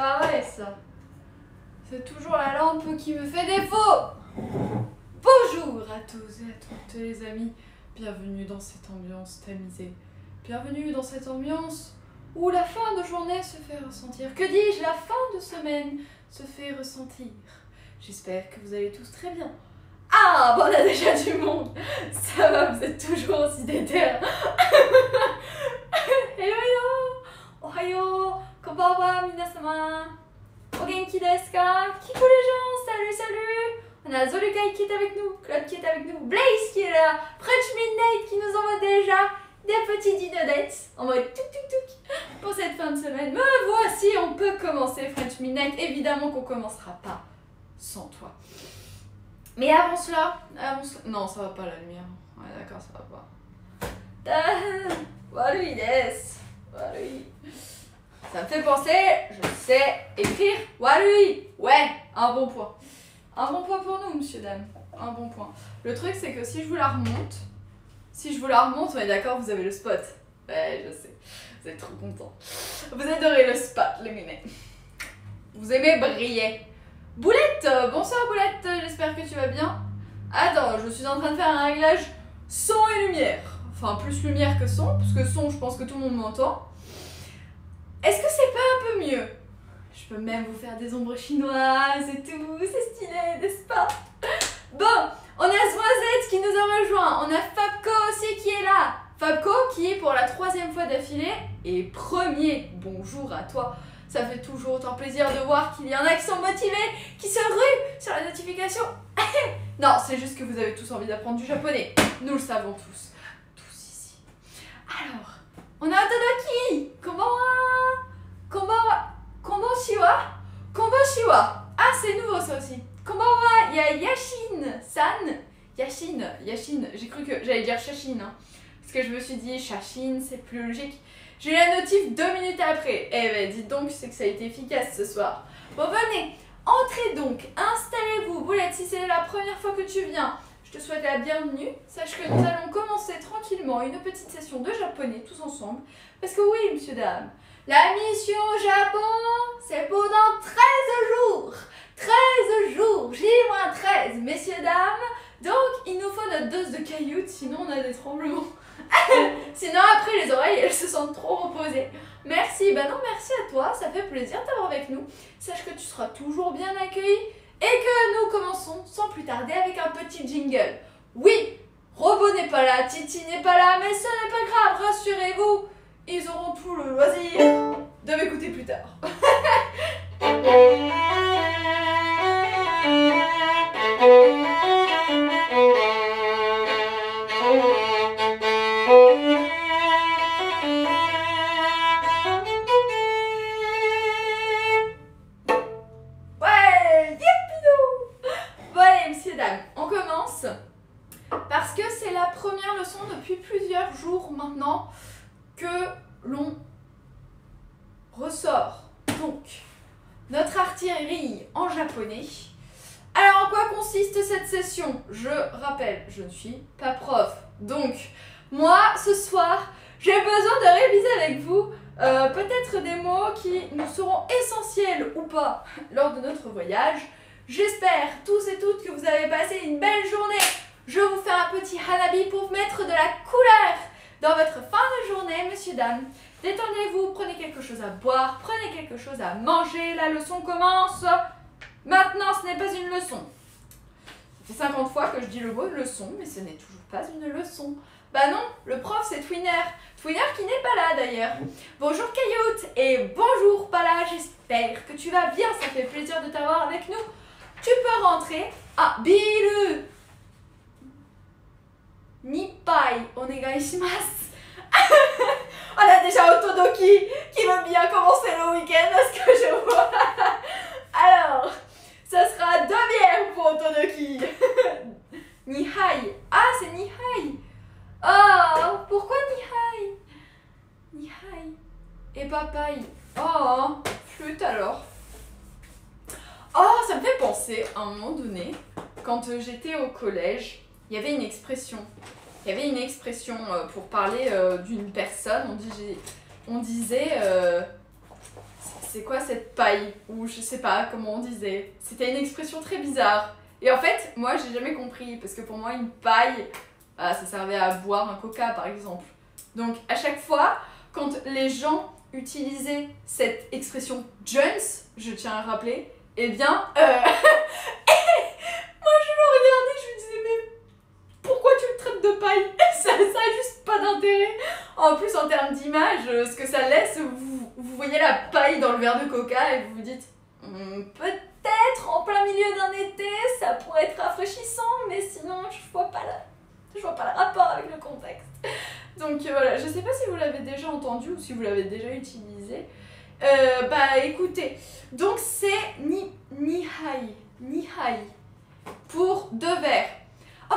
pareil ça. C'est toujours la lampe qui me fait défaut. Bonjour à tous et à toutes les amis. Bienvenue dans cette ambiance tamisée. Bienvenue dans cette ambiance où la fin de journée se fait ressentir. Que dis-je, la fin de semaine se fait ressentir. J'espère que vous allez tous très bien. Ah, bon, on a déjà du monde. Ça va, vous êtes toujours aussi déter. Hello, hello. Ohayo. Konbanwa, minasama. O genki desu ka? Kikou les gens, salut, salut. On a Zolukai qui est avec nous, Claude qui est avec nous, Blaze qui est là, French Midnight qui nous envoie déjà des petits dinodettes en mode tuk tuk tuk pour cette fin de semaine. Me voici, on peut commencer French Midnight. Évidemment qu'on commencera pas sans toi. Mais avant cela, non ça va pas la lumière. Ouais d'accord, ça va pas. Warui desu. Warui. Ça me fait penser, je sais écrire Warui. Ouais, un bon point. Un bon point pour nous, monsieur, dame. Un bon point. Le truc, c'est que si je vous la remonte, on est d'accord, vous avez le spot. Ouais, je sais. Vous êtes trop contents. Vous adorez le spot, les minets. Vous aimez briller. Boulette, bonsoir Boulette, j'espère que tu vas bien. Attends, je suis en train de faire un réglage son et lumière. Enfin, plus lumière que son, parce que son, je pense que tout le monde m'entend. Est-ce que c'est pas un peu mieux? Je peux même vous faire des ombres chinoises et tout, c'est stylé, n'est-ce pas? Bon, on a Zmoisette qui nous a rejoint, on a Fabco aussi qui est là. Fabco qui est pour la 3e fois d'affilée et premier, bonjour à toi. Ça fait toujours autant plaisir de voir qu'il y en a qui sont motivés, qui se ruent sur la notification. Non, c'est juste que vous avez tous envie d'apprendre du japonais, nous le savons tous. Tous ici. Alors, on a Todoki, Konbanwa. Konbanwa. Ah, c'est nouveau ça aussi. Konbanwa, il y a Yashin-san. Yashin, j'ai cru que j'allais dire Shashin. Hein, parce que je me suis dit, Shashin, c'est plus logique. J'ai eu la notif 2 minutes après. Eh ben, dites donc, c'est que ça a été efficace ce soir. Bon, venez, entrez donc, installez-vous. Boulette, si c'est la première fois que tu viens, je te souhaite la bienvenue. Sache que nous allons commencer tranquillement une petite session de japonais tous ensemble. Parce que oui, monsieur, dame, la mission au Japon, c'est pendant 13 jours. 13 jours, J-13, messieurs, dames. Donc, il nous faut notre dose de cailloux, sinon on a des tremblements. Sinon, après, les oreilles, elles se sentent trop reposées. Merci, bah non, merci à toi, ça fait plaisir de t'avoir avec nous. Sache que tu seras toujours bien accueilli et que nous commençons sans plus tarder avec un petit jingle. Oui, Robot n'est pas là, Titi n'est pas là, mais ce n'est pas grave, rassurez-vous. Ils auront tout le loisir de m'écouter plus tard. Ouais, yepidou. Bon allez, messieurs, dames, on commence. Parce que c'est la première leçon depuis plusieurs jours maintenant que l'on ressort donc notre artillerie en japonais. Alors en quoi consiste cette session? Je rappelle, je ne suis pas prof, donc moi ce soir j'ai besoin de réviser avec vous peut-être des mots qui nous seront essentiels ou pas lors de notre voyage. J'espère tous et toutes que vous avez passé une belle journée. Je vous fais un petit hanabi pour vous mettre de la couleur dans votre fin de journée, messieurs, dames. Détendez-vous, prenez quelque chose à boire, prenez quelque chose à manger. La leçon commence. Maintenant, ce n'est pas une leçon. Ça fait 50 fois que je dis le mot leçon, mais ce n'est toujours pas une leçon. Bah non, le prof c'est Twinner. Twinner qui n'est pas là d'ailleurs. Bonjour Cailloute et bonjour Pala, j'espère que tu vas bien, ça fait plaisir de t'avoir avec nous. Tu peux rentrer. Ah, Biru Nippai, onegai shimasu. On a déjà Otodoki qui veut bien commencer le week-end, à ce que je vois. Alors, ça sera 2 bières pour Otodoki. Nihai. Ah, c'est Nihai. Oh, pourquoi Nihai? Nihai. Et papaye. Oh, flûte alors. Oh, ça me fait penser, à un moment donné, quand j'étais au collège, il y avait une expression. Il y avait une expression pour parler d'une personne, on disait c'est quoi cette paille? Ou je sais pas comment on disait. C'était une expression très bizarre. Et en fait, moi, j'ai jamais compris. Parce que pour moi, une paille, ça servait à boire un coca, par exemple. Donc, à chaque fois, quand les gens utilisaient cette expression Jones, je tiens à rappeler, eh bien, moi, je le regardais, je me disais, mais pourquoi tu le traites de paille? Ça a juste pas d'intérêt. En plus, en termes d'image, ce que ça laisse, vous voyez la paille dans le verre de coca et vous vous dites peut-être en plein milieu d'un été, ça pourrait être rafraîchissant, mais sinon, je vois pas le rapport avec le contexte. Donc voilà, je sais pas si vous l'avez déjà entendu ou si vous l'avez déjà utilisé. Écoutez, donc c'est Nihai pour deux verres. Oh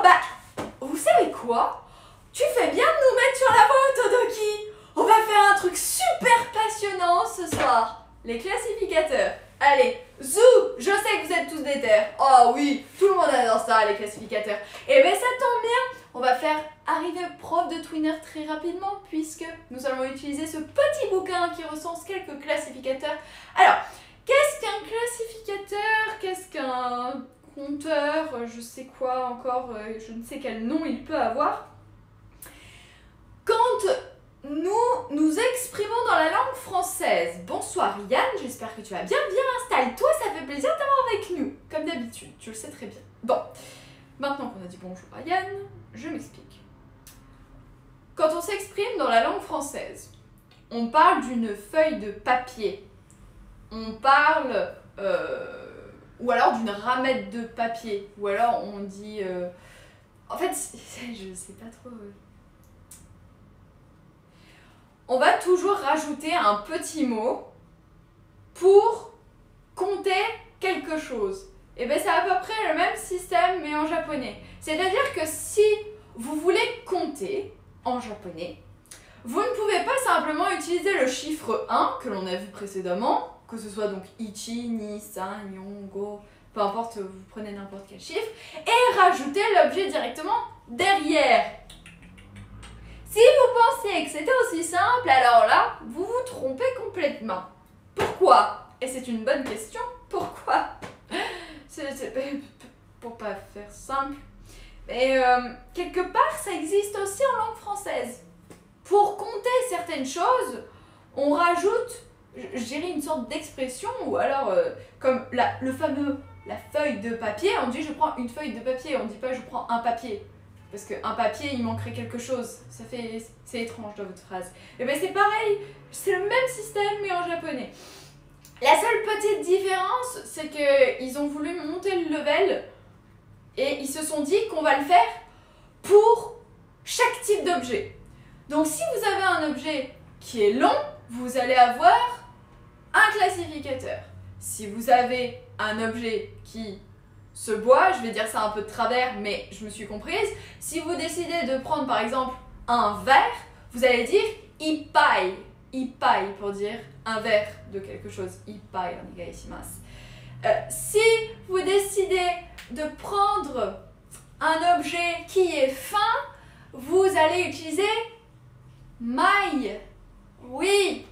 vous savez quoi? Tu fais bien de nous mettre sur la voie, Todoki. On va faire un truc super passionnant ce soir. Les classificateurs. Allez, zou, je sais que vous êtes tous déter. Oh oui, tout le monde adore ça, les classificateurs. Et ben ça tombe bien, on va faire arriver prof de Twinner très rapidement puisque nous allons utiliser ce petit bouquin qui recense quelques classificateurs. Alors, qu'est-ce qu'un classificateur? Qu'est-ce qu'un compteur? Je sais quoi encore, je ne sais quel nom il peut avoir. Quand nous exprimons dans la langue française. Bonsoir Yann, j'espère que tu vas bien. Viens, installe-toi, ça fait plaisir de t'avoir avec nous. Comme d'habitude, tu le sais très bien. Bon, maintenant qu'on a dit bonjour à Yann, je m'explique. Quand on s'exprime dans la langue française, on parle d'une feuille de papier. On parle, ou alors d'une ramette de papier. Ou alors on dit... En fait, je sais pas trop... On va toujours rajouter un petit mot pour compter quelque chose. Et bien c'est à peu près le même système mais en japonais. C'est-à-dire que si vous voulez compter en japonais, vous ne pouvez pas simplement utiliser le chiffre 1 que l'on a vu précédemment, que ce soit donc ichi, ni, san, nyon, go, peu importe, vous prenez n'importe quel chiffre, et rajouter l'objet directement derrière. Si vous pensiez que c'était aussi simple, alors là, vous vous trompez complètement. Pourquoi? Et c'est une bonne question. Pourquoi? Pour pas faire simple. Mais quelque part, ça existe aussi en langue française. Pour compter certaines choses, on rajoute, je dirais, une sorte d'expression, ou alors, comme la feuille de papier, on dit je prends une feuille de papier, on dit pas je prends un papier. Parce qu'un papier, il manquerait quelque chose. C'est étrange dans votre phrase. Et bien c'est pareil, c'est le même système mais en japonais. La seule petite différence, c'est qu'ils ont voulu monter le level et ils se sont dit qu'on va le faire pour chaque type d'objet. Donc si vous avez un objet qui est long, vous allez avoir un classificateur. Si vous avez un objet qui se boit, je vais dire ça un peu de travers, mais je me suis comprise. Si vous décidez de prendre par exemple un verre, vous allez dire ipai. Ipai pour dire un verre de quelque chose. Ipai onegaishimasu. Si vous décidez de prendre un objet qui est fin, vous allez utiliser mai. Oui,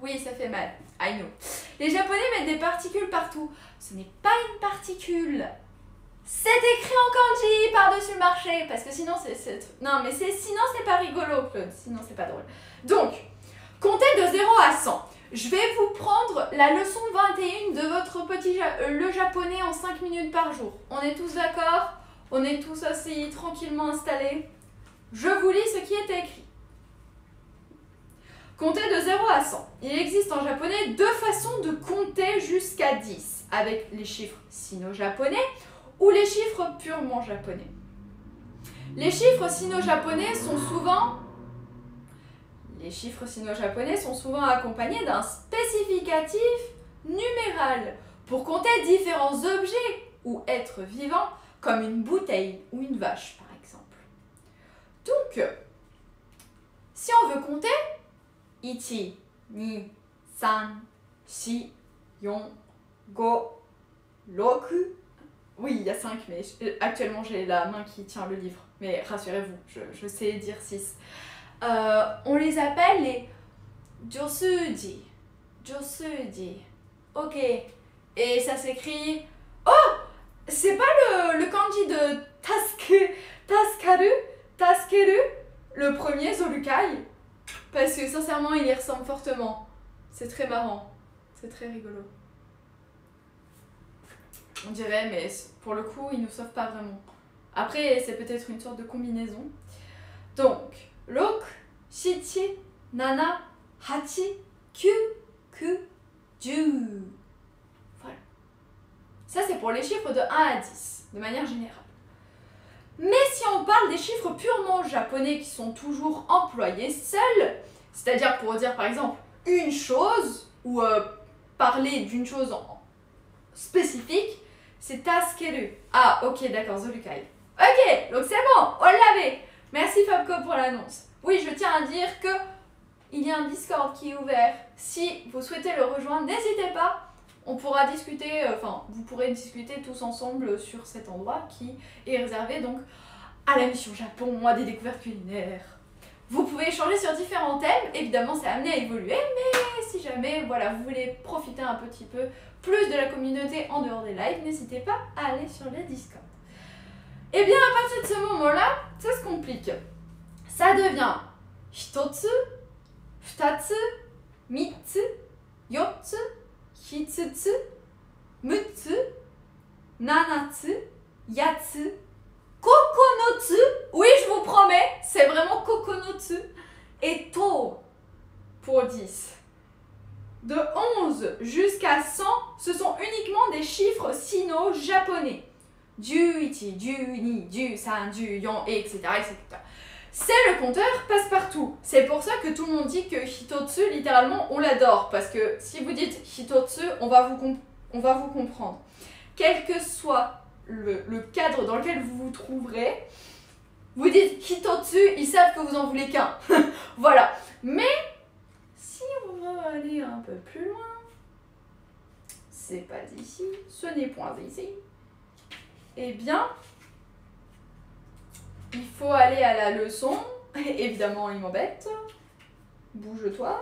oui, ça fait mal. I know. Les Japonais mettent des particules partout. Ce n'est pas une particule. C'est écrit en kanji par-dessus le marché. Parce que sinon, non, mais sinon, c'est pas rigolo, Claude. Sinon, c'est pas drôle. Donc, comptez de 0 à 100. Je vais vous prendre la leçon 21 de votre le japonais en 5 minutes par jour. On est tous d'accord? On est tous assis, tranquillement installés? Je vous lis ce qui est écrit. Comptez de 0 à 100. Il existe en japonais deux façons de compter jusqu'à 10, avec les chiffres sino-japonais ou les chiffres purement japonais. Les chiffres sino-japonais sont souvent accompagnés d'un spécificatif numéral pour compter différents objets ou êtres vivants comme une bouteille ou une vache par exemple. Donc, si on veut compter 1, 2, 3, 4, 4, 5, 6. Oui, il y a 5, mais actuellement j'ai la main qui tient le livre. Mais rassurez-vous, je sais dire 6. On les appelle les josuji. josuji. Ok. Et ça s'écrit... Oh! C'est pas le kanji de taskeru, le premier Zolukai. Parce que sincèrement, il y ressemble fortement. C'est très marrant. C'est très rigolo. On dirait, mais pour le coup, il ne nous sauve pas vraiment. Après, c'est peut-être une sorte de combinaison. Donc, 6, 7, 8, 9, 10. Voilà. Ça, c'est pour les chiffres de 1 à 10, de manière générale. Mais si on parle des chiffres purement japonais qui sont toujours employés seuls, c'est-à-dire pour dire par exemple une chose, ou parler d'une chose spécifique, c'est taskeru. Ah, ok, d'accord, Zolukai. Ok, donc c'est bon, on l'avait. Merci Fabco pour l'annonce. Oui, je tiens à dire que il y a un Discord qui est ouvert. Si vous souhaitez le rejoindre, n'hésitez pas. On pourra discuter, vous pourrez discuter tous ensemble sur cet endroit qui est réservé donc à la mission Japon, à des découvertes culinaires. Vous pouvez échanger sur différents thèmes, évidemment c'est amené à évoluer, mais si jamais voilà, vous voulez profiter un petit peu plus de la communauté en dehors des lives, n'hésitez pas à aller sur le Discord. Et bien à partir de ce moment-là, ça se complique. Ça devient hitotsu, futatsu, mitsu, yotsu, hitsutsu, mutsu, nanatsu, yatsu, kokonotsu. Oui, je vous promets, c'est vraiment kokonotsu. Et to pour 10. De 11 jusqu'à 100, ce sont uniquement des chiffres sino-japonais. Du ichi, du ni, du san, du yon, etc. etc. C'est le compteur passe-partout. C'est pour ça que tout le monde dit que hitotsu, littéralement, on l'adore. Parce que si vous dites hitotsu, on va vous comprendre. Quel que soit le cadre dans lequel vous vous trouverez, vous dites hitotsu, ils savent que vous en voulez qu'un. Voilà. Mais si on veut aller un peu plus loin, c'est pas ici, ce n'est point ici. Eh bien, il faut aller à la leçon. Évidemment, il m'embête. Bouge-toi.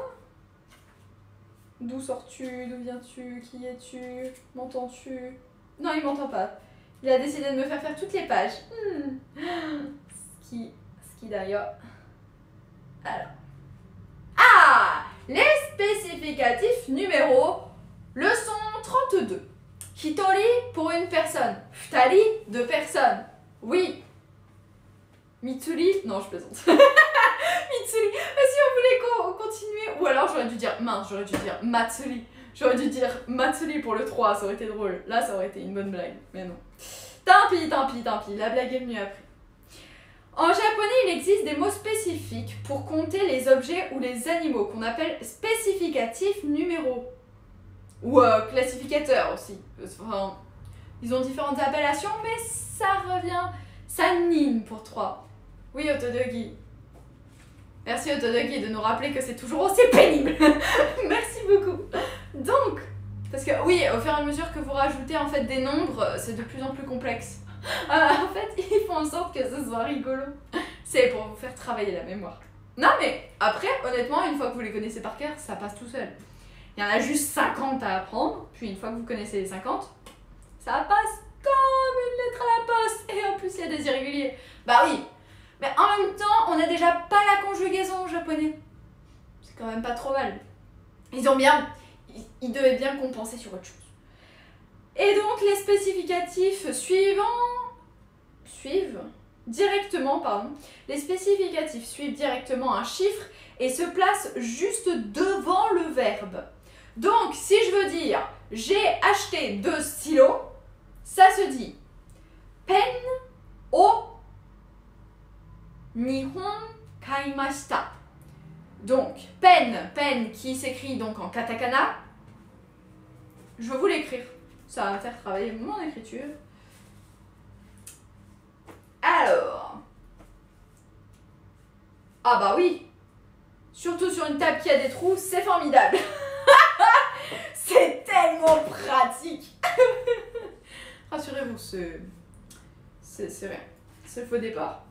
D'où sors-tu? D'où viens-tu? Qui es-tu? M'entends-tu? Non, il m'entend pas. Il a décidé de me faire toutes les pages. Ski d'ailleurs. Alors. Ah! Les spécificatifs numéro. Leçon 32. Hitori pour une personne. Futari, 2 personnes. Oui. Mitsuri, non je plaisante. Mitsuri, si on voulait continuer, ou alors j'aurais dû dire, Matsuri. J'aurais dû dire Matsuri pour le 3, ça aurait été drôle. Là ça aurait été une bonne blague, mais non. Tant pis, la blague est venue après. En japonais, il existe des mots spécifiques pour compter les objets ou les animaux qu'on appelle spécificatifs numéros. Ou classificateurs aussi. Enfin, ils ont différentes appellations, mais ça revient. Sannin pour 3. Oui, Otodogi. Merci Otodogi de nous rappeler que c'est toujours aussi pénible. Merci beaucoup. Donc, parce que oui, au fur et à mesure que vous rajoutez en fait des nombres, c'est de plus en plus complexe. En fait, ils font en sorte que ce soit rigolo. C'est pour vous faire travailler la mémoire. Non mais, après, honnêtement, une fois que vous les connaissez par cœur, ça passe tout seul. Il y en a juste 50 à apprendre, puis une fois que vous connaissez les 50, ça passe comme une lettre à la poste. Et en plus, il y a des irréguliers. Bah oui, mais en même temps, on n'a déjà pas la conjugaison en japonais. C'est quand même pas trop mal. Ils devaient bien compenser sur autre chose. Et donc, les spécificatifs suivent directement un chiffre et se placent juste devant le verbe. Donc, si je veux dire « j'ai acheté 2 stylos », ça se dit « pen o nihon kaimashita ». Donc, pen qui s'écrit donc en katakana. Je vais vous l'écrire. Ça va me faire travailler mon écriture. Alors. Ah bah oui. Surtout sur une table qui a des trous, c'est formidable. C'est tellement pratique. Rassurez-vous, c'est rien. C'est le faux départ.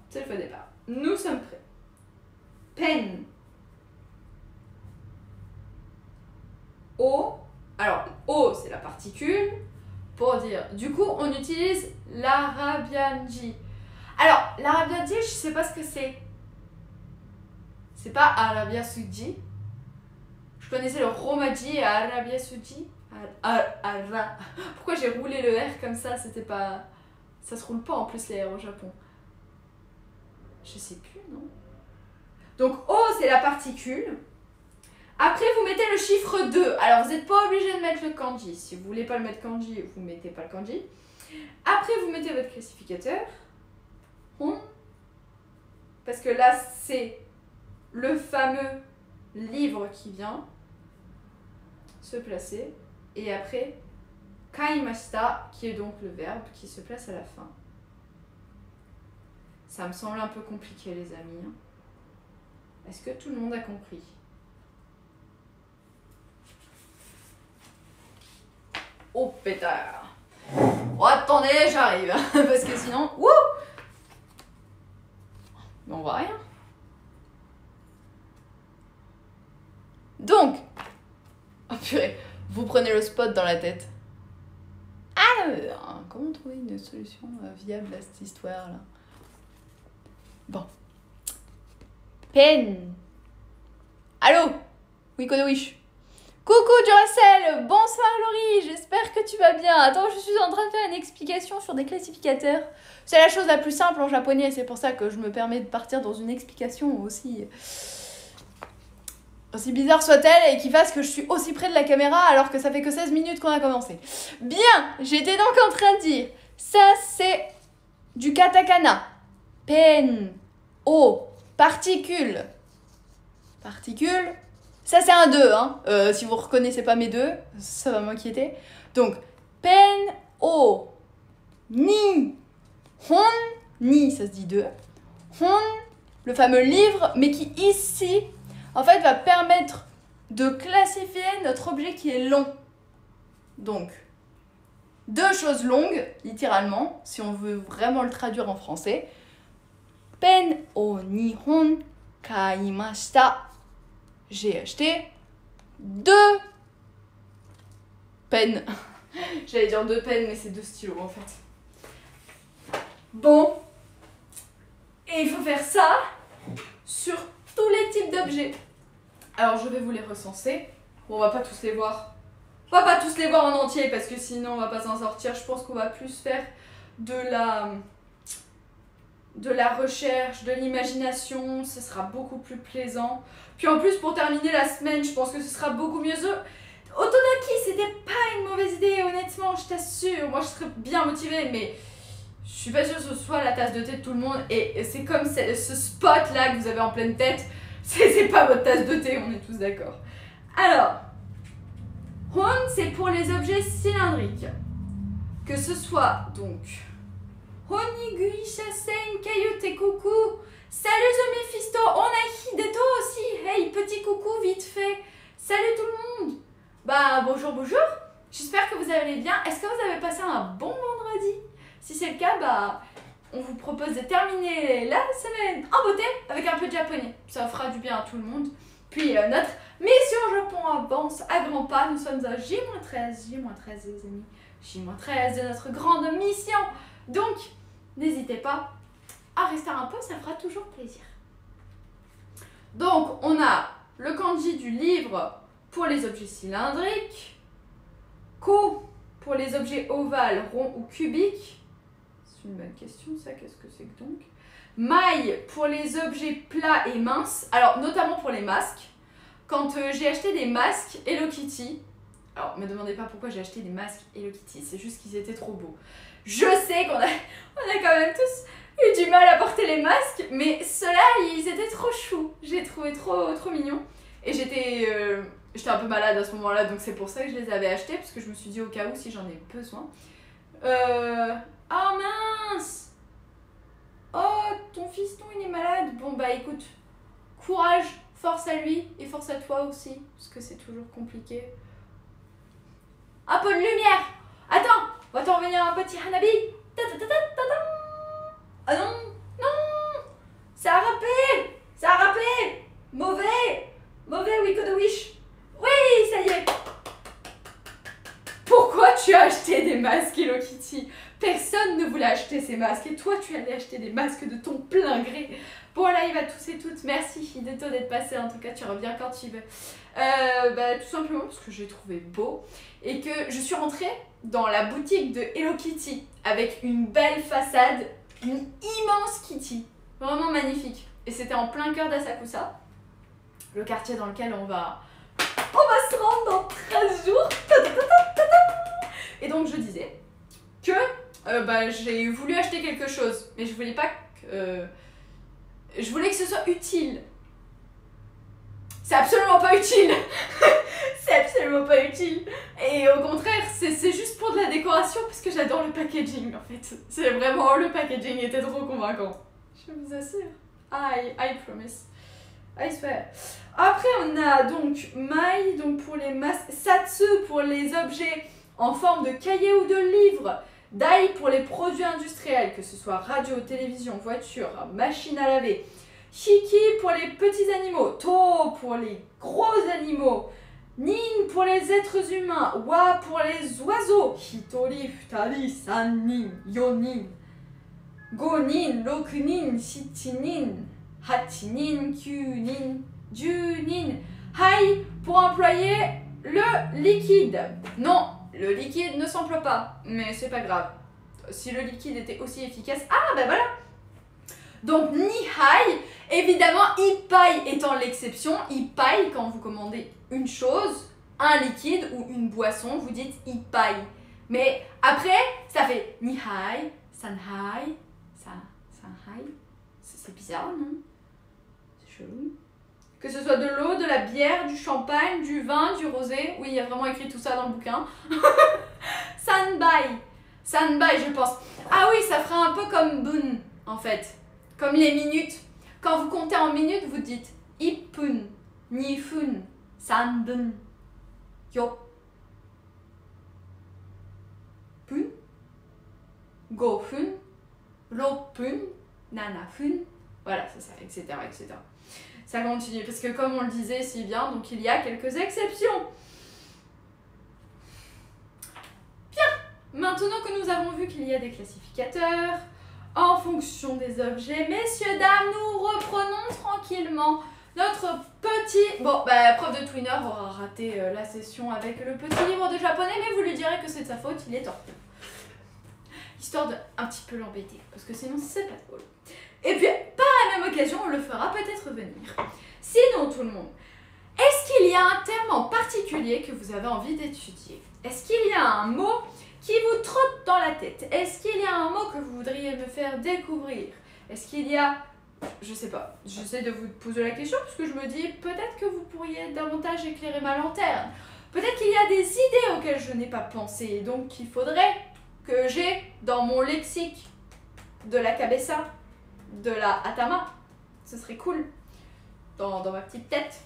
Nous sommes prêts. Pen. O. Alors, O, c'est la particule. Pour dire, du coup, on utilise l'arabianji. Alors, l'arabianji, je sais pas ce que c'est. C'est pas Arabia Saoudi. Je connaissais le Romaji et Arabia Saoudi. Pourquoi j'ai roulé le R comme ça? C'était pas... Ça se roule pas en plus les R au Japon. Je sais plus, non? Donc O, c'est la particule. Après, vous mettez le chiffre 2. Alors, vous n'êtes pas obligé de mettre le kanji. Si vous voulez pas le mettre kanji, vous mettez pas le kanji. Après, vous mettez votre classificateur. Parce que là, c'est le fameux livre qui vient se placer. Et après, kaimashita, qui est donc le verbe qui se place à la fin. Ça me semble un peu compliqué, les amis. Est-ce que tout le monde a compris? Oh pétard! Oh attendez, j'arrive! Parce que sinon... Wouh! Mais on voit rien. Donc... Oh purée, vous prenez le spot dans la tête. Alors, comment trouver une solution viable à cette histoire-là? Bon. Pen. Allô? Wikodowish. Coucou Duracell, bonsoir Laurie, j'espère que tu vas bien. Attends, je suis en train de faire une explication sur des classificateurs. C'est la chose la plus simple en japonais, c'est pour ça que je me permets de partir dans une explication aussi bizarre soit-elle et qui fasse que je suis aussi près de la caméra alors que ça fait que 16 minutes qu'on a commencé. Bien, j'étais donc en train de dire, ça c'est du katakana. Pen, o, particule. Particule. Ça, c'est un 2, hein. Si vous reconnaissez pas mes 2, ça va m'inquiéter. Donc, pen, o, ni, hon, ni, ça se dit 2. Hon, le fameux livre, mais qui ici, en fait, va permettre de classifier notre objet qui est long. Donc, 2 choses longues, littéralement, si on veut vraiment le traduire en français. Pen, o, ni, hon, kaimashita. J'ai acheté 2 peines. J'allais dire 2 peines, mais c'est 2 stylos en fait. Bon. Et il faut faire ça sur tous les types d'objets. Alors je vais vous les recenser. Bon, on va pas tous les voir. On va pas tous les voir en entier parce que sinon on va pas s'en sortir. Je pense qu'on va plus faire de la recherche, de l'imagination, ce sera beaucoup plus plaisant. Puis en plus, pour terminer la semaine, je pense que ce sera beaucoup mieux. Otonaki, c'était pas une mauvaise idée, honnêtement, je t'assure. Moi, je serais bien motivée, mais je suis pas sûre que ce soit la tasse de thé de tout le monde. Et c'est comme ce spot-là que vous avez en pleine tête, c'est pas votre tasse de thé, on est tous d'accord. Alors, hon, c'est pour les objets cylindriques. Que ce soit, donc... Honigui Shasen Kayute coucou. Salut The Mephisto, on a Hideto aussi. Hey, petit coucou vite fait. Salut tout le monde. Bah bonjour, bonjour. J'espère que vous allez bien. Est-ce que vous avez passé un bon vendredi? Si c'est le cas, bah on vous propose de terminer la semaine en beauté avec un peu de japonais. Ça fera du bien à tout le monde. Puis notre mission Japon avance à grands pas. Nous sommes à J-13, les amis. J-13 de notre grande mission. Donc, n'hésitez pas à rester un peu, ça fera toujours plaisir. Donc, on a le kanji du livre pour les objets cylindriques, ko pour les objets ovales, ronds ou cubiques. C'est une bonne question, ça, qu'est-ce que c'est que donc? Mai pour les objets plats et minces, alors notamment pour les masques. Quand j'ai acheté des masques Hello Kitty, alors me demandez pas pourquoi j'ai acheté des masques Hello Kitty, c'est juste qu'ils étaient trop beaux. Je sais qu'on a quand même tous eu du mal à porter les masques, mais ceux-là, ils étaient trop choux. J'ai trouvé trop mignons. Et j'étais un peu malade à ce moment-là, donc c'est pour ça que je les avais achetés, parce que je me suis dit au cas où si j'en ai besoin. Oh mince! Oh, ton fiston, il est malade. Bon, bah écoute, courage, force à lui et force à toi aussi, parce que c'est toujours compliqué. Un peu de lumière! Attends! Va t'en venir un petit hanabi. Ah non, non, ça a râpé, mauvais, Wikodowish. Oui, ça y est, acheter des masques Hello Kitty. Personne ne voulait acheter ces masques et toi tu allais acheter des masques de ton plein gré. Bon live à tous et toutes, merci Hideto d'être passé, en tout cas tu reviens quand tu veux. Tout simplement parce que j'ai trouvé beau et que je suis rentrée dans la boutique de Hello Kitty avec une belle façade, une immense Kitty, vraiment magnifique. Et c'était en plein cœur d'Asakusa, le quartier dans lequel on va se rendre dans 13 jours. Et donc je disais que j'ai voulu acheter quelque chose, mais je voulais pas que... je voulais que ce soit utile. C'est absolument pas utile. C'est absolument pas utile. Et au contraire, c'est juste pour de la décoration parce que j'adore le packaging en fait. C'est vraiment, le packaging était trop convaincant. Je vous assure. I promise. I swear. Après on a donc Mai donc pour les masques, Satsu pour les objets en forme de cahier ou de livre, Dai pour les produits industriels, que ce soit radio, télévision, voiture, machine à laver, Hiki pour les petits animaux, To pour les gros animaux, Nin pour les êtres humains, Wa pour les oiseaux, Hitori, Futari, Sannin, Yonin, Gonin, Rokunin, Shichinin, Hachinin, Kyunin, Junin, Hai pour employer le liquide. Non, le liquide ne s'emploie pas, mais c'est pas grave. Si le liquide était aussi efficace... Ah, ben voilà. Donc, Nihai, évidemment, Ipai étant l'exception. Ipai, quand vous commandez une chose, un liquide ou une boisson, vous dites Ipai. Mais après, ça fait Nihai, Sanhai, Sanhai. C'est bizarre, non? C'est chelou. Que ce soit de l'eau, de la bière, du champagne, du vin, du rosé. Oui, il y a vraiment écrit tout ça dans le bouquin. Sanbai. Sanbai, je pense. Ah oui, ça fera un peu comme bun, en fait. Comme les minutes. Quand vous comptez en minutes, vous dites Ippun, Nifun, Sanbun, Yo. Pun, Gofun, Ropun, Nanafun. Voilà, c'est ça, etc., etc. Ça continue, parce que comme on le disait si bien, donc il y a quelques exceptions. Bien, maintenant que nous avons vu qu'il y a des classificateurs, en fonction des objets, messieurs, dames, nous reprenons tranquillement notre petit... Bon, prof de Twinner aura raté la session avec le petit livre de japonais, mais vous lui direz que c'est de sa faute, il est torpeux. Histoire de un petit peu l'embêter, parce que sinon c'est pas drôle. Et puis, par la même occasion, on le fera peut-être venir. Sinon, tout le monde, est-ce qu'il y a un terme en particulier que vous avez envie d'étudier? Est-ce qu'il y a un mot qui vous trotte dans la tête? Est-ce qu'il y a un mot que vous voudriez me faire découvrir? Est-ce qu'il y a... Je sais pas, j'essaie de vous poser la question parce que je me dis peut-être que vous pourriez davantage éclairer ma lanterne. Peut-être qu'il y a des idées auxquelles je n'ai pas pensé, donc il faudrait que j'ai dans mon lexique de la cabessa, de la atama, ce serait cool, dans ma petite tête.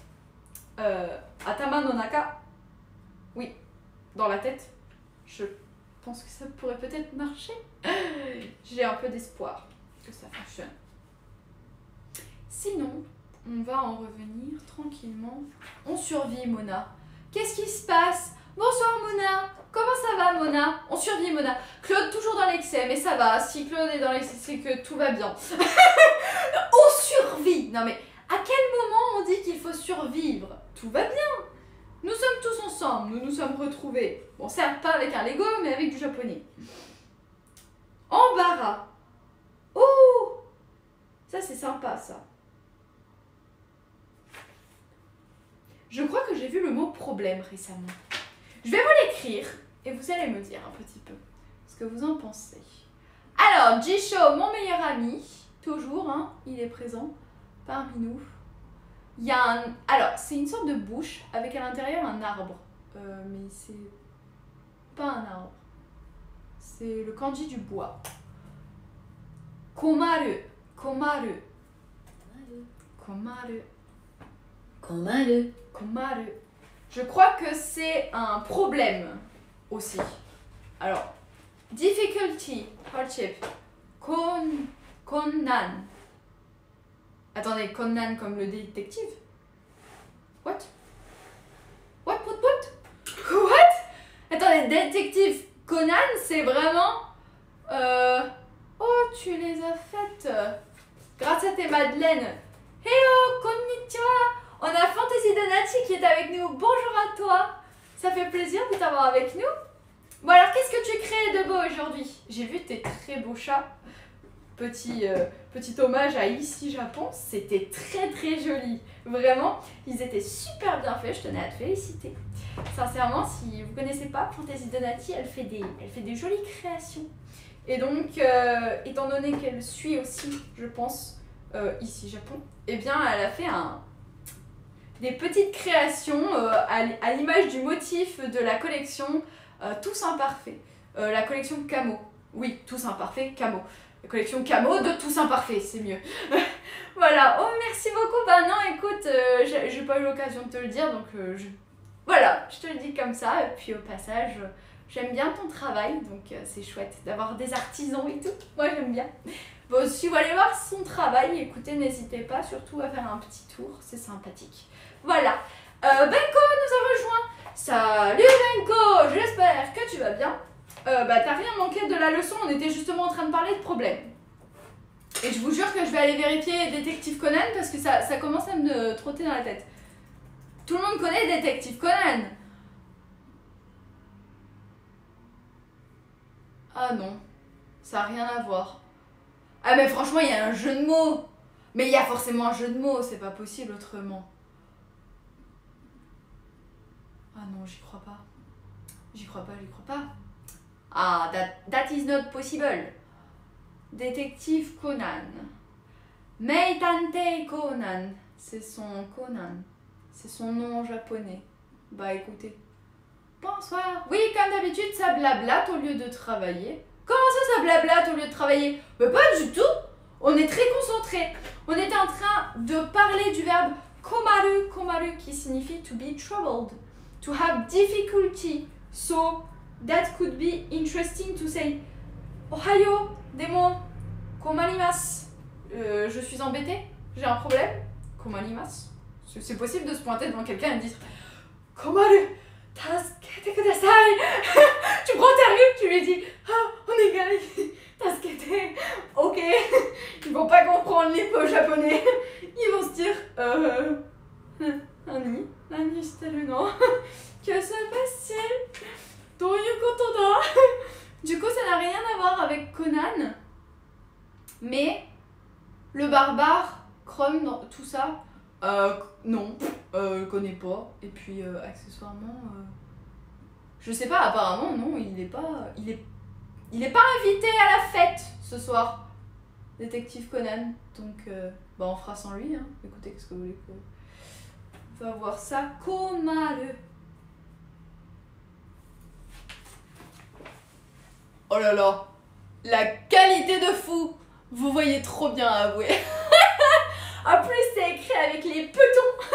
Atama no naka, oui, dans la tête, je pense que ça pourrait peut-être marcher. J'ai un peu d'espoir que ça fonctionne. Sinon, on va en revenir tranquillement. On survit, Mona. Qu'est-ce qui se passe? Bonsoir, Mona. Comment ça va, Mona? On survit, Mona. Claude, toujours dans l'excès, mais ça va. Si Claude est dans l'excès, c'est que tout va bien. On survit. Non, mais à quel moment on dit qu'il faut survivre? Tout va bien. Nous sommes tous ensemble. Nous nous sommes retrouvés. Bon, certes, pas avec un Lego, mais avec du japonais. Embarras. Oh! Ça, c'est sympa, ça. Je crois que j'ai vu le mot problème récemment. Je vais vous l'écrire et vous allez me dire un petit peu ce que vous en pensez. Alors, Jisho, mon meilleur ami, toujours, hein, il est présent parmi nous. Il y a un... Alors, c'est une sorte de bouche avec à l'intérieur un arbre. Mais c'est pas un arbre. C'est le kanji du bois. Komaru. Komaru. Komaru. Komaru. Komaru. Je crois que c'est un problème aussi. Alors, difficulty, hardship, konnan. Attendez, konnan comme le détective? What? What? Attendez, détective Conan, c'est vraiment... Oh, tu les as faites grâce à tes madeleines. Heyo, konnichiwa. On a Fantasy Donati qui est avec nous. Bonjour à toi. Ça fait plaisir de t'avoir avec nous. Bon alors, qu'est-ce que tu crées de beau aujourd'hui? J'ai vu tes très beaux chats. Petit hommage à Ici Japon. C'était très très joli. Vraiment, ils étaient super bien faits. Je tenais à te féliciter. Sincèrement, si vous ne connaissez pas Fantasy Donati, elle fait des jolies créations. Et donc, étant donné qu'elle suit aussi, je pense, Ici Japon, eh bien, elle a fait des petites créations à l'image du motif de la collection Tous Imparfaits. La collection Camo. Oui, Tous Imparfaits, Camo. La collection Camo de Tous Imparfaits, c'est mieux. Voilà. Oh, merci beaucoup. Bah non, écoute, j'ai pas eu l'occasion de te le dire, donc voilà, je te le dis comme ça. Et puis au passage, j'aime bien ton travail, donc c'est chouette d'avoir des artisans et tout. Moi, j'aime bien. Bon, si vous allez voir son travail, écoutez, n'hésitez pas surtout à faire un petit tour, c'est sympathique. Voilà. Benko nous a rejoint. Salut Benko, j'espère que tu vas bien. Bah t'as rien manqué de la leçon, on était justement en train de parler de problèmes. Et je vous jure que je vais aller vérifier Détective Conan parce que ça commence à me trotter dans la tête. Tout le monde connaît Détective Conan. Ah non, ça n'a rien à voir. Ah mais franchement, il y a un jeu de mots. Mais il y a forcément un jeu de mots, c'est pas possible autrement. Ah non, j'y crois pas. J'y crois pas. Ah, that is not possible. Détective Conan. Meitante Conan. C'est son Conan. C'est son nom japonais. Bah écoutez. Bonsoir. Oui, comme d'habitude, ça blablate au lieu de travailler. Comment ça blablate au lieu de travailler? Mais pas du tout. On est très concentrés. On était en train de parler du verbe komaru. Komaru qui signifie to be troubled. To have difficulty. So, that could be interesting to say. Ohayo, démon. Komarimasu. Je suis embêtée. J'ai un problème. Komarimasu. C'est possible de se pointer devant quelqu'un et de dire Komaru, tasukete kudasai. Tu prends ta rue, tu lui dis onegai, tasukete. Ok. Ils vont pas comprendre les mots japonais. Ils vont se dire Nani shiteru no? Que se passe-t-il? Doyu koto da? Du coup, ça n'a rien à voir avec Conan. Mais le barbare, Chrome, tout ça, non, je connais pas. Et puis accessoirement, je sais pas, apparemment non, il est pas invité à la fête ce soir, Détective Conan. Donc bah on fera sans lui, hein. Écoutez, qu'est-ce que vous voulez que... On va voir ça. Komaru. Oh là là, la qualité de fou. Vous voyez trop bien, avouer. En plus, c'est écrit avec les petons.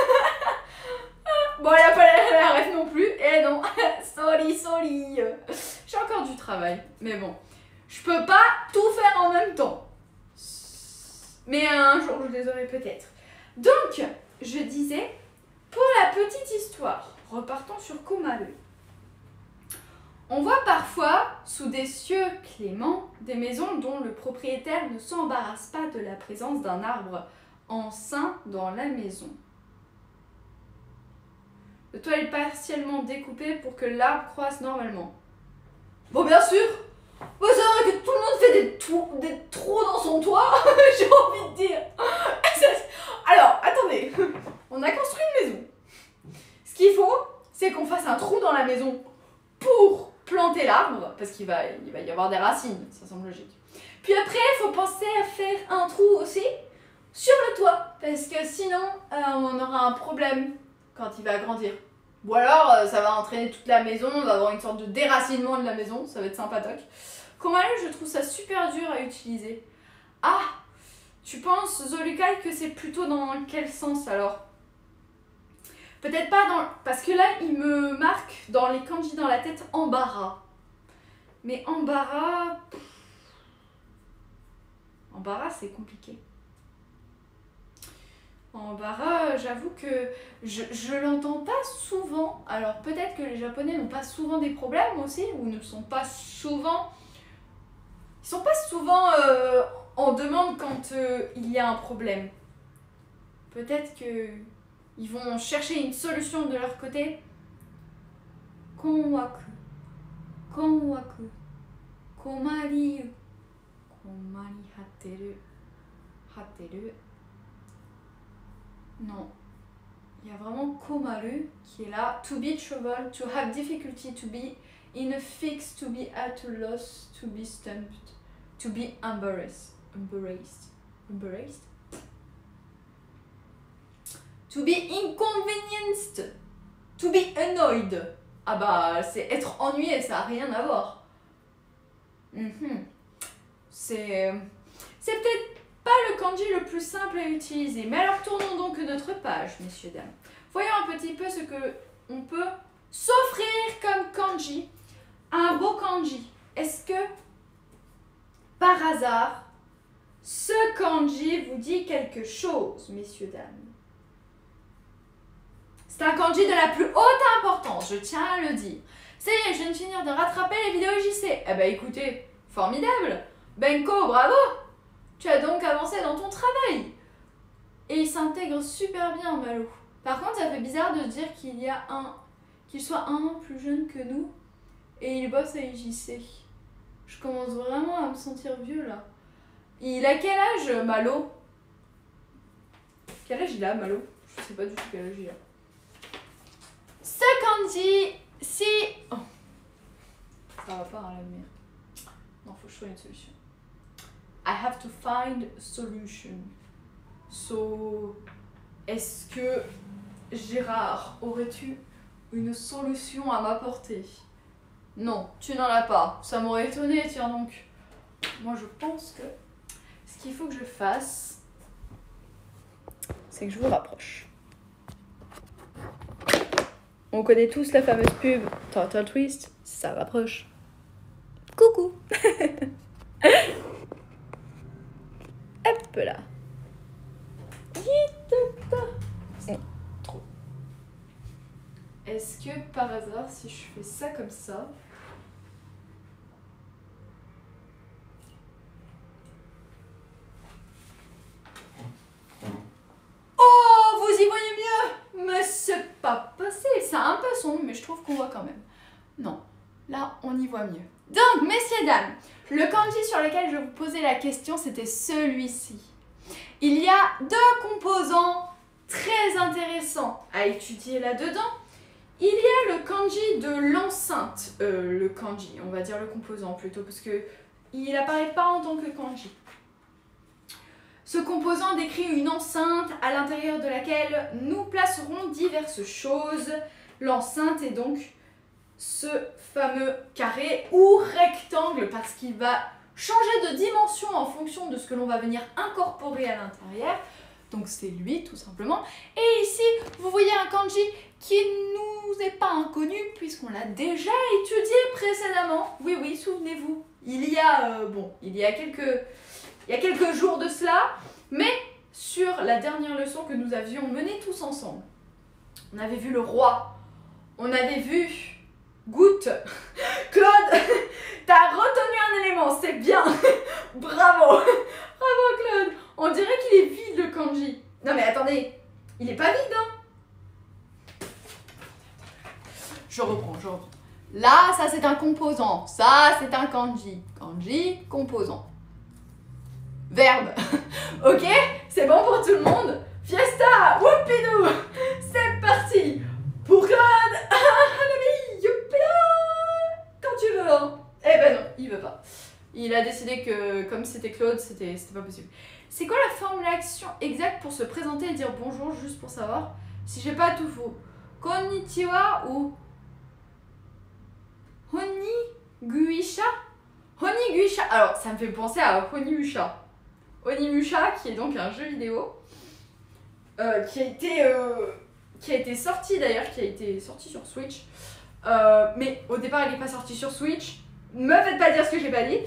Bon, elle a pas la ref non plus. Et non, sorry. J'ai encore du travail. Mais bon, je peux pas tout faire en même temps. Mais un jour, je les aurai peut-être. Donc, je disais, pour la petite histoire, repartons sur Komaru. On voit parfois, sous des cieux cléments, des maisons dont le propriétaire ne s'embarrasse pas de la présence d'un arbre enceint dans la maison. Le toit est partiellement découpé pour que l'arbre croisse normalement. Bon, bien sûr, c'est vrai que tout le monde fait des trous dans son toit, j'ai envie de dire. Alors, attendez, on a construit une maison. Ce qu'il faut, c'est qu'on fasse un trou dans la maison pour planter l'arbre, parce qu'il va y avoir des racines, ça semble logique. Puis après, il faut penser à faire un trou aussi sur le toit, parce que sinon, on aura un problème quand il va grandir. Ou alors, ça va entraîner toute la maison, on va avoir une sorte de déracinement de la maison, ça va être sympatoque. Komaru, je trouve ça super dur à utiliser. Ah, tu penses, Zolukai, que c'est plutôt dans quel sens alors? Peut-être pas dans... Parce que là, il me marque dans les kanji dans la tête embarras. Mais embarras... Embarras, c'est compliqué. Embarras, j'avoue que je l'entends pas souvent souvent, alors peut-être que les Japonais n'ont pas souvent des problèmes aussi, ou ne sont pas souvent... Ils sont pas souvent en demande quand il y a un problème. Peut-être que ils vont chercher une solution de leur côté. Konwaku. Konwaku. Komari. Komari hateru. Hateru. Non. Il y a vraiment komaru qui est là. To be troubled, to have difficulty, to be in a fix, to be at a loss, to be stumped, to be embarrassed. Embarrassed. Embarrassed. To be inconvenienced. To be annoyed. Ah bah, c'est être ennuyé, ça n'a rien à voir. C'est peut-être pas le kanji le plus simple à utiliser. Mais alors tournons donc notre page, messieurs, dames. Voyons un petit peu ce que on peut s'offrir comme kanji. Un beau kanji. Est-ce que, par hasard, ce kanji vous dit quelque chose, messieurs, dames? C'est un kanji de la plus haute importance, je tiens à le dire. Ça y est, je viens de finir de rattraper les vidéos JC. Eh ben écoutez, formidable. Benko, bravo. Tu as donc avancé dans ton travail. Et il s'intègre super bien, Malo. Par contre, ça fait bizarre de se dire qu'il soit un an plus jeune que nous et il bosse à IJC. Je commence vraiment à me sentir vieux là. Il a quel âge, Malo? Quel âge il a, Malo? Je sais pas du tout quel âge il a. Ce kanji, si... Oh. Ça va pas, hein, la merde. Non, faut que je trouve une solution. I have to find a solution. So, est-ce que Gérard, aurais-tu une solution à m'apporter? Non, tu n'en as pas. Ça m'aurait étonné, tiens donc. Moi, je pense que ce qu'il faut que je fasse, c'est que je vous rapproche. On connaît tous la fameuse pub Turtle Twist, ça rapproche. Coucou. Hop là. Non, trop. Est-ce que par hasard, si je fais ça comme ça... Oh, vous y voyez mieux? Mais c'est pas passé. C'est un peu sombre, mais je trouve qu'on voit quand même. Non, là, on y voit mieux. Donc, messieurs, dames, le kanji sur lequel je vous posais la question, c'était celui-ci. Il y a deux composants très intéressants à étudier là-dedans. Il y a le kanji de l'enceinte, le kanji, on va dire le composant plutôt, parce que il n'apparaît pas en tant que kanji. Ce composant décrit une enceinte à l'intérieur de laquelle nous placerons diverses choses. L'enceinte est donc ce fameux carré ou rectangle parce qu'il va changer de dimension en fonction de ce que l'on va venir incorporer à l'intérieur. Donc c'est lui tout simplement. Et ici, vous voyez un kanji qui nous est pas inconnu puisqu'on l'a déjà étudié précédemment. Oui, oui, souvenez-vous. Il y a quelques jours de cela, mais sur la dernière leçon que nous avions menée tous ensemble. On avait vu le roi, on avait vu Goutte. Claude, t'as retenu un élément, c'est bien. Bravo. Bravo Claude. On dirait qu'il est vide le kanji. Non mais attendez, il est pas vide, hein. Je reprends. Là, ça c'est un composant, ça c'est un kanji. Kanji, composant. Verbe. Ok, c'est bon pour tout le monde? Fiesta, whoopidou. C'est parti. Pour Claude. Quand tu veux, hein. Eh ben non, il veut pas. Il a décidé que comme c'était Claude, c'était pas possible. C'est quoi la forme de l'action exacte pour se présenter et dire bonjour, juste pour savoir si j'ai pas tout faux? Konnichiwa ou Honiguisha? Honiguisha. Alors, ça me fait penser à Onimusha. Onimusha, qui est donc un jeu vidéo qui a été sorti d'ailleurs, qui a été sorti sur Switch. Mais au départ, il n'est pas sorti sur Switch. Me faites pas dire ce que j'ai pas dit.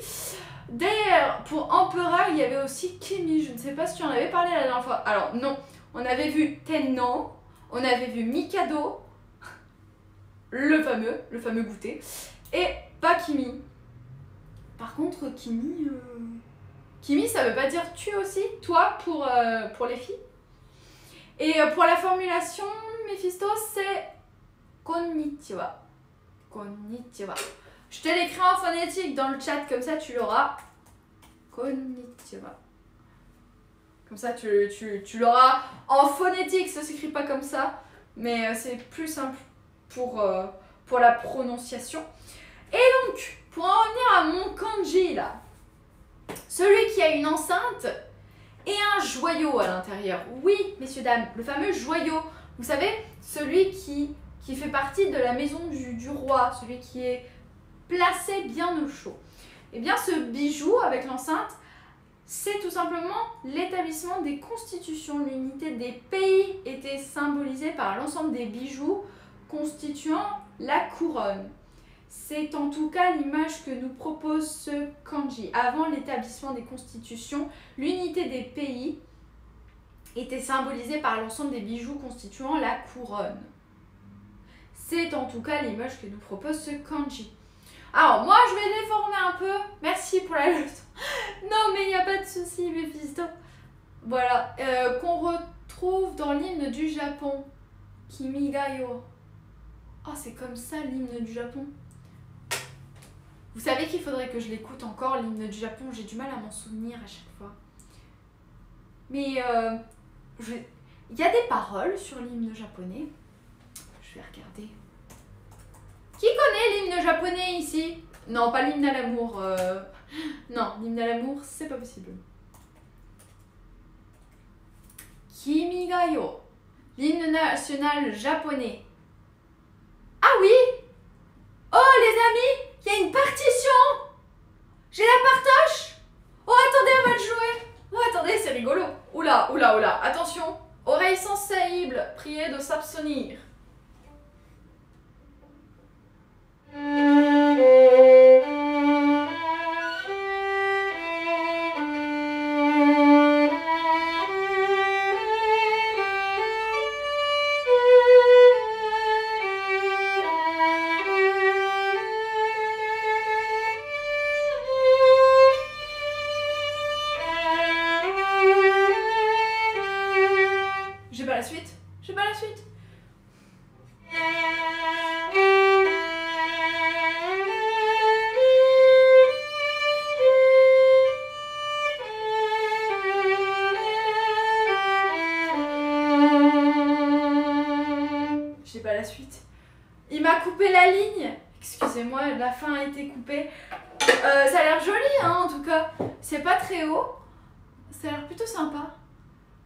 D'ailleurs, pour Empereur, il y avait aussi Kimi. Je ne sais pas si tu en avais parlé la dernière fois. Alors, non. On avait vu Tenno. On avait vu Mikado. le fameux goûter. Et pas Kimi. Par contre, Kimi... Kimi, ça veut pas dire tu aussi, toi, pour les filles. Et pour la formulation, Mephisto, c'est konnichiwa. Konnichiwa. Je te l'écris en phonétique dans le chat, comme ça tu l'auras. Konnichiwa. Comme ça tu l'auras en phonétique, ça s'écrit pas comme ça, mais c'est plus simple pour la prononciation. Et donc, pour en revenir à mon kanji là, celui qui a une enceinte et un joyau à l'intérieur. Oui, messieurs, dames, le fameux joyau. Vous savez, celui qui fait partie de la maison du roi, celui qui est placé bien au chaud. Eh bien, ce bijou avec l'enceinte, c'est tout simplement l'établissement des constitutions. L'unité des pays était symbolisée par l'ensemble des bijoux constituant la couronne. C'est en tout cas l'image que nous propose ce kanji. Avant l'établissement des constitutions, l'unité des pays était symbolisée par l'ensemble des bijoux constituant la couronne. C'est en tout cas l'image que nous propose ce kanji. Alors moi je vais déformer un peu. Merci pour la leçon. Non mais il n'y a pas de souci Mephisto. Voilà, qu'on retrouve dans l'hymne du Japon. Kimi ga yo. Oh c'est comme ça l'hymne du Japon. Vous savez qu'il faudrait que je l'écoute encore, l'hymne du Japon. J'ai du mal à m'en souvenir à chaque fois. Mais il y a des paroles sur l'hymne japonais. Je vais regarder. Qui connaît l'hymne japonais ici? Non, pas l'hymne à l'amour. Non, l'hymne à l'amour, c'est pas possible. Kimi ga yo. L'hymne national japonais. Ah oui! Oh les amis! Il y a une partition! J'ai la partoche! Oh attendez, on va le jouer! Oh attendez, c'est rigolo! Oula, oula, oula! Attention! Oreilles sensibles! Priez de s'abstenir! J'ai pas la suite. J'ai pas la suite. J'ai pas la suite. Il m'a coupé la ligne. Excusez-moi, la fin a été coupée. Ça a l'air joli, hein, en tout cas. C'est pas très haut. Ça a l'air plutôt sympa.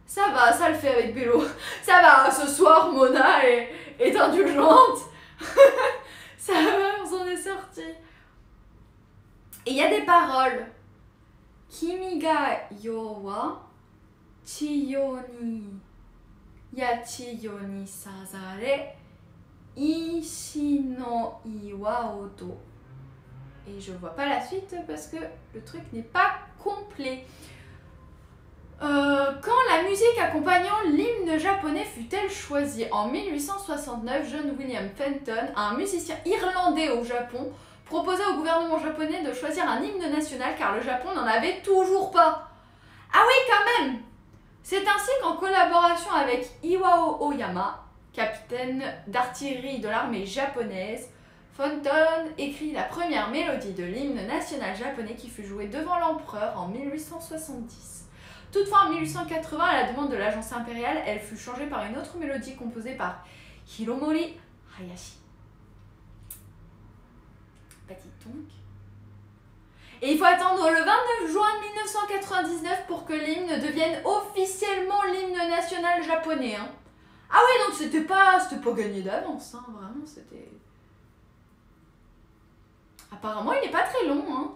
Ça va, ça le fait avec Bélo. Ça va, ce soir, Mona est indulgente. Ça va, on s'en est sorti. Et il y a des paroles. Kimi ga yo wa chiyo ni yachiyo ni sazare ishi no iwa oto. Et je vois pas la suite parce que le truc n'est pas complet. Quand la musique accompagnant l'hymne japonais fut-elle choisie? En 1869, John William Fenton, un musicien irlandais au Japon, proposa au gouvernement japonais de choisir un hymne national car le Japon n'en avait toujours pas. Ah oui, quand même! C'est ainsi qu'en collaboration avec Iwao Oyama, capitaine d'artillerie de l'armée japonaise, Fenton écrit la première mélodie de l'hymne national japonais qui fut jouée devant l'empereur en 1870. Toutefois, en 1880, à la demande de l'agence impériale, elle fut changée par une autre mélodie composée par Hiromori Hayashi. Petit donc. Et il faut attendre le 29 juin 1999 pour que l'hymne devienne officiellement l'hymne national japonais. Hein. Ah oui, donc c'était pas gagné d'avance, hein, vraiment, c'était... Apparemment, il n'est pas très long, hein.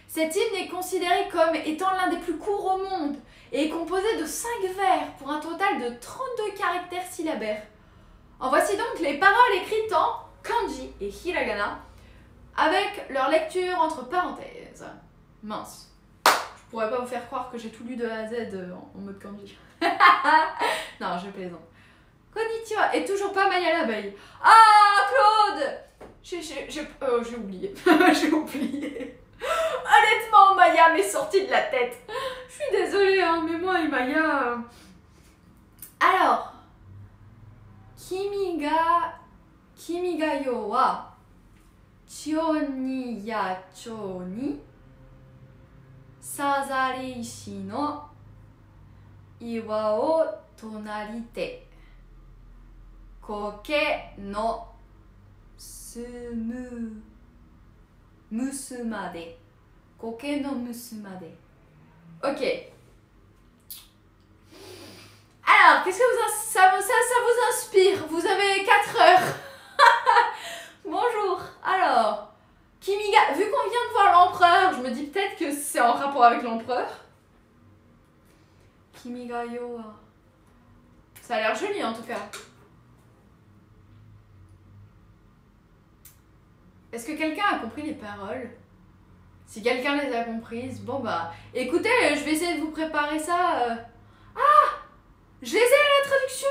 Cet hymne est considéré comme étant l'un des plus courts au monde et est composé de 5 vers pour un total de 32 caractères syllabaires. En voici donc les paroles écrites en kanji et hiragana avec leur lecture entre parenthèses. Mince, je pourrais pas vous faire croire que j'ai tout lu de A à Z en mode kanji. Non, je plaisante. Konnichiwa. Et toujours pas Maya l'abeille. Ah, Claude! J'ai oublié. J'ai oublié. Honnêtement, Maya m'est sortie de la tête. Je suis désolée, hein, mais moi et Maya... Alors, Kimi ga yo wa chio ni yacho ni sazari ishi no iwa o tonarite koke no musumade. Koke no musumade. Ok. Alors, qu'est-ce que ça vous inspire? Vous avez 4 heures. Bonjour. Alors, Kimiga, vu qu'on vient de voir l'empereur, je me dis peut-être que c'est en rapport avec l'empereur. Kimiga yo. Ça a l'air joli en tout cas. Est-ce que quelqu'un a compris les paroles? Si quelqu'un les a comprises, bon bah, écoutez, je vais essayer de vous préparer ça. Ah! Je les ai à la traduction.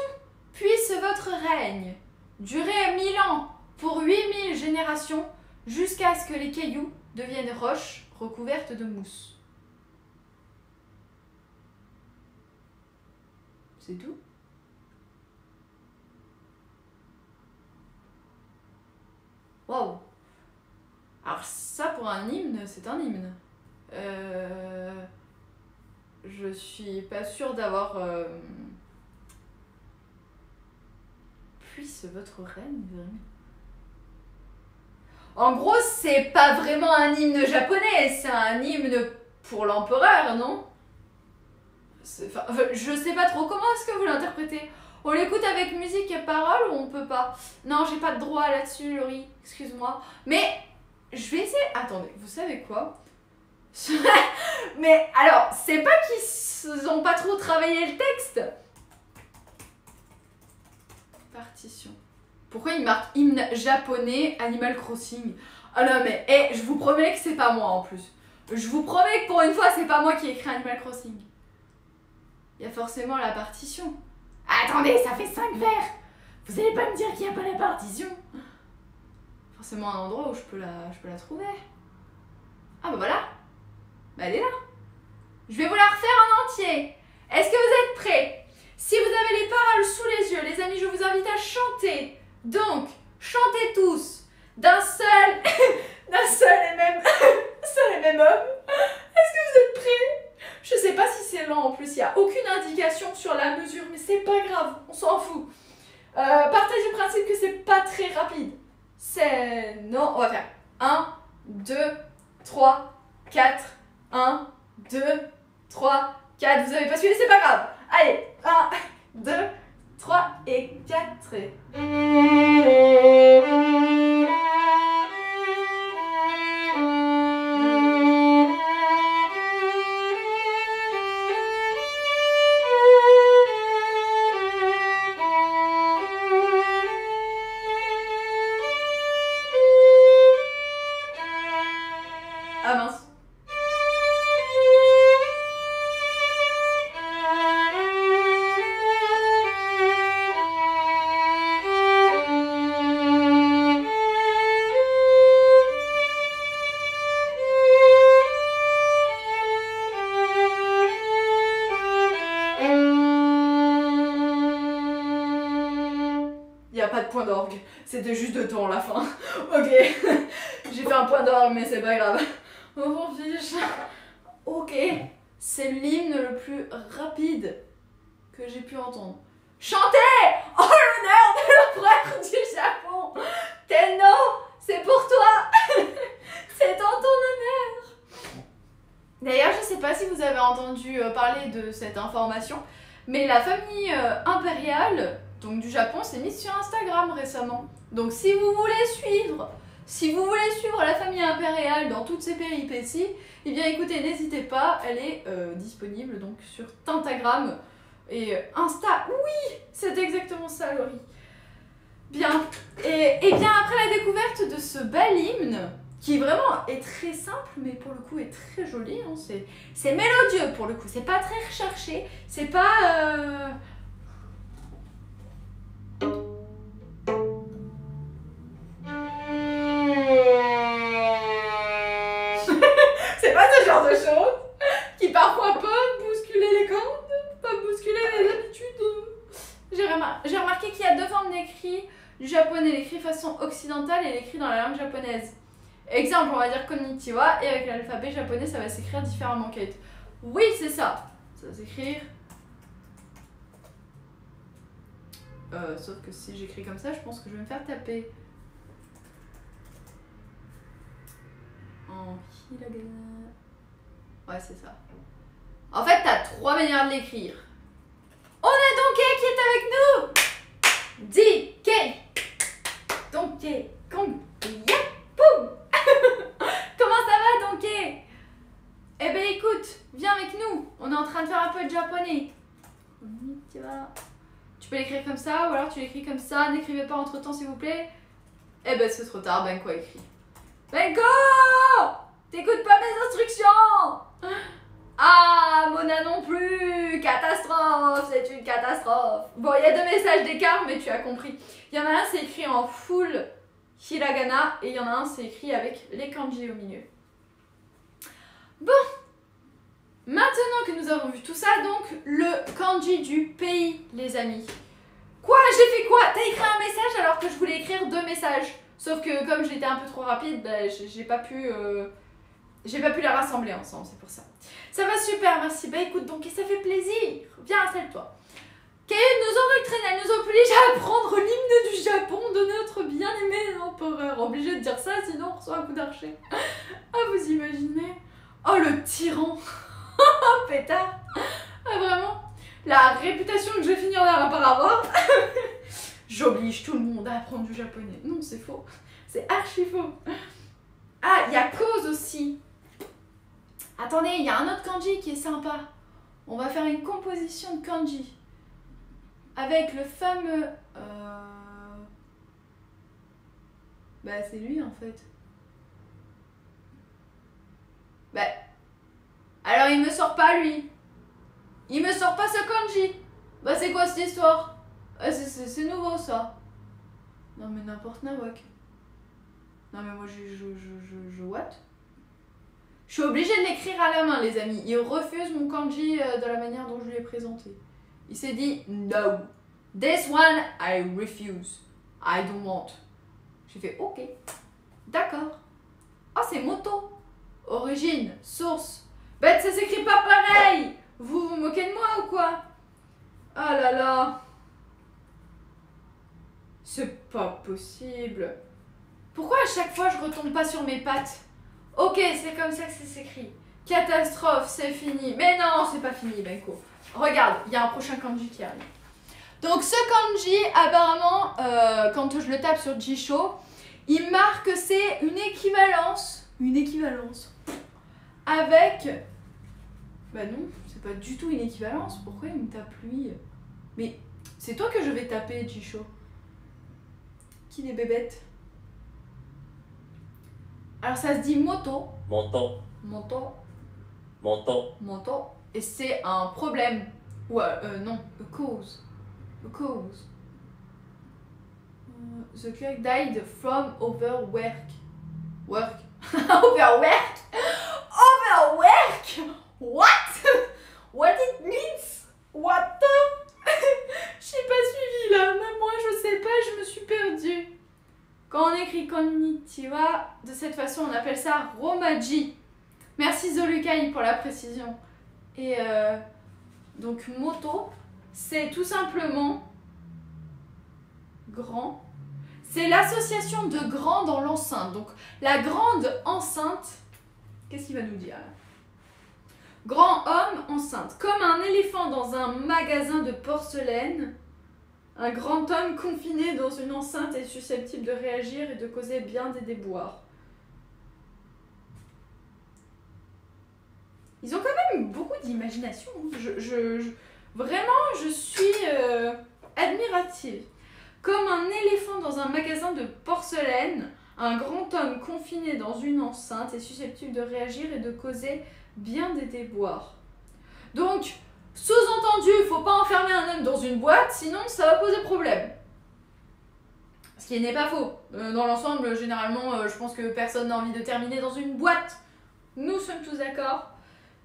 Puisse votre règne durer 1000 ans pour 8000 générations jusqu'à ce que les cailloux deviennent roches recouvertes de mousse. C'est tout? Waouh! Alors ça pour un hymne, c'est un hymne. Je suis pas sûre d'avoir... Puisse votre reine... En gros, c'est pas vraiment un hymne japonais, c'est un hymne pour l'empereur, non? Enfin, je sais pas trop, comment est-ce que vous l'interprétez? On l'écoute avec musique et paroles ou on peut pas? Non, j'ai pas de droit là-dessus, Laurie, excuse-moi. Mais, je vais essayer... Attendez, vous savez quoi? Mais alors, c'est pas qu'ils ont pas trop travaillé le texte? Partition. Pourquoi il marque hymne japonais Animal Crossing? Ah non mais, je vous promets que c'est pas moi en plus. Je vous promets que pour une fois, c'est pas moi qui ai écrit Animal Crossing. Il y a forcément la partition. Attendez, ça fait 5 vers. Vous allez pas me dire qu'il n'y a pas la partition? Forcément un endroit où je peux la trouver. Ah bah voilà. Bah elle est là. Je vais vous la refaire en entier. Est-ce que vous êtes prêts? Si vous avez les paroles sous les yeux, les amis, je vous invite à chanter. Donc, chantez tous d'un seul et même homme. Est-ce que vous êtes prêts? Je sais pas si c'est lent en plus, il n'y a aucune indication sur la mesure, mais c'est pas grave, on s'en fout. Partez du principe que c'est pas très rapide. Non, on va faire 1, 2, 3, 4, 1, 2, 3, 4. Vous avez pas suivi, c'est pas grave. Allez, 1, 2, 3 et 4. Ah mince. Il n'y a pas de point d'orgue, c'était juste de ton la fin. Ok, j'ai fait un point d'orgue mais c'est pas grave. On s'en fiche. Ok, c'est l'hymne le plus rapide que j'ai pu entendre. Chantez en l'honneur de l'empereur du Japon. Tenno, c'est pour toi. C'est en ton honneur. D'ailleurs, je sais pas si vous avez entendu parler de cette information, mais la famille impériale donc du Japon s'est mise sur Instagram récemment. Donc si vous voulez suivre la famille impériale dans toutes ses péripéties, eh bien écoutez, n'hésitez pas, elle est disponible donc sur Tintagram et Insta. Oui, c'est exactement ça, Laurie. Bien. Et bien après la découverte de ce bel hymne, qui vraiment est très simple, mais pour le coup est très joli, hein, c'est mélodieux pour le coup, c'est pas très recherché, c'est pas... genre de choses qui parfois peuvent bousculer les cordes, peuvent bousculer les habitudes. J'ai remarqué qu'il y a deux formes d'écrit du japonais, l'écrit façon occidentale et l'écrit dans la langue japonaise. Exemple, on va dire konnichiwa, et avec l'alphabet japonais, ça va s'écrire différemment, Kate. Oui, c'est ça. Ça va s'écrire... sauf que si j'écris comme ça, je pense que je vais me faire taper. En hiragana. Ouais, c'est ça. En fait, t'as trois manières de l'écrire. On a Donkey qui est avec nous. D-K. Donkey Kong. Yapoum. Comment ça va, Donkey? Eh ben écoute, viens avec nous. On est en train de faire un peu de japonais. Tu peux l'écrire comme ça, ou alors tu l'écris comme ça. N'écrivez pas entre temps, s'il vous plaît. Eh ben c'est trop tard, Benko a écrit. Benko! T'écoutes pas mes instructions! Ah, Mona non plus! Catastrophe! C'est une catastrophe! Bon, il y a deux messages d'écart, mais tu as compris. Il y en a un, c'est écrit en full hiragana, et il y en a un, c'est écrit avec les kanji au milieu. Bon! Maintenant que nous avons vu tout ça, donc, le kanji du pays, les amis. Quoi? J'ai fait quoi? T'as écrit un message alors que je voulais écrire deux messages. Sauf que comme j'étais un peu trop rapide, bah, j'ai pas pu les rassembler ensemble, c'est pour ça. Ça va super, merci. Bah écoute, donc ça fait plaisir. Viens, installe-toi. Kate nous entraîne, elle nous oblige à apprendre l'hymne du Japon de notre bien-aimé empereur. Obligé de dire ça, sinon on reçoit un coup d'archer. Ah, vous imaginez? Oh, le tyran. Oh, pétard. Ah, vraiment. La réputation que je vais finir par avoir. J'oblige tout le monde à apprendre du japonais. Non, c'est faux. C'est archi faux. Ah, il y a cause aussi. Attendez, il y a un autre kanji qui est sympa. On va faire une composition de kanji. Avec le fameux... Bah, c'est lui, en fait. Bah... Alors, il me sort pas, lui. Il me sort pas ce kanji. Bah, c'est quoi cette histoire? C'est nouveau, ça. Non, mais n'importe nawak. Non, mais moi, je what? Je suis obligée de l'écrire à la main, les amis. Il refuse mon kanji de la manière dont je lui ai présenté. Il s'est dit, no. This one, I refuse. I don't want. J'ai fait, ok. D'accord. Ah, c'est moto. Origine, source. Bête, ça s'écrit pas pareil. Vous vous moquez de moi ou quoi? Ah là là. C'est pas possible. Pourquoi à chaque fois je retombe pas sur mes pattes? Ok, c'est comme ça que ça s'écrit. Catastrophe, c'est fini. Mais non, c'est pas fini, Benko. Regarde, il y a un prochain kanji qui arrive. Donc ce kanji, apparemment, quand je le tape sur Jisho, il marque que c'est une équivalence. Une équivalence. Avec... Bah non, c'est pas du tout une équivalence. Pourquoi il me tape lui? Mais c'est toi que je vais taper, Jisho. Qui les bébêtes? Alors ça se dit moto. Montant. Moto. Montant. Moto. Et c'est un problème. Ou non, a cause. A cause. The clerk died from overwork. Work. Overwork? Overwork? What? What it means? What the? J'ai pas suivi là, même moi je sais pas, je me suis perdue. Quand on écrit konnichiwa, de cette façon on appelle ça romaji. Merci Zolukai pour la précision. Et donc moto, c'est tout simplement grand. C'est l'association de grands dans l'enceinte. Donc la grande enceinte, qu'est-ce qu'il va nous dire là? Grand homme enceinte. Comme un éléphant dans un magasin de porcelaine, un grand homme confiné dans une enceinte est susceptible de réagir et de causer bien des déboires. Ils ont quand même beaucoup d'imagination. Vraiment, je suis admirative. Comme un éléphant dans un magasin de porcelaine, un grand homme confiné dans une enceinte est susceptible de réagir et de causer bien des déboires. Donc, sous-entendu, il ne faut pas enfermer un homme dans une boîte, sinon ça va poser problème. Ce qui n'est pas faux. Dans l'ensemble, généralement, je pense que personne n'a envie de terminer dans une boîte. Nous sommes tous d'accord.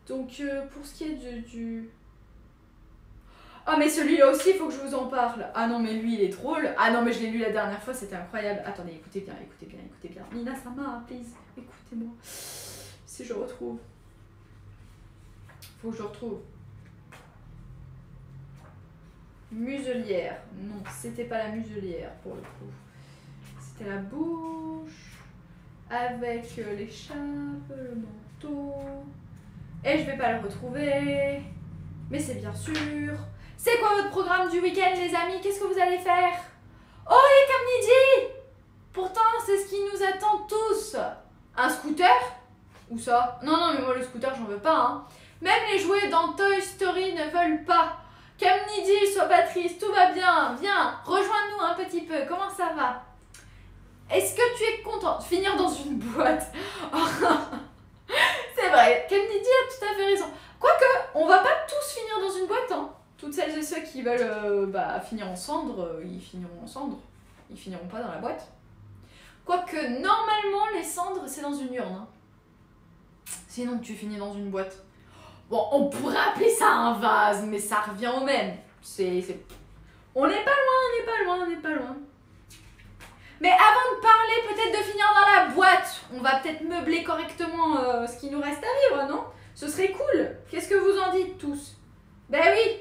Donc pour ce qui est du... Ah mais celui-là aussi, il faut que je vous en parle. Ah non mais lui il est drôle. Ah non mais je l'ai lu la dernière fois, c'était incroyable. Attendez, écoutez bien, écoutez bien, écoutez bien. Mina-sama, please, écoutez-moi. Si je retrouve. Faut que je retrouve. Muselière. Non, c'était pas la muselière pour le coup. C'était la bouche. Avec l'écharpe, le manteau. Et je vais pas le retrouver. Mais c'est bien sûr. C'est quoi votre programme du week-end, les amis? Qu'est-ce que vous allez faire? Oh, les Kamnidi! Pourtant, c'est ce qui nous attend tous. Un scooter? Où ça? Non, non, mais moi, le scooter, j'en veux pas. Hein. Même les jouets dans Toy Story ne veulent pas. Kamnidi, sois pas triste, tout va bien. Viens, rejoins-nous un petit peu. Comment ça va? Est-ce que tu es content de finir dans une boîte? C'est vrai, Kamnidi a tout à fait raison. Quoique, on va pas tous finir dans une boîte. Hein. Toutes celles et ceux qui veulent finir en cendres, ils finiront en cendres. Ils finiront pas dans la boîte. Quoique, normalement, les cendres, c'est dans une urne. Hein. Sinon, tu finis dans une boîte. Bon, on pourrait appeler ça un vase, mais ça revient au même. On n'est pas loin, on n'est pas loin, on n'est pas loin. Mais avant de parler peut-être de finir dans la boîte, on va peut-être meubler correctement ce qui nous reste à vivre, non? Ce serait cool. Qu'est-ce que vous en dites tous? Ben oui.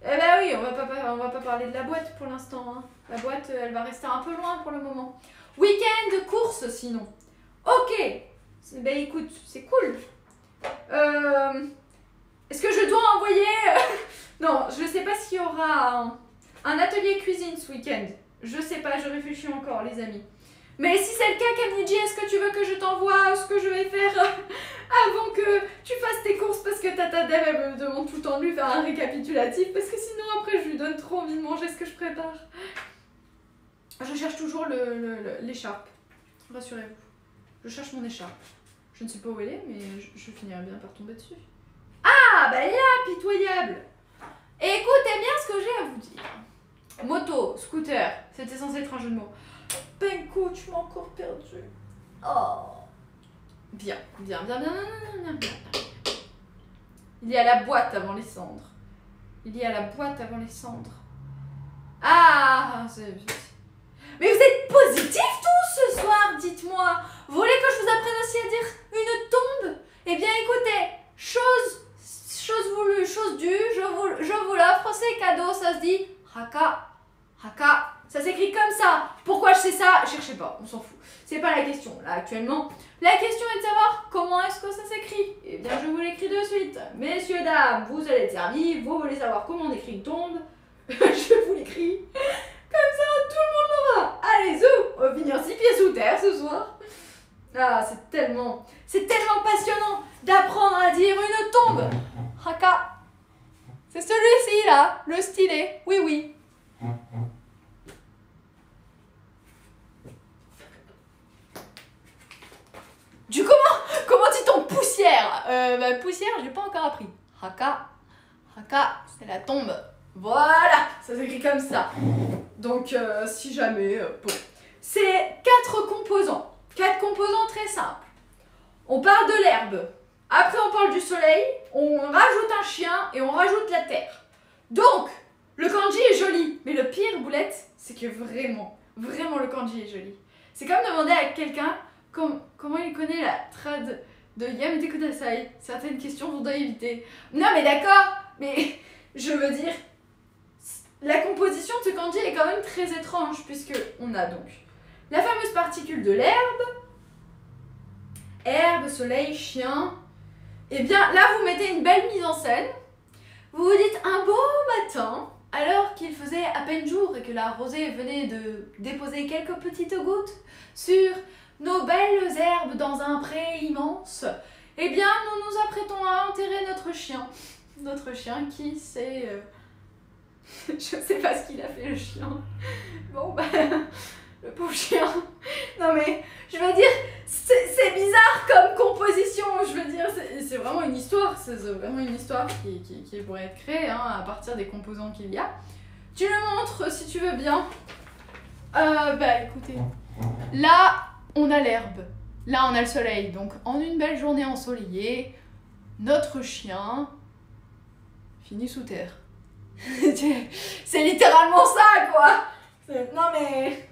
Eh ben oui, on va pas parler de la boîte pour l'instant. Hein. La boîte, elle va rester un peu loin pour le moment. Week-end de course sinon. Ok. Ben écoute, c'est cool. Est-ce que je dois envoyer... Non, je sais pas s'il y aura un atelier cuisine ce week-end. Je sais pas, je réfléchis encore, les amis. Mais si c'est le cas, Kamniji, est-ce que tu veux que je t'envoie ce que je vais faire avant que tu fasses tes courses? Parce que Tata Deb, elle me demande tout le temps de lui faire un récapitulatif. Parce que sinon, après, je lui donne trop envie de manger ce que je prépare. Je cherche toujours l'écharpe. Rassurez-vous. Je cherche mon écharpe. Je ne sais pas où elle est, mais je finirai bien par tomber dessus. Ah, bah là, pitoyable. Écoutez bien ce que j'ai à vous dire. Moto, scooter, c'était censé être un jeu de mots. Benko, tu m'as encore perdu. Oh. Bien. Il y a la boîte avant les cendres. Ah, c'est... Mais vous êtes positifs tous ce soir, dites-moi. Vous voulez que je vous apprenne aussi à dire une tombe? Eh bien écoutez, chose voulue, chose due, je vous l'offre, c'est cadeau, ça se dit Haka. Haka, ça s'écrit comme ça. Pourquoi je sais ça? Cherchez pas, on s'en fout. C'est pas la question, là, actuellement. La question est de savoir comment est-ce que ça s'écrit. Eh bien, je vous l'écris de suite. Messieurs, dames, vous allez être servis. Vous voulez savoir comment on écrit une tombe? Je vous l'écris. Comme ça, tout le monde l'aura. Allez, zou, on va finir 6 pieds sous terre ce soir. Ah, c'est tellement passionnant d'apprendre à dire une tombe. Haka. C'est celui-ci, là, le stylet. Oui, oui. Du comment dit-on poussière? Poussière, j'ai pas encore appris. Haka, c'est la tombe. Voilà, ça s'écrit comme ça. Donc, si jamais, bon. C'est 4 composants. 4 composants très simples. On parle de l'herbe. Après, on parle du soleil. On rajoute un chien et on rajoute la terre. Donc, le kanji est joli. Mais le pire, Boulette, c'est que vraiment le kanji est joli. C'est comme demander à quelqu'un comment il connaît la trad de Yamete Kudasai. Certaines questions sont à éviter. Non mais d'accord, mais je veux dire, la composition de ce kanji est quand même très étrange puisque on a donc la fameuse particule de herbe, soleil, chien. Et bien là vous mettez une belle mise en scène. Vous vous dites un beau matin, alors qu'il faisait à peine jour et que la rosée venait de déposer quelques petites gouttes sur nos belles herbes dans un pré immense, eh bien, nous nous apprêtons à enterrer notre chien. Notre chien qui s'est... Je sais pas ce qu'il a fait, le chien. Bon, le pauvre chien. Non mais, je veux dire, c'est bizarre comme composition. Je veux dire, c'est vraiment une histoire. C'est vraiment une histoire qui pourrait être créée à partir des composants qu'il y a. Tu le montres si tu veux bien. Écoutez. Là... on a l'herbe. Là, on a le soleil. Donc, en une belle journée ensoleillée, notre chien finit sous terre. C'est littéralement ça, quoi. Non, mais...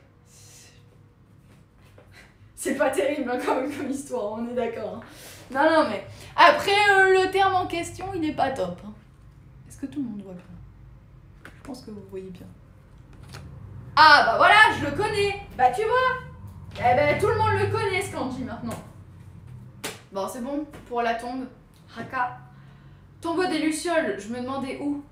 C'est pas terrible hein, comme histoire, on est d'accord. Hein. Non, mais... Après, le terme en question, il est pas top. Hein. Est-ce que tout le monde voit bien? Je pense que vous voyez bien. Ah, bah voilà, je le connais. Bah, tu vois. Eh ben, tout le monde le connaît, ce kanji, maintenant. Bon, c'est bon pour la tombe. Haka. Tombeau des Lucioles, je me demandais où.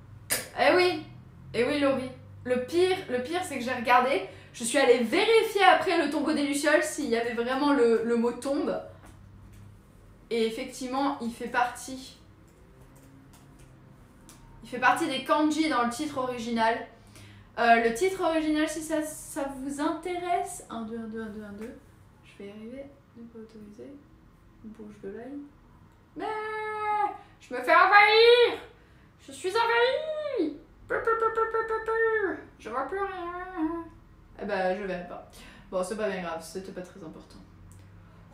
Eh oui, Laurie. Le pire, c'est que j'ai regardé. Je suis allée vérifier après le tombeau des Lucioles s'il y avait vraiment le mot tombe. Et effectivement, il fait partie des kanji dans le titre original. Le titre original, si ça vous intéresse. 1, 2, 1, 2, 1, 2, 1, 2. Je vais y arriver. Ne pas autoriser. Bouge de l'œil. Mais je me fais envahir. Je suis envahie. Je vois plus rien. Eh ben, je vais pas. Bon, c'est pas bien grave, c'était pas très important.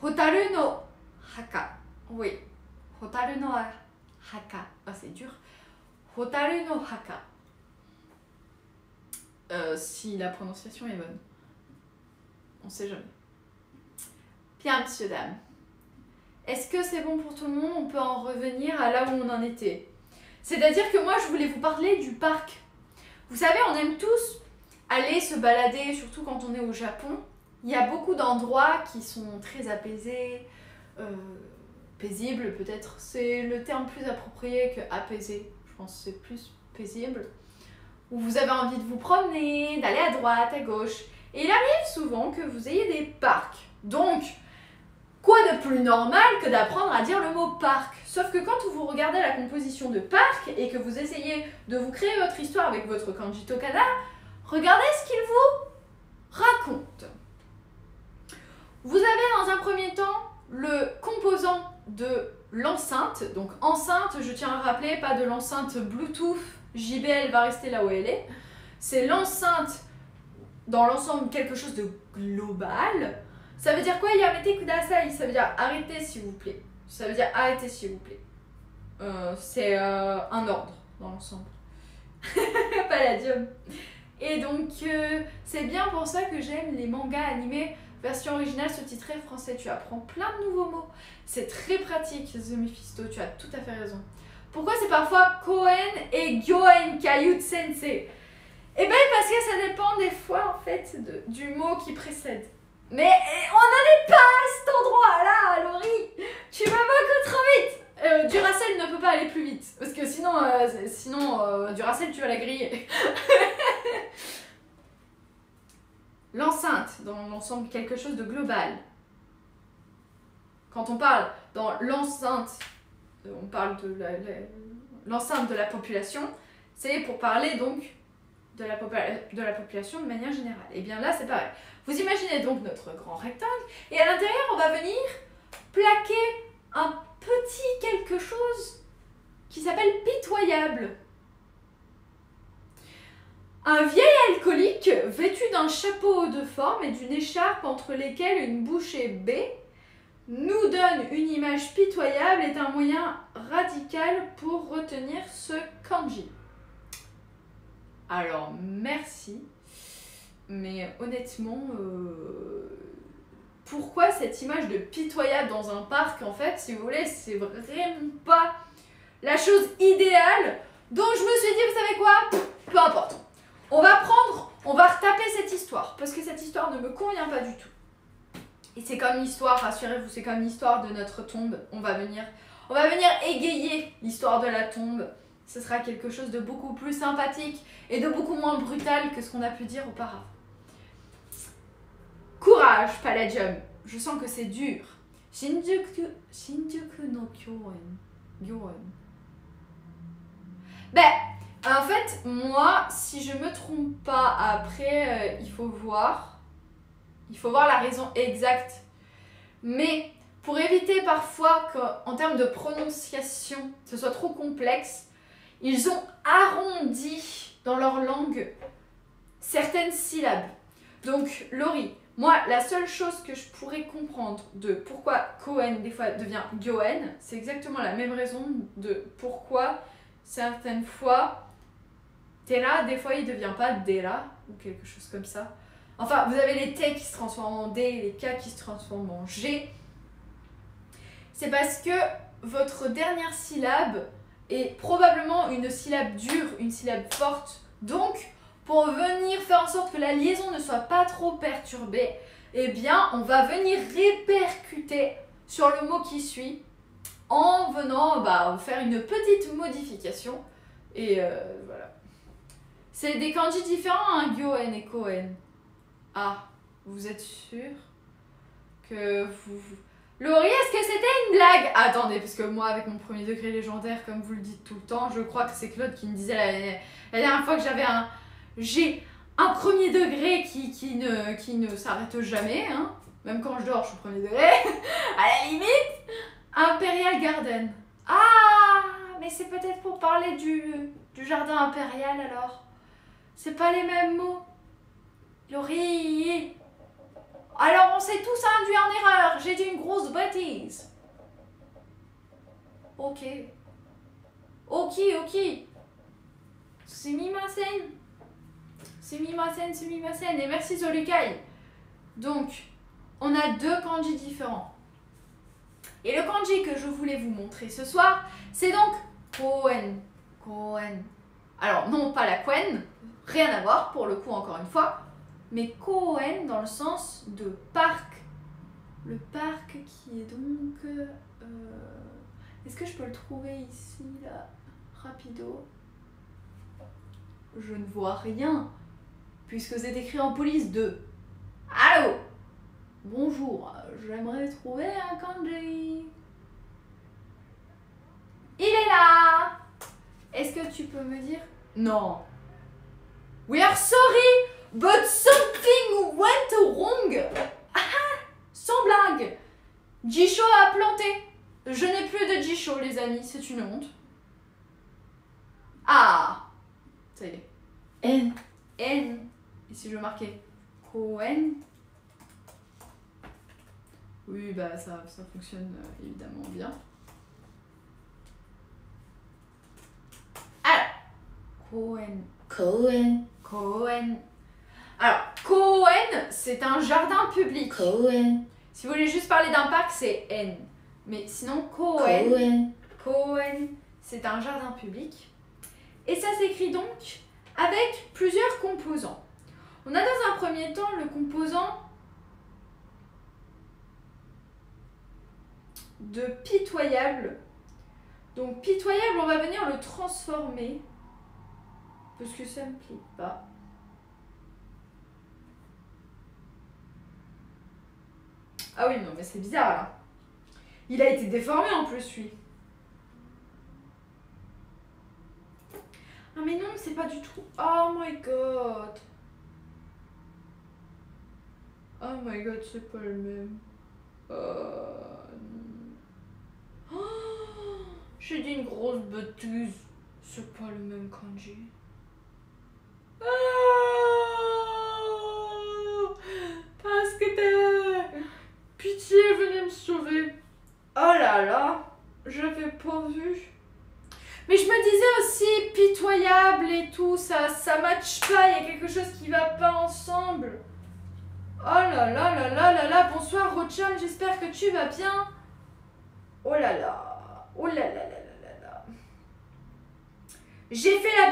Hotaru no haka. Oui. Hotaru no haka. Ah, c'est dur. Hotaru no haka. Si la prononciation est bonne. On sait jamais. Bien, messieurs, dames. Est-ce que c'est bon pour tout le monde? On peut en revenir à là où on en était. C'est-à-dire que moi, je voulais vous parler du parc. Vous savez, on aime tous aller se balader, surtout quand on est au Japon. Il y a beaucoup d'endroits qui sont très apaisés, paisibles peut-être. C'est le terme plus approprié que apaisé. Je pense que c'est plus paisible. Où vous avez envie de vous promener, d'aller à droite, à gauche. Et il arrive souvent que vous ayez des parcs. Donc, quoi de plus normal que d'apprendre à dire le mot parc? Sauf que quand vous regardez la composition de parc et que vous essayez de vous créer votre histoire avec votre kanji tokana, regardez ce qu'il vous raconte. Vous avez dans un premier temps le composant de l'enceinte. Donc enceinte, je tiens à rappeler, pas de l'enceinte Bluetooth, JBL va rester là où elle est. C'est l'enceinte dans l'ensemble quelque chose de global. Ça veut dire quoi, Yamete Kudasai? Ça veut dire arrêtez s'il vous plaît. Ça veut dire arrêtez s'il vous plaît. C'est un ordre dans l'ensemble. Palladium. Et donc, c'est bien pour ça que j'aime les mangas animés version originale sous-titrée français. Tu apprends plein de nouveaux mots. C'est très pratique, The Mephisto, tu as tout à fait raison. Pourquoi c'est parfois Koen et Gyoen Kayut Sensei? Eh bien, parce que ça dépend des fois, en fait, du mot qui précède. Mais on n'en est pas à cet endroit-là, Laurie. Tu vas beaucoup trop vite. Duracell ne peut pas aller plus vite. Parce que sinon Duracell, tu vas la griller. L'enceinte, dans l'ensemble, quelque chose de global. Quand on parle dans l'enceinte, on parle de l'enceinte de la population, c'est pour parler donc de la population de manière générale. Et bien là, c'est pareil. Vous imaginez donc notre grand rectangle, et à l'intérieur, on va venir plaquer un petit quelque chose qui s'appelle pitoyable. Un vieil alcoolique vêtu d'un chapeau de forme et d'une écharpe entre lesquelles une bouchée B nous donne une image pitoyable est un moyen radical pour retenir ce kanji. Alors, merci. Mais honnêtement, pourquoi cette image de pitoyable dans un parc, en fait, si vous voulez, c'est vraiment pas la chose idéale. Donc je me suis dit, vous savez quoi? Peu importe. On va retaper cette histoire, parce que cette histoire ne me convient pas du tout. Et c'est comme l'histoire, rassurez-vous, c'est comme l'histoire de notre tombe. On va venir égayer l'histoire de la tombe. Ce sera quelque chose de beaucoup plus sympathique et de beaucoup moins brutal que ce qu'on a pu dire auparavant. Courage, Palladium. Je sens que c'est dur. Shinjuku no Gyoen. Ben, en fait, moi, si je me trompe pas, après, il faut voir la raison exacte. Mais pour éviter parfois qu'en termes de prononciation, ce soit trop complexe, ils ont arrondi dans leur langue certaines syllabes. Donc, Laurie, Moi, la seule chose que je pourrais comprendre de pourquoi Cohen des fois devient Goen, c'est exactement la même raison de pourquoi certaines fois Tera, des fois il devient pas Dera ou quelque chose comme ça. Enfin, vous avez les T qui se transforment en D, les K qui se transforment en G. C'est parce que votre dernière syllabe est probablement une syllabe dure, une syllabe forte. Donc, pour venir faire en sorte que la liaison ne soit pas trop perturbée, eh bien, on va venir répercuter sur le mot qui suit en venant faire une petite modification. Et voilà. C'est des kanji différents, hein, Gyoen et Koen. Ah, vous êtes sûr que vous... Laurie, est-ce que c'était une blague? Attendez, parce que moi, avec mon premier degré légendaire, comme vous le dites tout le temps, je crois que c'est Claude qui me disait la dernière fois que j'ai un premier degré qui ne s'arrête jamais, hein. Même quand je dors, je suis premier degré. À la limite, Imperial Garden. Ah, mais c'est peut-être pour parler du jardin impérial alors. C'est pas les mêmes mots. Laurie. Alors on s'est tous induits en erreur. J'ai dit une grosse bêtise. Ok. Sumimasen. Et merci Zolukai. Donc, on a deux kanji différents. Et le kanji que je voulais vous montrer ce soir, c'est donc Koen. Alors, non, pas la Quen, rien à voir pour le coup, encore une fois, mais Koen dans le sens de parc. Le parc qui est donc... Est-ce que je peux le trouver ici, là, rapido? Je ne vois rien, puisque c'est écrit en police de... Allô? Bonjour, j'aimerais trouver un kanji. Il est là! Est-ce que tu peux me dire? Non. We are sorry, but something went wrong. Ah, sans blague. Jisho a planté. Je n'ai plus de Jisho, les amis, c'est une honte. Ah, ça y est. N. Et si je marquais Koen? Oui, bah ça fonctionne évidemment bien. Alors, Koen. Alors, Koen, c'est un jardin public. Si vous voulez juste parler d'un parc, c'est N. Mais sinon, Koen, c'est un jardin public. Et ça s'écrit donc avec plusieurs composants. On a dans un premier temps le composant de pitoyable. Donc pitoyable, on va venir le transformer parce que ça ne me plaît pas. Ah oui, non, mais c'est bizarre là. Il a été déformé en plus, lui. Ah mais non, c'est pas du tout... Oh my god. Oh my god, c'est pas le même. Oh, j'ai dit une grosse bêtise. C'est pas le même kanji. Oh, parce que t'es... Pitié, venez me sauver. Oh là là, j'avais pas vu. Mais je me disais aussi pitoyable et tout, ça matche pas, il y a quelque chose qui va pas ensemble. Oh là là là là là là, bonsoir Rochan, j'espère que tu vas bien. Oh là là, oh là là là là là. J'ai fait la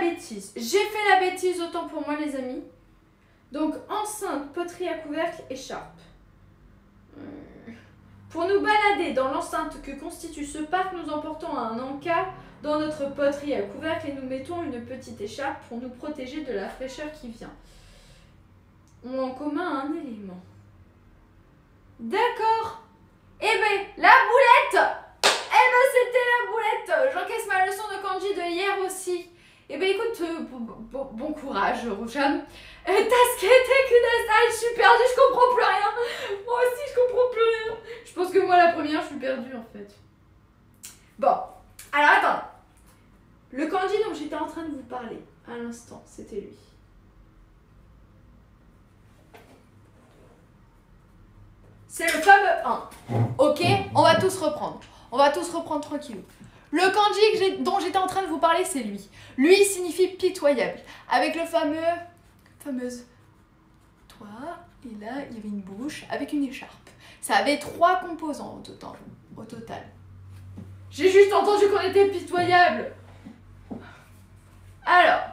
bêtise, autant pour moi les amis. Donc enceinte, poterie à couvercle, écharpe. Pour nous balader dans l'enceinte que constitue ce parc, nous emportons un encas dans notre poterie à couvercle et nous mettons une petite écharpe pour nous protéger de la fraîcheur qui vient. On a en commun un élément. D'accord. Eh ben, la boulette. Eh ben, c'était la boulette. J'encaisse ma leçon de kanji de hier aussi. Eh ben, écoute, bon courage, Roshan. Tasukete kudasai, je suis perdue, je comprends plus rien. Moi aussi, je comprends plus rien. Je pense que moi, la première, je suis perdue, en fait. Bon, alors attends. Le kanji dont j'étais en train de vous parler à l'instant, c'était lui. c'est le fameux 1. Ok, on va tous reprendre. On va tous reprendre tranquillou. Le kanji dont j'étais en train de vous parler, c'est lui. Lui signifie pitoyable. Avec le fameuse toi, et là, il y avait une bouche avec une écharpe. Ça avait 3 composants au total. J'ai juste entendu qu'on était pitoyable. Alors,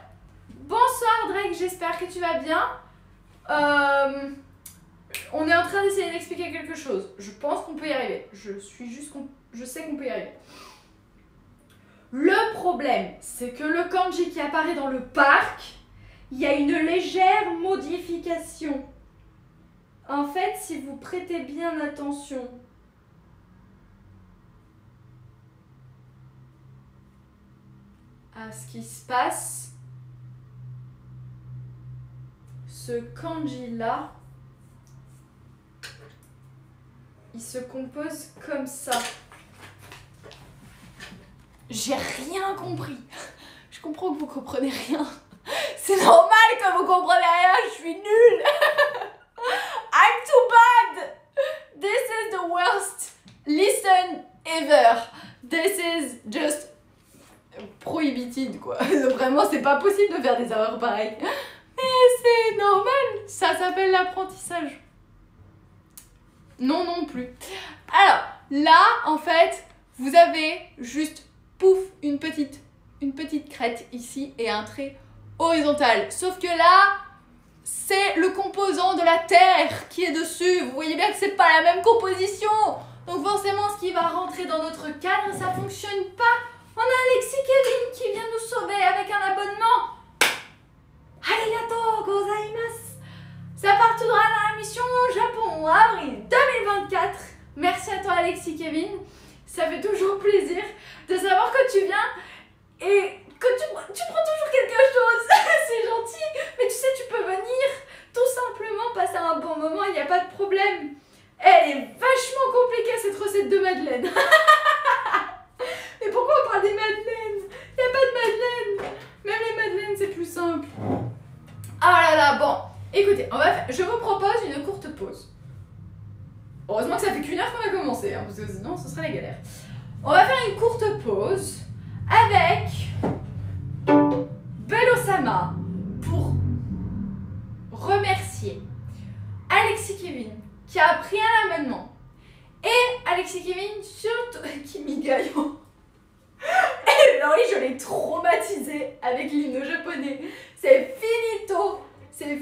bonsoir Drake, j'espère que tu vas bien. On est en train d'essayer d'expliquer quelque chose. Je pense qu'on peut y arriver. Je sais qu'on peut y arriver. Le problème, c'est que le kanji qui apparaît dans le parc, il y a une légère modification. En fait, si vous prêtez bien attention, à ce qui se passe, ce kanji-là, il se compose comme ça. J'ai rien compris. Je comprends que vous comprenez rien. C'est normal que vous compreniez rien, je suis nulle. I'm too bad. This is the worst listen ever. This is just prohibited, quoi. Vraiment, c'est pas possible de faire des erreurs pareilles. Mais c'est normal, ça s'appelle l'apprentissage. Non, non plus. Alors, là, en fait, vous avez juste, pouf, une petite crête ici et un trait horizontal. Sauf que là, c'est le composant de la terre qui est dessus. Vous voyez bien que c'est pas la même composition. Donc forcément, ce qui va rentrer dans notre cadre, ça fonctionne pas. On a Alexis Kevin qui vient nous sauver avec un abonnement. Arigatou gozaimasu. Ça partira dans la mission Japon, avril 2024. Merci à toi Alexis Kevin. Ça fait toujours plaisir de savoir que tu viens et que tu prends toujours quelque chose. C'est gentil. Mais tu sais, tu peux venir tout simplement passer un bon moment, il n'y a pas de problème. Elle est vachement compliquée cette recette de madeleine. Mais pourquoi on parle des madeleines? Il n'y a pas de madeleine. Même les madeleines, c'est plus simple. Ah là là, bon. Écoutez, je vous propose une courte pause. Heureusement que ça fait qu'1 heure qu'on a commencé, hein, parce que sinon ce serait la galère. On va faire une courte pause avec Belosama pour remercier Alexis Kevin qui a pris un abonnement et Alexis Kevin surtout Kimigayo. Et Laurie, je l'ai traumatisé avec l'hymne japonais. C'est finito. C'est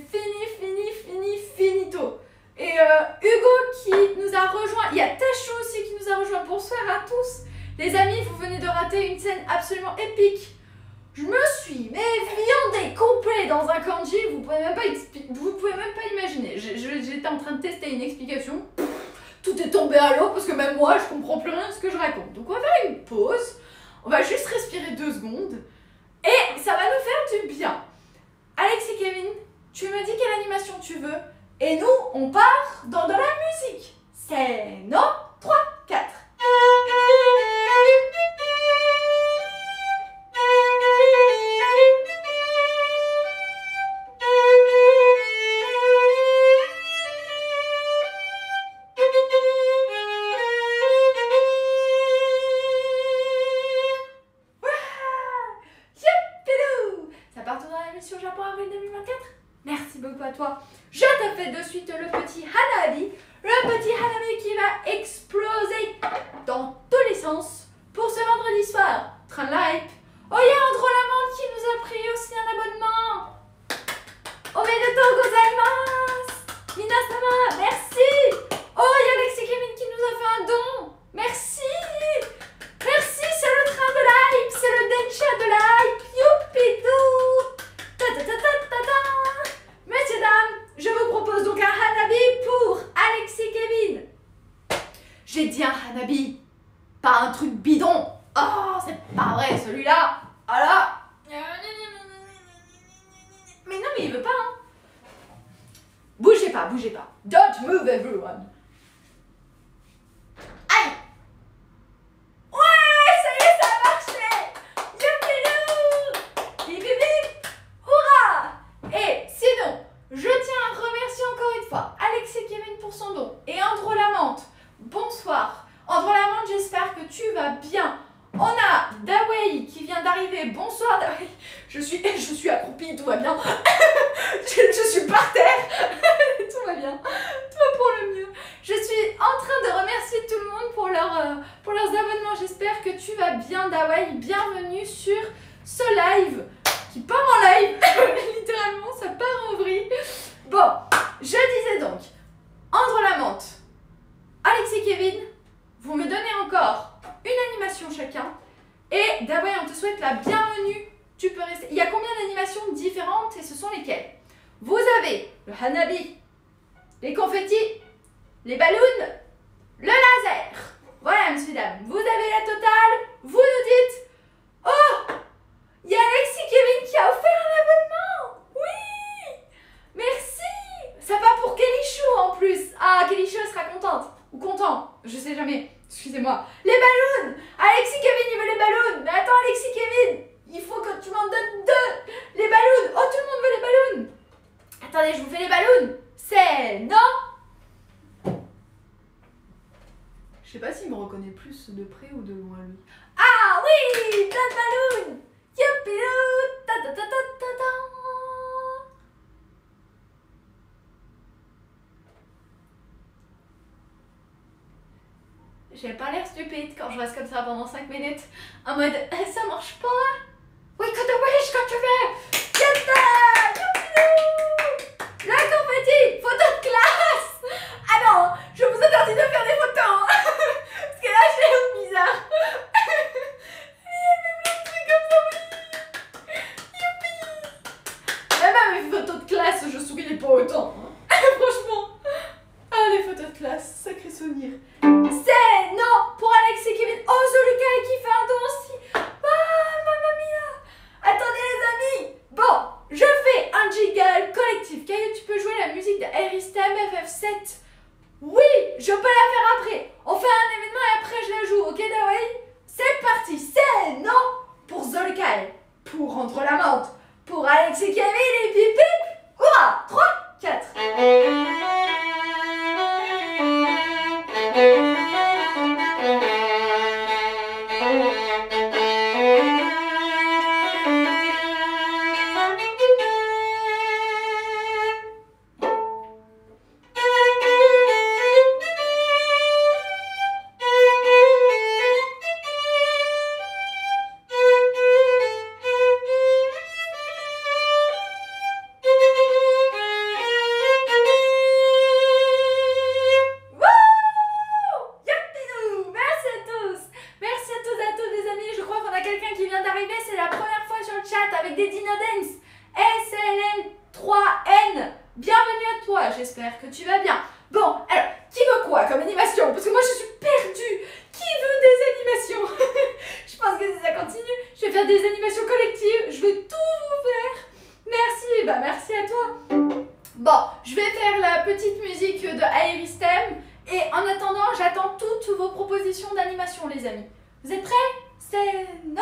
finito. Et Hugo qui nous a rejoint. Il y a Tachou aussi qui nous a rejoint. Bonsoir à tous. Les amis, vous venez de rater une scène absolument épique. Je me suis viandée complet dans un kanji. Vous pouvez même pas imaginer. J'étais en train de tester une explication. Tout est tombé à l'eau parce que même moi, je comprends plus rien de ce que je raconte. Donc on va faire une pause. On va juste respirer 2 secondes. Et ça va nous faire du bien. Alexis Kevin, tu me dis quelle animation tu veux. Et nous, on part dans de la musique. C'est non 3, 4. Ça part dans la mission Japon avril 2024. Merci beaucoup à toi. Je te fais de suite le petit Hanabi. Le petit Hanabi qui va exploser dans tous les sens pour ce vendredi soir. Train de la hype. Oh, il y a Andro Lamande qui nous a pris aussi un abonnement. Omedetou gozaimasu. Minasama, merci. Oh, il y a Alexis Kevin qui nous a fait un don. Merci. Merci, c'est le train de la hype. C'est le dencha de la hype. Youpidou. Messieurs, dames, je vous propose donc un Hanabi pour Alexis Kevin. J'ai dit un Hanabi, pas un truc bidon. Oh, c'est pas vrai celui-là. Ah là. Mais non, mais il veut pas, hein. Bougez pas. Don't move everyone. Aïe. Ouais, ça y est, ça a marché. Youpidou. Bip, bip, bip. Hurrah. Et sinon, je tiens à remercier encore une fois Alexis Kevin pour son don et Andro Lamande bonsoir. Andrew Lamont, j'espère que tu vas bien. On a Dawei qui vient d'arriver. Bonsoir Dawei. Je suis accroupie, tout va bien. je suis par terre. Tout va bien. Tout va pour le mieux. Je suis en train de remercier tout le monde pour leurs abonnements. J'espère que tu vas bien Dawei. Bienvenue sur ce live qui part en live. Littéralement, ça part en vrille. Bon, je disais donc, Andrew Lamont, Alex et Kevin, vous me donnez encore une animation chacun. Et Dawei, on te souhaite la bienvenue. Tu peux rester. Il y a combien d'animations différentes et ce sont lesquelles? Vous avez le hanabi, les confettis, les ballons, le laser. Voilà, messieurs, dames. Vous avez la totale. Vous nous dites. Oh, il y a Alexis Kevin qui a offert un abonnement. Oui, merci. Ça va pour Kelly en plus. Ah, Kelly elle sera contente. Ou content. Je sais jamais. Excusez-moi. Les ballons. Alexis Kevin, il veut les ballons. Mais attends, Alexis Kevin, il faut que tu m'en donnes 2. Les ballons. Oh, tout le monde veut les ballons. Attendez, je vous fais les ballons. C'est non. Je sais pas s'il me reconnaît plus de près ou de loin, lui. Ah oui, plein de ballons. Youpi, ta ta ta ta ta ta. J'ai pas l'air stupide quand je reste comme ça pendant 5 minutes. En mode, ça marche pas. Oui, que de wish quand tu veux. Yatta! Youpidou! La confetti! Photo de classe! Ah non, je vous interdis de faire des photos. Parce que là, j'ai l'air bizarre. Il y a même plein de trucs comme ça. Youpi! Même mes photos de classe, je souriais pas autant. Franchement. Ah, les photos de classe, sacré souvenir. C'est non pour Alex et Kevin. Oh, Zoluka qui fait un don aussi. Ah, mamma mia. Attendez les amis. Bon, je fais un jiggle collectif. Caillou, tu peux jouer la musique de Aristem FF7. Oui, je peux la faire après. On fait un événement et après je la joue. Ok, Dawei? C'est parti. C'est non pour Zoluka, pour Andrew Lamont, pour Alex et Kevin et pip pip. Hurrah. 3, 4. J'espère que tu vas bien. Bon, alors, qui veut quoi comme animation? Parce que moi je suis perdue. Qui veut des animations? Je pense que si ça continue, je vais faire des animations collectives. Je vais tout vous faire. Merci, bah merci à toi. Bon, je vais faire la petite musique de Aeristem. Et en attendant, j'attends toutes vos propositions d'animation, les amis. Vous êtes prêts? C'est non?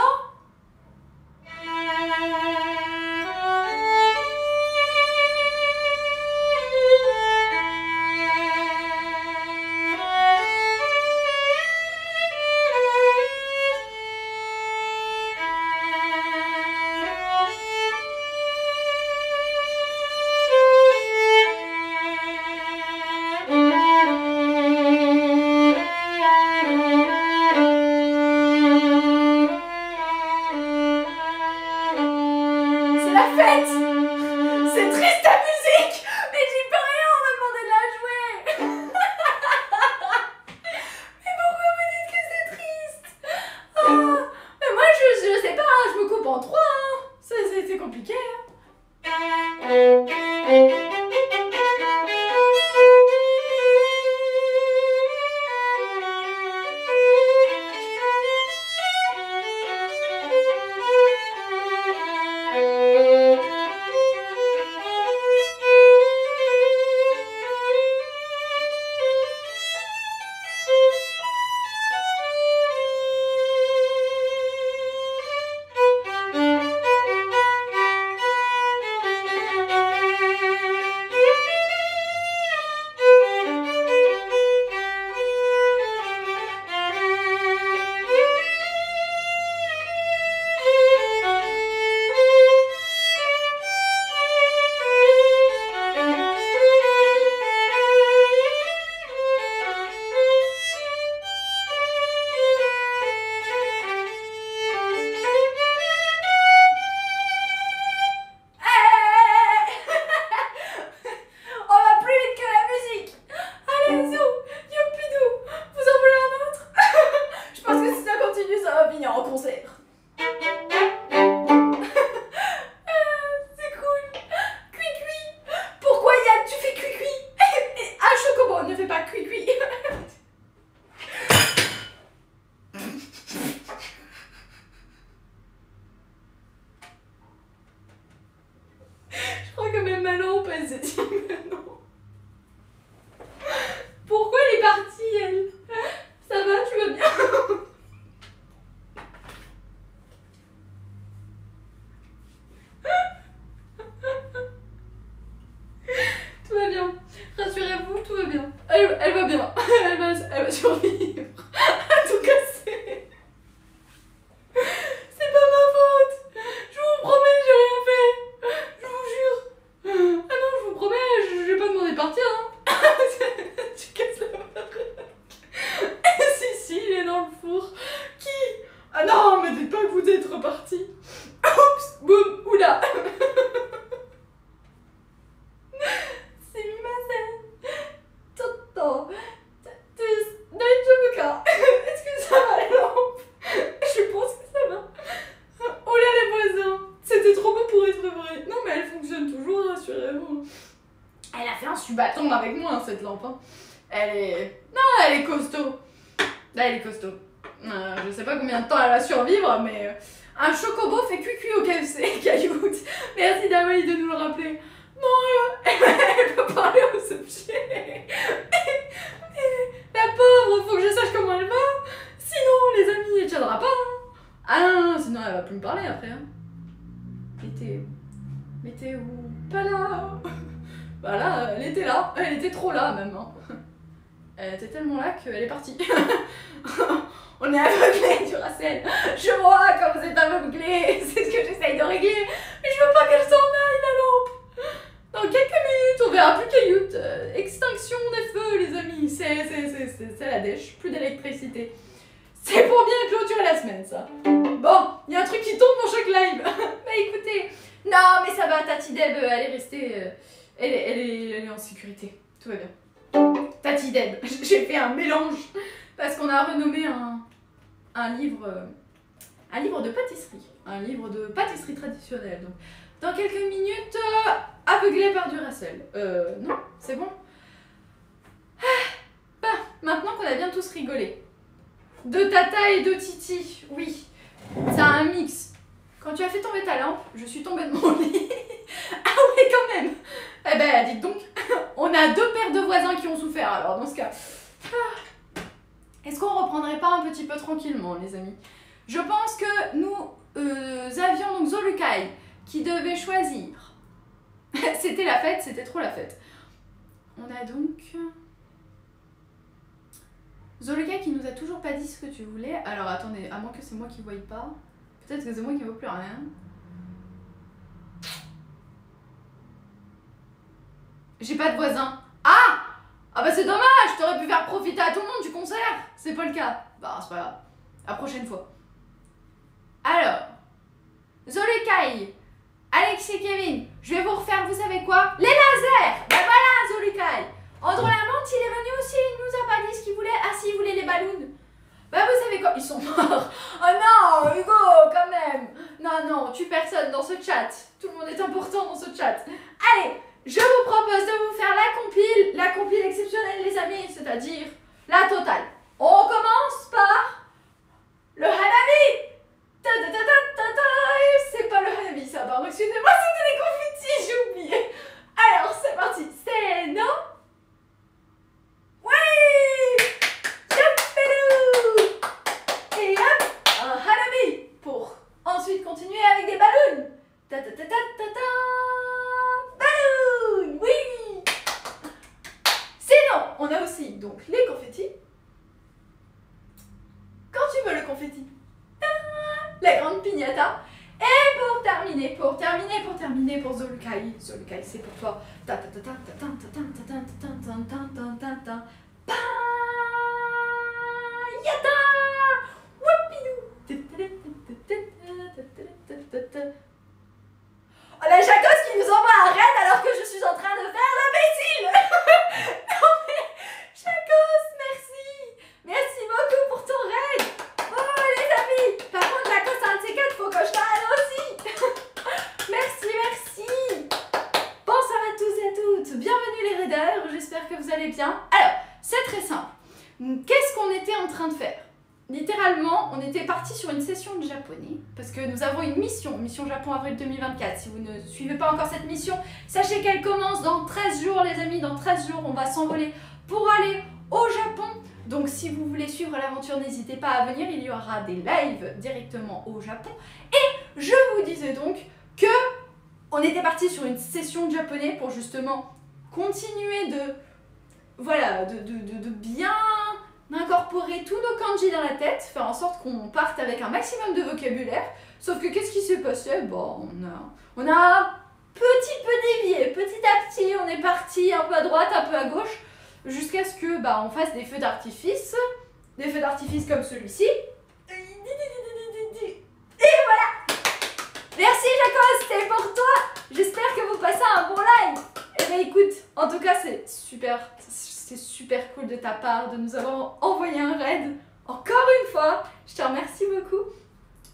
C'est la fête! Elle va bien. Elle va survivre. À tout casser. C'est pas ma faute. Je vous promets, j'ai rien fait. Je vous jure. Ah non, je vous promets, je vais pas demander de partir. Hein. Tu casses la baraque. Si, il est dans le four. Qui? Ah non, mais dites pas que vous êtes reparti. Oups, boum, oula. C'est ma scène. Toto. Est-ce que ça va la lampe? Je pense que ça va. Oh là les voisins. C'était trop beau pour être vrai. Non mais elle fonctionne toujours, rassurez-vous. Elle a fait un subathon avec moi hein, cette lampe. Hein. Elle est costaud. Là elle est costaud. Je sais pas combien de temps elle va survivre, mais un chocobo fait cuit au KFC, cailloute. Merci Dawei de nous le rappeler. Non, elle peut parler aux objets. La pauvre, faut que je sache comment elle va. Sinon, les amis, elle tiendra pas. Hein. Ah non, sinon elle va plus me parler après. Hein. Elle était où? Pas là. Voilà, elle était là. Elle était trop là même. Hein. Elle était tellement là qu'elle est partie. On est aveuglé, Duracell. Je vois quand vous êtes aveuglé. C'est ce que j'essaye de régler. Mais je veux pas qu'elle s'en aille, la lampe. Dans quelques minutes, on verra plus cailloute. Extinction des feux, les amis. C'est la dèche. Plus d'électricité. C'est pour bien clôturer la semaine, ça. Bon, il y a un truc qui tombe dans chaque live. Bah écoutez. Non, mais ça va, Tati Deb, elle est restée. Elle est en sécurité. Tout va bien. Tati Deb. J'ai fait un mélange. Parce qu'on a renommé un livre de pâtisserie. Un livre de pâtisserie traditionnelle. Donc, dans quelques minutes, aveuglé par Duracell. Non, c'est bon. Bah, maintenant qu'on a bien tous rigolé. De Tata et de Titi, oui. C'est un mix. Quand tu as fait tomber ta lampe, je suis tombée de mon lit. Ah oui, quand même. Eh ben, dites donc, on a 2 paires de voisins qui ont souffert, alors dans ce cas. Est-ce qu'on reprendrait pas un petit peu tranquillement, les amis? Je pense que nous avions donc Zolukai qui devait choisir. C'était la fête, c'était trop la fête. On a donc Zolukai qui nous a toujours pas dit ce que tu voulais. Alors attendez, à moins que c'est moi qui ne voie pas. Peut-être que c'est moi qui ne vois plus rien. J'ai pas de voisin. Ah! Ah bah c'est dommage, t'aurais pu faire profiter à tout le monde du concert. C'est pas le cas. Bah c'est pas grave. La prochaine fois. Alors, Zolukai, Alexis et Kevin, je vais vous refaire, vous savez quoi? Les lasers. Bah voilà Zolukai. Andrew Lamont, il est venu aussi, il nous a pas dit ce qu'il voulait. Ah si, il voulait les ballons. Bah vous savez quoi? Ils sont morts. Oh non, Hugo, quand même. Non, tue personne dans ce chat. Tout le monde est important dans ce chat. Allez, je vous propose de vous faire la compile exceptionnelle, les amis, c'est-à-dire la totale. On commence par le Hanabi. C'est pas le Hanabi, ça, pardon, excusez-moi, c'était les confettis, j'ai oublié. Alors, c'est parti, c'est non. Oui. Et hop, un Hanabi pour ensuite continuer avec des ballons. Ballon, oui. Sinon, on a aussi donc les confettis. Quand tu veux le confetti, la grande piñata. Et pour terminer, pour Zolukai, c'est pour toi. Oh la Jacos qui nous envoie un raid alors que je suis en train de faire l'imbécile. Non mais Jacos, merci beaucoup pour ton raid. Oh les amis, par contre Jacos, un de ces 4, faut que je t'arrête aussi. Merci. Bonsoir à tous et à toutes, bienvenue les raiders, j'espère que vous allez bien. Alors, c'est très simple, qu'est-ce qu'on était en train de faire? Littéralement, on était parti sur une session de japonais parce que nous avons une mission Japon avril 2024. Si vous ne suivez pas encore cette mission, sachez qu'elle commence dans 13 jours les amis. Dans 13 jours, on va s'envoler pour aller au Japon. Donc si vous voulez suivre l'aventure, n'hésitez pas à venir. Il y aura des lives directement au Japon. Et je vous disais donc que on était parti sur une session de japonais pour justement continuer de voilà, de bien incorporer tous nos kanji dans la tête, faire en sorte qu'on parte avec un maximum de vocabulaire. Sauf que qu'est-ce qui s'est passé? Bon, on a un petit peu dévié, petit à petit, on est parti un peu à droite, un peu à gauche, jusqu'à ce que on fasse des feux d'artifice comme celui-ci. Et voilà! Merci Jacos, c'est pour toi! J'espère que vous passez un bon live! Eh bien écoute, en tout cas c'est super cool de ta part de nous avoir envoyé un raid. Encore une fois, je te remercie beaucoup.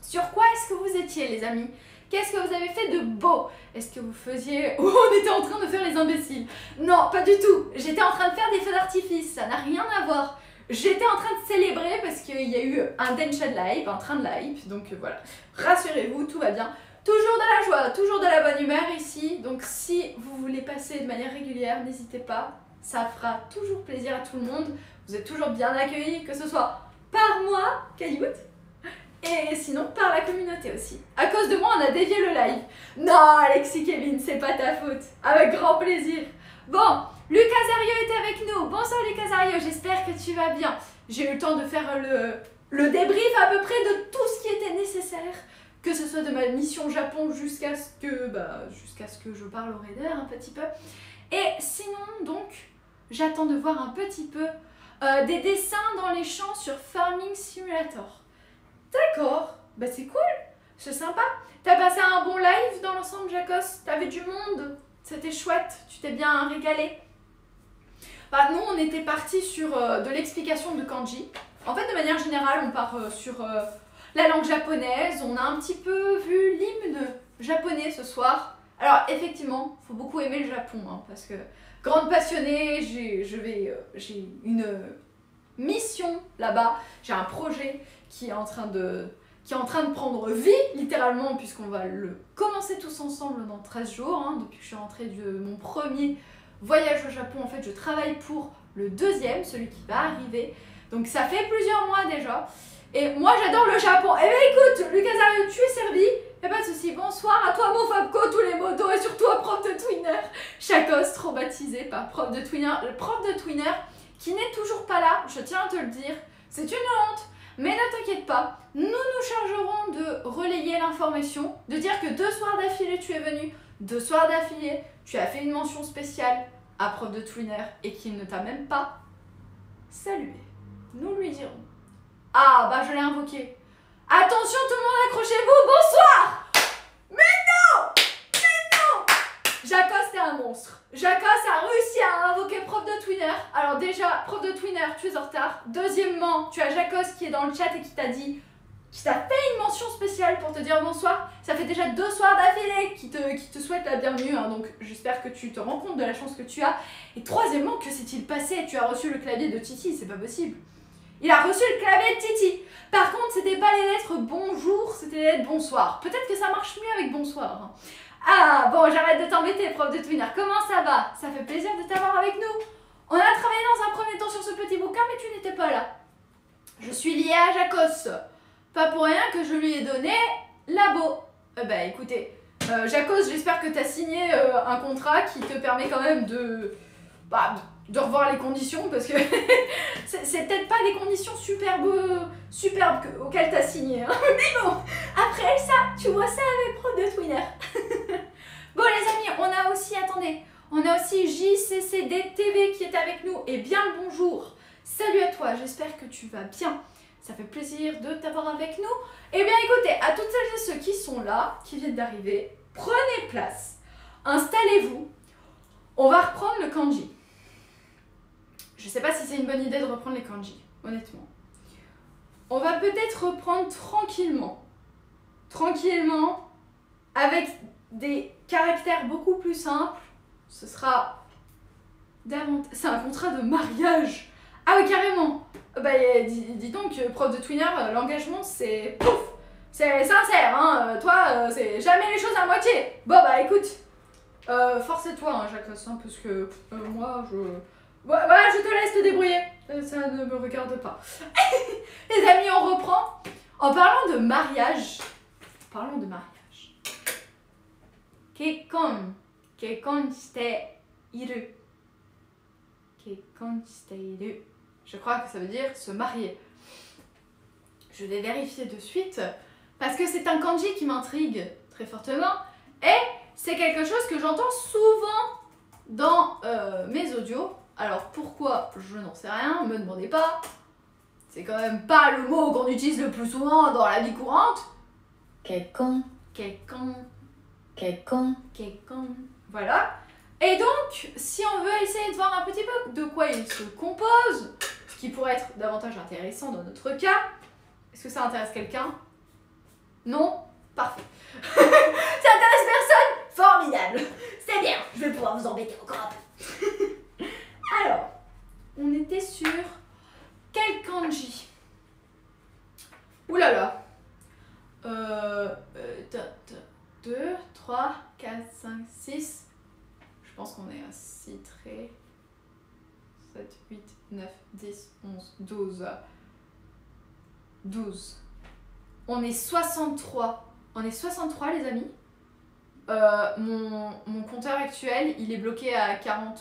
Sur quoi est-ce que vous étiez les amis? Qu'est-ce que vous avez fait de beau? Est-ce que vous faisiez... Oh, on était en train de faire les imbéciles. Non, pas du tout. J'étais en train de faire des feux d'artifice, ça n'a rien à voir. J'étais en train de célébrer parce qu'il y a eu un Densha de live, un train de live. Donc voilà, rassurez-vous, tout va bien. Toujours de la joie, toujours de la bonne humeur ici. Donc si vous voulez passer de manière régulière, n'hésitez pas. Ça fera toujours plaisir à tout le monde. Vous êtes toujours bien accueillis, que ce soit par moi, Cailloute, et sinon par la communauté aussi. À cause de moi, on a dévié le live. Non, Alexis Kevin, c'est pas ta faute. Avec grand plaisir. Bon, Lucas Zario est avec nous. Bonsoir Lucas Zario, j'espère que tu vas bien. J'ai eu le temps de faire le débrief à peu près de tout ce qui était nécessaire. Que ce soit de ma mission Japon jusqu'à ce que je parle au raider un petit peu. Et sinon, donc, j'attends de voir un petit peu des dessins dans les champs sur Farming Simulator. D'accord, bah c'est cool, c'est sympa. T'as passé un bon live dans l'ensemble, Jacos? T'avais du monde? C'était chouette, tu t'es bien régalé? Bah, nous, on était partis sur de l'explication de kanji. En fait, de manière générale, on part sur la langue japonaise. On a un petit peu vu l'hymne japonais ce soir. Alors, effectivement, il faut beaucoup aimer le Japon, hein, parce que, grande passionnée, j'ai une mission là-bas. J'ai un projet qui est en train de prendre vie, littéralement, puisqu'on va le commencer tous ensemble dans 13 jours. Hein, depuis que je suis rentrée de mon premier voyage au Japon, en fait, je travaille pour le deuxième, celui qui va arriver. Donc ça fait plusieurs mois déjà. Et moi, j'adore le Japon. Eh bien, écoute, Lucas Zario, tu es servi. Y'a pas de souci. Bonsoir à toi, mon Fabco, tous les motos, et surtout à prof de Twinner. Chacos, trop baptisé par prof de Twinner. Le prof de Twinner qui n'est toujours pas là, je tiens à te le dire. C'est une honte. Mais ne t'inquiète pas, nous nous chargerons de relayer l'information, de dire que 2 soirs d'affilée tu es venu, 2 soirs d'affilée tu as fait une mention spéciale à prof de Twinner et qu'il ne t'a même pas salué. Nous lui dirons. Ah bah je l'ai invoqué. Attention tout le monde, accrochez-vous, bonsoir. Mais non. Jacos t'es un monstre. Jacos a réussi à invoquer prof de Twinner. Alors déjà, prof de Twinner, tu es en retard. Deuxièmement, tu as Jacos qui est dans le chat et qui t'a fait une mention spéciale pour te dire bonsoir. Ça fait déjà 2 soirs d'affilée qui te souhaite la bienvenue. Hein, donc j'espère que tu te rends compte de la chance que tu as. Et troisièmement, que s'est-il passé? Tu as reçu le clavier de Titi, c'est pas possible. Il a reçu le clavier de Titi. Par contre, c'était pas les lettres bonjour, c'était les lettres bonsoir. Peut-être que ça marche mieux avec bonsoir. Hein. Ah, bon, j'arrête de t'embêter, prof de Twinner. Comment ça va? Ça fait plaisir de t'avoir avec nous. On a travaillé dans un premier temps sur ce petit bouquin, mais tu n'étais pas là. Je suis liée à Jacos. Pas pour rien que je lui ai donné labo. Bah écoutez, Jacos, j'espère que tu as signé un contrat qui te permet quand même de revoir les conditions, parce que c'est peut-être pas des conditions superbes auxquelles tu as signé. Hein. Mais bon, après ça, tu vois ça avec prof de Twinner. Bon les amis, on a aussi JCCD TV qui est avec nous, et bien le bonjour. Salut à toi, j'espère que tu vas bien. Ça fait plaisir de t'avoir avec nous. Eh bien écoutez, à toutes celles et ceux qui sont là, qui viennent d'arriver, prenez place, installez-vous. On va reprendre le kanji. Je sais pas si c'est une bonne idée de reprendre les kanji, honnêtement. On va peut-être reprendre tranquillement, avec des caractères beaucoup plus simples. Ce sera davantage... C'est un contrat de mariage. Ah oui, carrément. Bah dis donc, prof de Twinner, l'engagement c'est... Pouf, c'est sincère, hein. Toi, c'est jamais les choses à moitié. Bon bah écoute, force-toi, hein, Jacques, hein, parce que moi, voilà, je te laisse te débrouiller. Ça ne me regarde pas. Les amis, on reprend. En parlant de mariage. Kekkon shite iru. Kekkonshiteiru. Je crois que ça veut dire se marier. Je vais vérifier de suite parce que c'est un kanji qui m'intrigue très fortement et c'est quelque chose que j'entends souvent dans mes audios. Alors pourquoi, je n'en sais rien, me demandez pas. C'est quand même pas le mot qu'on utilise le plus souvent dans la vie courante. Kekkon, Kekkon, kekkon, kekkon. Voilà. Et donc, si on veut essayer de voir un petit peu de quoi il se compose, ce qui pourrait être davantage intéressant dans notre cas, est-ce que ça intéresse quelqu'un? Non? Parfait. Ça intéresse personne? Formidable. C'est bien, je vais pouvoir vous embêter encore un peu. Alors, on était sur quel kanji? Ouh là là. 2, 3, 4, 5, 6. Je pense qu'on est à 6 traits. 7, 8, 9, 10, 11, 12. 12. On est 63. On est 63 les amis. Mon compteur actuel, il est bloqué à 40.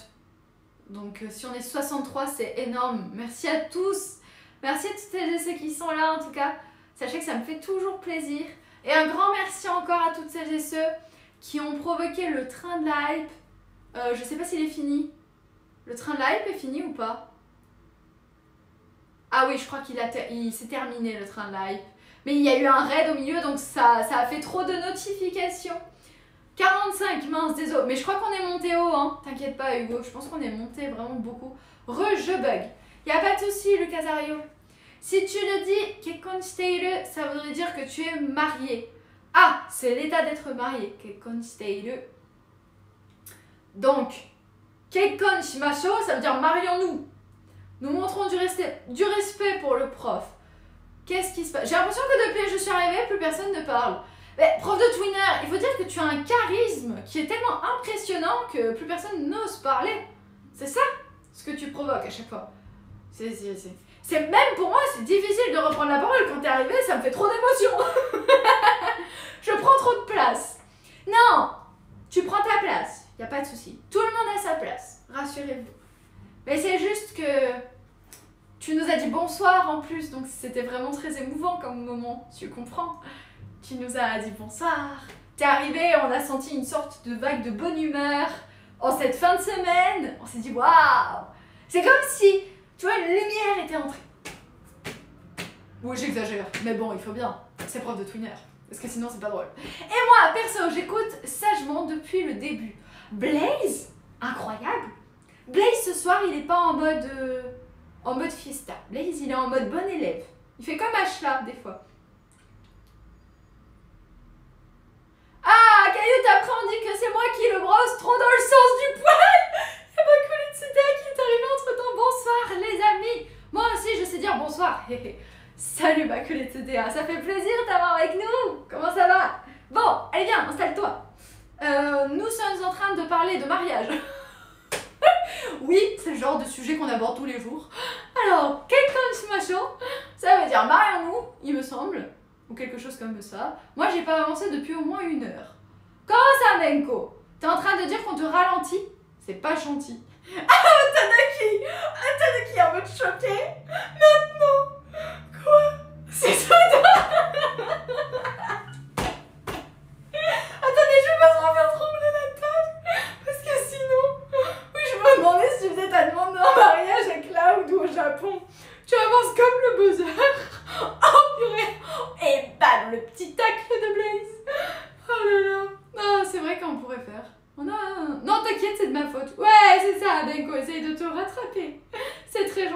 Donc si on est 63, c'est énorme. Merci à tous. Merci à toutes celles et ceux qui sont là en tout cas. Sachez que ça me fait toujours plaisir. Et un grand merci encore à toutes celles et ceux qui ont provoqué le train de la hype. Je sais pas s'il est fini. Le train de la hype est fini ou pas? Ah oui, je crois qu'il s'est terminé le train de la hype. Mais il y a eu un raid au milieu, donc ça a fait trop de notifications. 45, mince, désolé. Mais je crois qu'on est monté haut, hein. T'inquiète pas, Hugo. Je pense qu'on est monté vraiment beaucoup. Je bug. Y a pas de souci, Lucasario. Si tu le dis, Kekkonshiteiru, ça voudrait dire que tu es marié. Ah, c'est l'état d'être marié. Kekkonshiteiru. Donc, Kekkon shimashou, ça veut dire marions-nous. Nous montrons du respect pour le prof. Qu'est-ce qui se passe? J'ai l'impression que depuis que je suis arrivée, plus personne ne parle. Mais prof de Twinner, il faut dire que tu as un charisme qui est tellement impressionnant que plus personne n'ose parler. C'est ça ce que tu provoques à chaque fois. C'est même pour moi, c'est difficile de reprendre la parole quand t'es arrivé, ça me fait trop d'émotion. Je prends trop de place. Non, tu prends ta place, y a pas de souci. Tout le monde a sa place, rassurez-vous. Mais c'est juste que tu nous as dit bonsoir en plus, donc c'était vraiment très émouvant comme moment, tu comprends. Tu nous as dit bonsoir. T'es arrivé, on a senti une sorte de vague de bonne humeur en cette fin de semaine. On s'est dit waouh. C'est comme si, tu vois, une lumière était entrée. Oui, j'exagère, mais bon, il faut bien. C'est prof de Twinner, parce que sinon c'est pas drôle. Et moi, perso, j'écoute sagement depuis le début. Blaze, incroyable. Blaze, ce soir, il est pas en mode fiesta. Blaze, il est en mode bon élève. Il fait comme Ashla, des fois. Ah, Caillou, après on dit que c'est moi qui le brosse trop dans le sens du poil. Et Bakulitsudea qui est arrivé entre temps. Bonsoir les amis. Moi aussi je sais dire bonsoir. Salut Bakulitsudea, ça fait plaisir de t'avoir avec nous. Comment ça va? Bon, allez viens, installe-toi. Nous sommes en train de parler de mariage. Oui, c'est le genre de sujet qu'on aborde tous les jours. Alors, Kekkon shimashou, ça veut dire marions-nous, il me semble. Ou quelque chose comme ça. Moi, j'ai pas avancé depuis au moins 1 heure. Comment ça, Menko? T'es en train de dire qu'on te ralentit? C'est pas gentil. Ah, Tanaki en mode choqué. Maintenant. Quoi? C'est soudain. Attendez, je vais pas trop faire trembler la table. Parce que sinon... Oui, je me demandais si tu faisais ta demande en mariage à Cloud ou au Japon. Tu avances comme le buzzer. Oh purée. Et bam, le petit tacle de Blaze. Oh là là. Non, c'est vrai qu'on pourrait faire. Non, t'inquiète, c'est de ma faute. Ouais, c'est ça, Benko, essaye de te rattraper. C'est très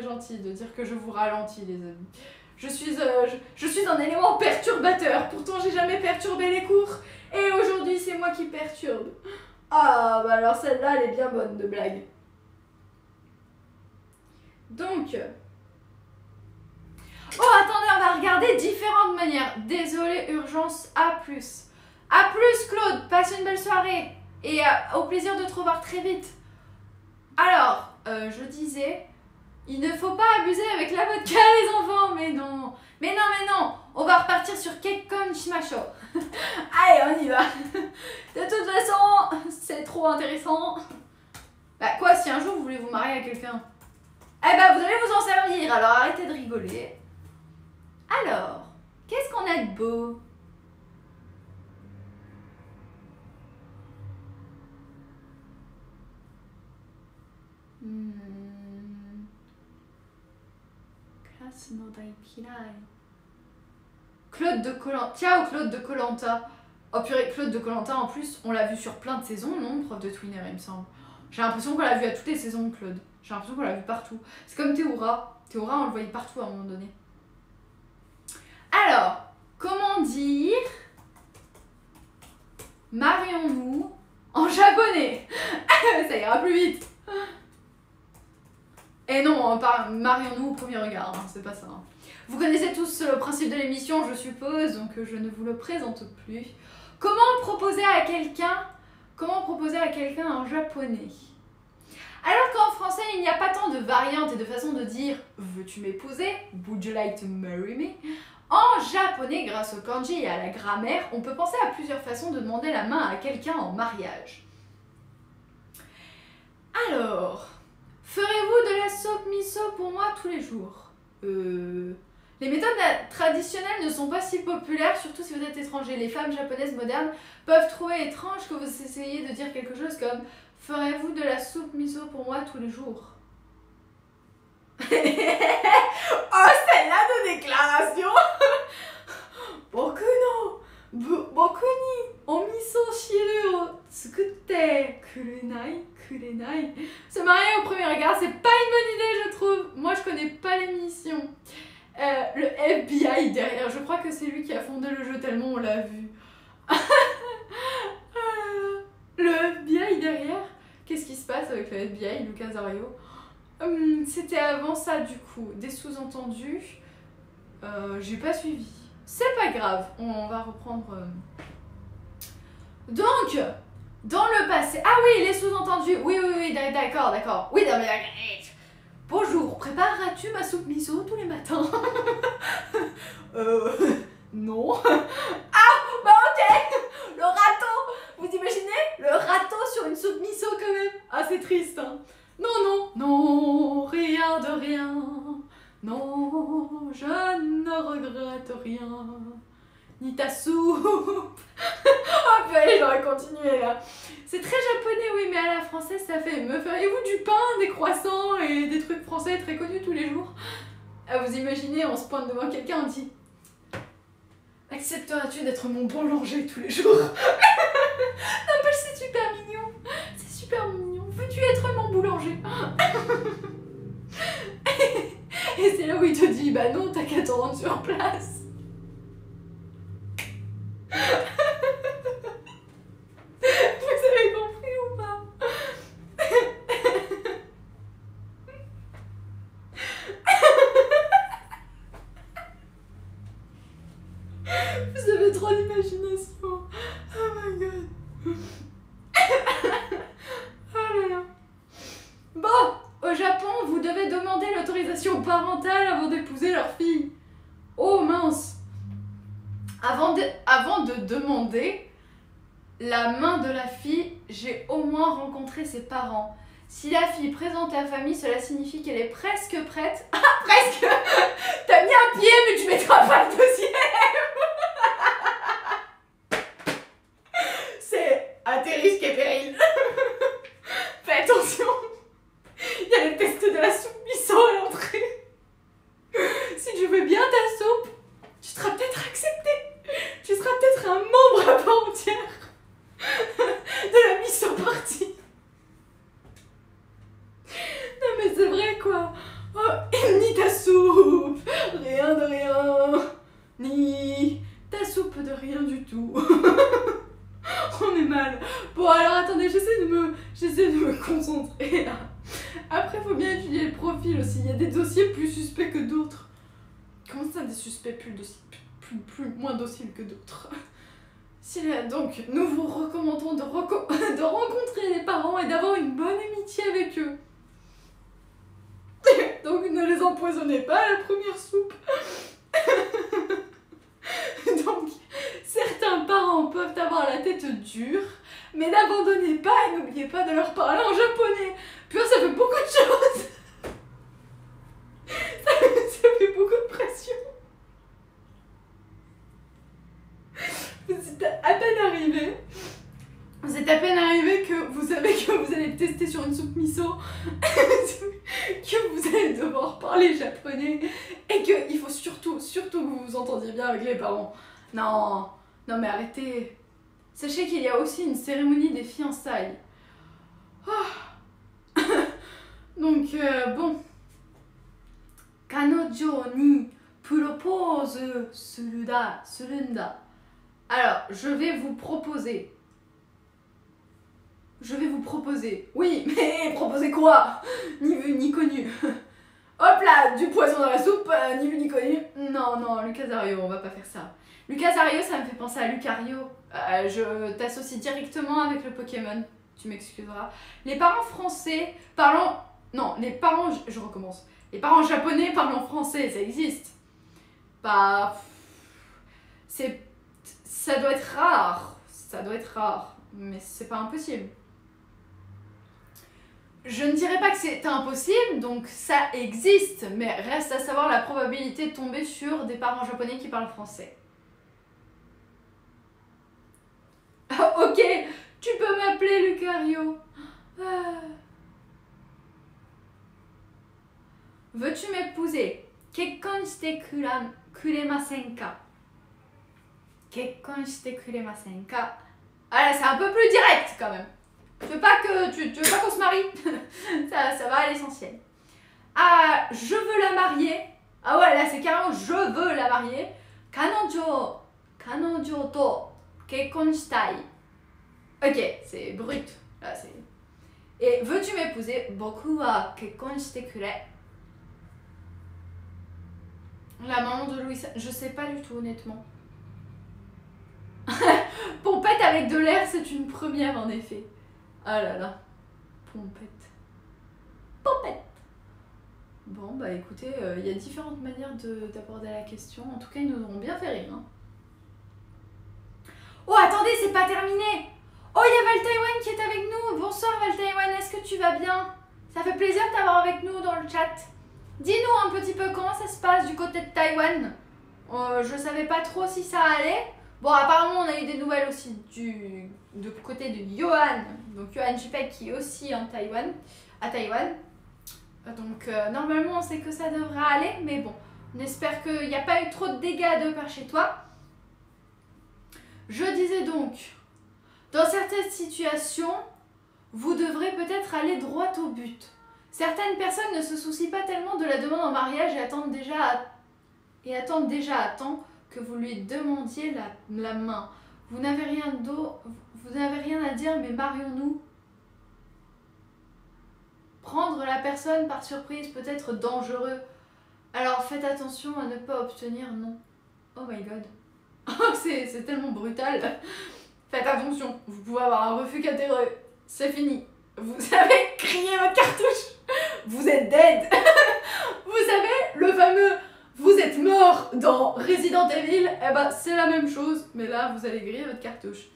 gentil de dire que je vous ralentis, les amis. Je suis un élément perturbateur. Pourtant, j'ai jamais perturbé les cours. Et aujourd'hui, c'est moi qui perturbe. Ah, bah alors celle-là, elle est bien bonne de blague. Donc... Oh, attendez, on va regarder différentes manières. Désolé, urgence, A+. A+, Claude, passe une belle soirée. Et au plaisir de te revoir très vite. Alors, je disais, il ne faut pas abuser avec la vodka, les enfants. Mais non, on va repartir sur Kekkon shimashou. Allez, on y va. De toute façon, c'est trop intéressant. Bah quoi, si un jour vous voulez vous marier à quelqu'un, eh ben vous allez vous en servir, alors arrêtez de rigoler. Alors, qu'est-ce qu'on a de beau? Classe no daikirai. Claude de Koh-Lanta ou Claude de Koh-Lanta? Oh purée, Claude de Koh-Lanta en plus, on l'a vu sur plein de saisons, non, prof de Twinner il me semble. J'ai l'impression qu'on l'a vu à toutes les saisons, Claude. J'ai l'impression qu'on l'a vu partout. C'est comme Théoura. Théoura, on le voyait partout à un moment donné. Alors, comment dire marions-nous en japonais? Ça ira plus vite. Et non, marions-nous au premier regard, hein, c'est pas ça. Hein. Vous connaissez tous le principe de l'émission, je suppose, donc je ne vous le présente plus. Comment proposer à quelqu'un en japonais? Alors qu'en français, il n'y a pas tant de variantes et de façons de dire « veux-tu m'épouser » (Would you like to marry me?). En japonais, grâce au kanji et à la grammaire, on peut penser à plusieurs façons de demander la main à quelqu'un en mariage. Alors, ferez-vous de la soupe miso pour moi tous les jours? Les méthodes traditionnelles ne sont pas si populaires, surtout si vous êtes étranger. Les femmes japonaises modernes peuvent trouver étrange que vous essayiez de dire quelque chose comme « ferez-vous de la soupe miso pour moi tous les jours ?» Oh, celle-là de déclaration. Boku no boku ni o miso shiru o tsukutte kurenai. Se marier au premier regard, c'est pas une bonne idée, je trouve. Moi, je connais pas l'émission. Le FBI derrière, je crois que c'est lui qui a fondé le jeu tellement on l'a vu. Le FBI derrière, qu'est-ce qui se passe avec le FBI, Lucas Ario? C'était avant ça du coup, des sous-entendus, j'ai pas suivi. C'est pas grave, on va reprendre. Donc, dans le passé, ah oui, les sous-entendus, oui, d'accord, oui, non, mais bonjour, prépareras-tu ma soupe miso tous les matins? Non. Ah, bah ok. Le râteau, vous imaginez? Le râteau sur une soupe miso quand même. Ah, c'est triste, hein. Non, rien de rien. Non, je ne regrette rien. Ni ta soupe. Oh purée, j'aurais continué là. C'est très japonais, oui, mais à la française, ça fait me feriez-vous du pain, des croissants et des trucs français très connus tous les jours? Ah, vous imaginez, on se pointe devant quelqu'un, on dit accepteras-tu d'être mon boulanger tous les jours? N'empêche, c'est super mignon. C'est super mignon. Veux-tu être mon boulanger? Et c'est là où il te dit bah non, t'as qu'à te rendre sur place. Vous avez compris ou pas? Vous avez trop d'imagination. Oh my god. Oh là là. Bon, au Japon, vous devez demander l'autorisation parentale avant d'épouser leur fille. Oh mince. Avant de demander la main de la fille, j'ai au moins rencontré ses parents. Si la fille présente la famille, cela signifie qu'elle est presque prête. Ah, presque. T'as mis un pied, mais tu mettras pas le deuxième. C'est à tes risques et périls. Fais attention. Il y a le test de la soupe miso à l'entrée. Si tu veux bien ta soupe, tu seras peut-être accepté. Tu seras peut-être un membre à part entière de la miso party. Non mais c'est vrai quoi. Oh, ni ta soupe, rien de rien. Ni ta soupe de rien du tout. On est mal. Bon alors attendez, j'essaie de me concentrer là. Après faut bien étudier le profil aussi. Il y a des dossiers plus suspects que d'autres. Comment ça, des suspects moins dociles que d'autres? Donc nous vous recommandons de rencontrer les parents et d'avoir une bonne amitié avec eux. Donc ne les empoisonnez pas à la première soupe. Donc certains parents peuvent avoir la tête dure, mais n'abandonnez pas et n'oubliez pas de leur parler en japonais. Putain, ça fait beaucoup de choses. Ça fait beaucoup de pression. Vous êtes à peine arrivé. Vous êtes à peine arrivé que vous savez que vous allez tester sur une soupe miso, que vous allez devoir parler japonais et qu'il faut surtout que vous vous entendiez bien avec les parents. Non, non mais arrêtez. Sachez qu'il y a aussi une cérémonie des fiançailles. Oh. Donc bon. Kanojo ni propose surunda. Alors, je vais vous proposer. Oui, mais proposer quoi? Ni vu ni connu. Hop là, du poisson dans la soupe, ni vu ni connu. Non, non, Lucasario, on va pas faire ça. Lucasario, ça me fait penser à Lucario. Je t'associe directement avec le Pokémon. Tu m'excuseras. Les parents français parlant... Non, les parents... Je recommence. Les parents japonais parlant français, ça existe. Bah... Ça doit être rare. Ça doit être rare. Mais c'est pas impossible. Je ne dirais pas que c'est impossible, donc ça existe. Mais reste à savoir la probabilité de tomber sur des parents japonais qui parlent français. Ah, ok, tu peux m'appeler Lucario. Veux-tu m'épouser? Kekkon shite kuremasen ka? Kekkon shite kuremasen ka? Ah là, c'est un peu plus direct quand même. Tu veux pas qu'on se marie? ça va à l'essentiel. Ah, je veux la marier. Ah ouais, là c'est carrément je veux la marier. Kanojo to kekkon shitai. Ok, c'est brut. Là, c'est... Et veux-tu m'épouser? Boku wa kekkon shite kure. La maman de Louis, je sais pas du tout honnêtement. Pompette avec de l'air, c'est une première en effet. Ah là là. Pompette. Bon bah écoutez, il y a différentes manières d'aborder la question. En tout cas, ils nous auront bien fait rire. Hein. Oh attendez, c'est pas terminé. Oh, il y a Valtaïwan qui est avec nous. Bonsoir Valtaïwan, est-ce que tu vas bien? Ça fait plaisir de t'avoir avec nous dans le chat. Dis-nous un petit peu comment ça se passe du côté de Taïwan. Je savais pas trop si ça allait. Bon, apparemment, on a eu des nouvelles aussi du côté de Johan. Donc, Johan Jipek qui est aussi à Taïwan. Donc, normalement, on sait que ça devrait aller. Mais bon, on espère qu'il n'y a pas eu trop de dégâts de par chez toi. Je disais donc, dans certaines situations, vous devrez peut-être aller droit au but. Certaines personnes ne se soucient pas tellement de la demande en mariage et attendent déjà à temps que vous lui demandiez la main. Vous n'avez rien à dire, mais marions-nous. Prendre la personne par surprise peut être dangereux. Alors faites attention à ne pas obtenir non. Oh my god. C'est tellement brutal. Faites attention, vous pouvez avoir un refus catégorique. C'est fini. Vous avez crié votre cartouche. Vous êtes dead. Vous savez, le fameux vous êtes mort dans Resident Evil, eh ben c'est la même chose, mais là vous allez griller votre cartouche.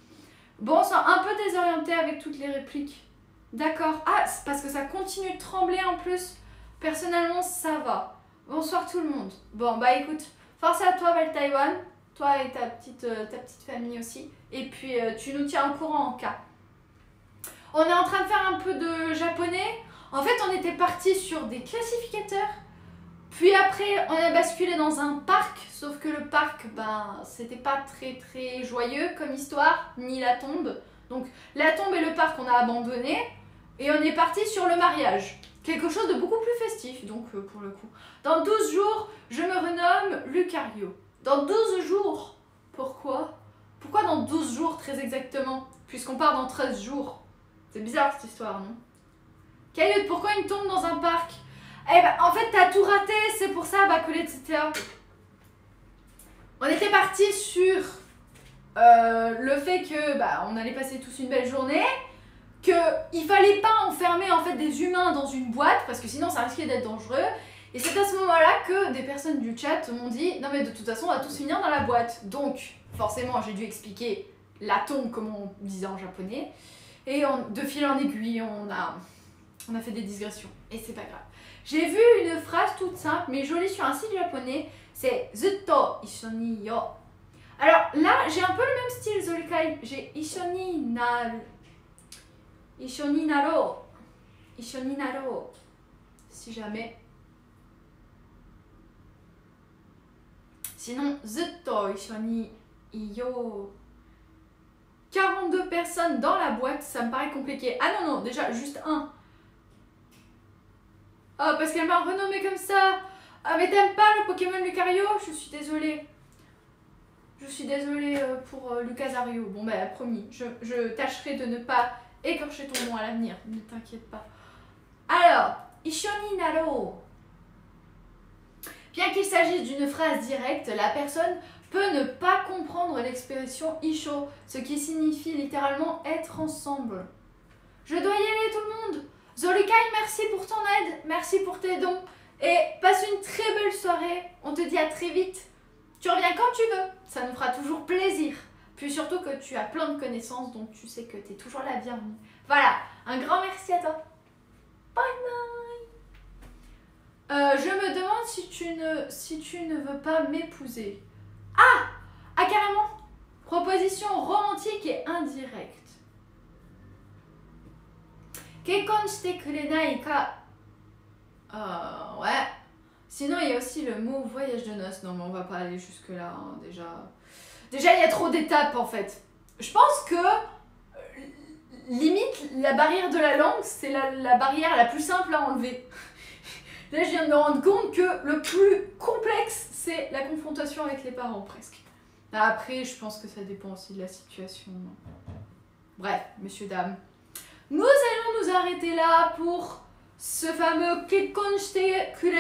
Bon, c'est un peu désorienté avec toutes les répliques. D'accord. Ah, c'est parce que ça continue de trembler en plus. Personnellement, ça va. Bonsoir tout le monde. Bon, bah écoute, force à toi Valtaïwan, toi et ta petite famille aussi. Et puis tu nous tiens au courant en cas. On est en train de faire un peu de japonais. En fait, on était parti sur des classificateurs. Puis après, on a basculé dans un parc, sauf que le parc, ben, c'était pas très joyeux comme histoire, ni la tombe. Donc la tombe et le parc, on a abandonné, et on est parti sur le mariage. Quelque chose de beaucoup plus festif, donc pour le coup. Dans 12 jours, je me renomme Lucario. Dans 12 jours? Pourquoi? Pourquoi dans 12 jours très exactement? Puisqu'on part dans 13 jours. C'est bizarre cette histoire, non? Caillot, pourquoi une tombe dans un parc? Eh ben, en fait, t'as tout raté, c'est pour ça, Bacolé, etc. On était parti sur le fait que on allait passer tous une belle journée, qu'il fallait pas enfermer en fait des humains dans une boîte, parce que sinon ça risquait d'être dangereux. Et c'est à ce moment-là que des personnes du chat m'ont dit « Non mais de toute façon, on va tous finir dans la boîte. » Donc, forcément, j'ai dû expliquer la tombe, comme on disait en japonais. Et de fil en aiguille, on a On a fait des digressions et c'est pas grave. J'ai vu une phrase toute simple mais jolie sur un site japonais, c'est Zutto ishoni yo. Alors là, j'ai un peu le même style Zolikai. J'ai ishoni naro. Ishoni naro. Si jamais. Sinon, Zutto ishoni yo. 42 personnes dans la boîte, ça me paraît compliqué. Ah non, non, déjà, juste un. Oh, parce qu'elle m'a renommé comme ça. Ah, mais t'aimes pas le Pokémon Lucario? Je suis désolée. Je suis désolée pour Lucasario. Bon, bah, promis, je tâcherai de ne pas écorcher ton nom à l'avenir. Ne t'inquiète pas. Alors, Ishoni Naro. Bien qu'il s'agisse d'une phrase directe, la personne peut ne pas comprendre l'expression Isho, ce qui signifie littéralement être ensemble. Je dois y aller tout le monde. Zolikai, merci pour ton aide, merci pour tes dons et passe une très belle soirée. On te dit à très vite. Tu reviens quand tu veux, ça nous fera toujours plaisir. Puis surtout que tu as plein de connaissances, donc tu sais que tu es toujours la bienvenue. Voilà, un grand merci à toi. Bye bye. Je me demande si tu ne veux pas m'épouser. Ah, carrément. Proposition romantique et indirecte. Kekkon shite kurenai ka. Ouais. Sinon, il y a aussi le mot voyage de noces. Non, mais on va pas aller jusque-là, hein, déjà. Déjà, il y a trop d'étapes, en fait. Je pense que, limite, la barrière de la langue, c'est la barrière la plus simple à enlever. Là, je viens de me rendre compte que le plus complexe, c'est la confrontation avec les parents, presque. Après, je pense que ça dépend aussi de la situation. Bref, messieurs, dames. Nous allons nous arrêter là pour ce fameux Kekkon shite kure.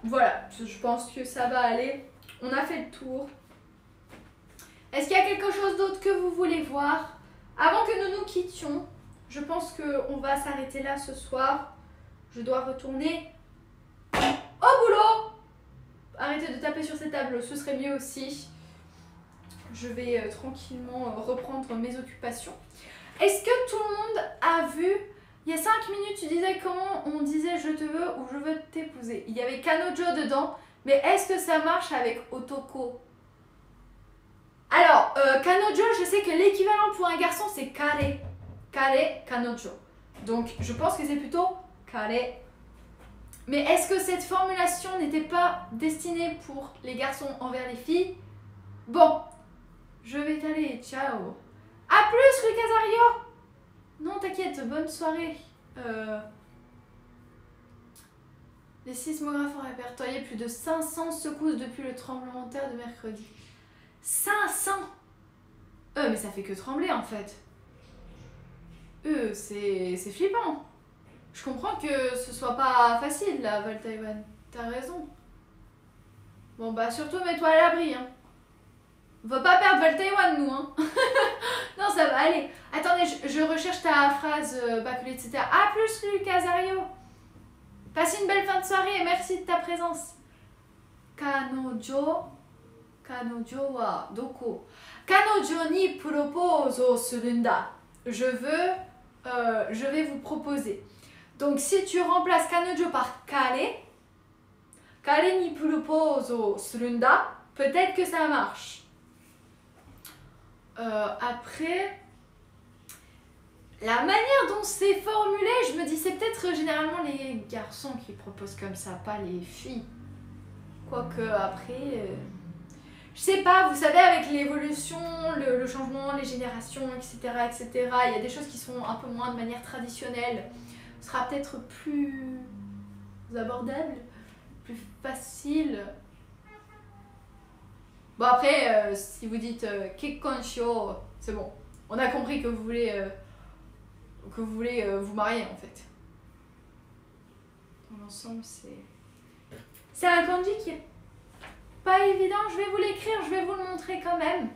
Voilà, je pense que ça va aller. On a fait le tour. Est-ce qu'il y a quelque chose d'autre que vous voulez voir? Avant que nous nous quittions, je pense qu'on va s'arrêter là ce soir. Je dois retourner au boulot. Arrêtez de taper sur ces tableaux, ce serait mieux aussi. Je vais tranquillement reprendre mes occupations. Est-ce que tout le monde a vu? Il y a 5 minutes, tu disais comment on disait je te veux ou je veux t'épouser. Il y avait Kanojo dedans, mais est-ce que ça marche avec Otoko? Alors, Kanojo, je sais que l'équivalent pour un garçon c'est Kare. Kare, Kanojo. Donc, je pense que c'est plutôt Kare. Mais est-ce que cette formulation n'était pas destinée pour les garçons envers les filles? Bon, je vais t'aller, ciao. A plus, Lucasario. Non, t'inquiète, bonne soirée. Les sismographes ont répertorié plus de 500 secousses depuis le tremblement de terre de mercredi. 500! Mais ça fait que trembler en fait. C'est flippant. Je comprends que ce soit pas facile là, Val Taïwan. T'as raison. Bon bah surtout mets-toi à l'abri, hein. On va pas perdre Val Taïwan, nous, hein. Non, ça va aller. Attendez, je recherche ta phrase, Bakule, etc. A plus, Lucasario. Passe une belle fin de soirée et merci de ta présence. Kanojo wa doko? Kanojo ni propose o surunda. Je vais vous proposer. Donc, si tu remplaces Kanojo par Kare, Kare ni propose o surunda, peut-être que ça marche. Après, la manière dont c'est formulé, je me dis c'est peut-être généralement les garçons qui proposent comme ça, pas les filles. Quoique après, je sais pas, vous savez avec l'évolution, le changement, les générations, etc., etc., il y a des choses qui sont un peu moins de manière traditionnelle. Ce sera peut-être plus abordable, plus facile. Bon après, si vous dites Kekkonsho, c'est bon. On a compris que vous voulez vous marier en fait. Dans l'ensemble, c'est un kanji qui est pas évident. Je vais vous l'écrire, je vais vous le montrer quand même.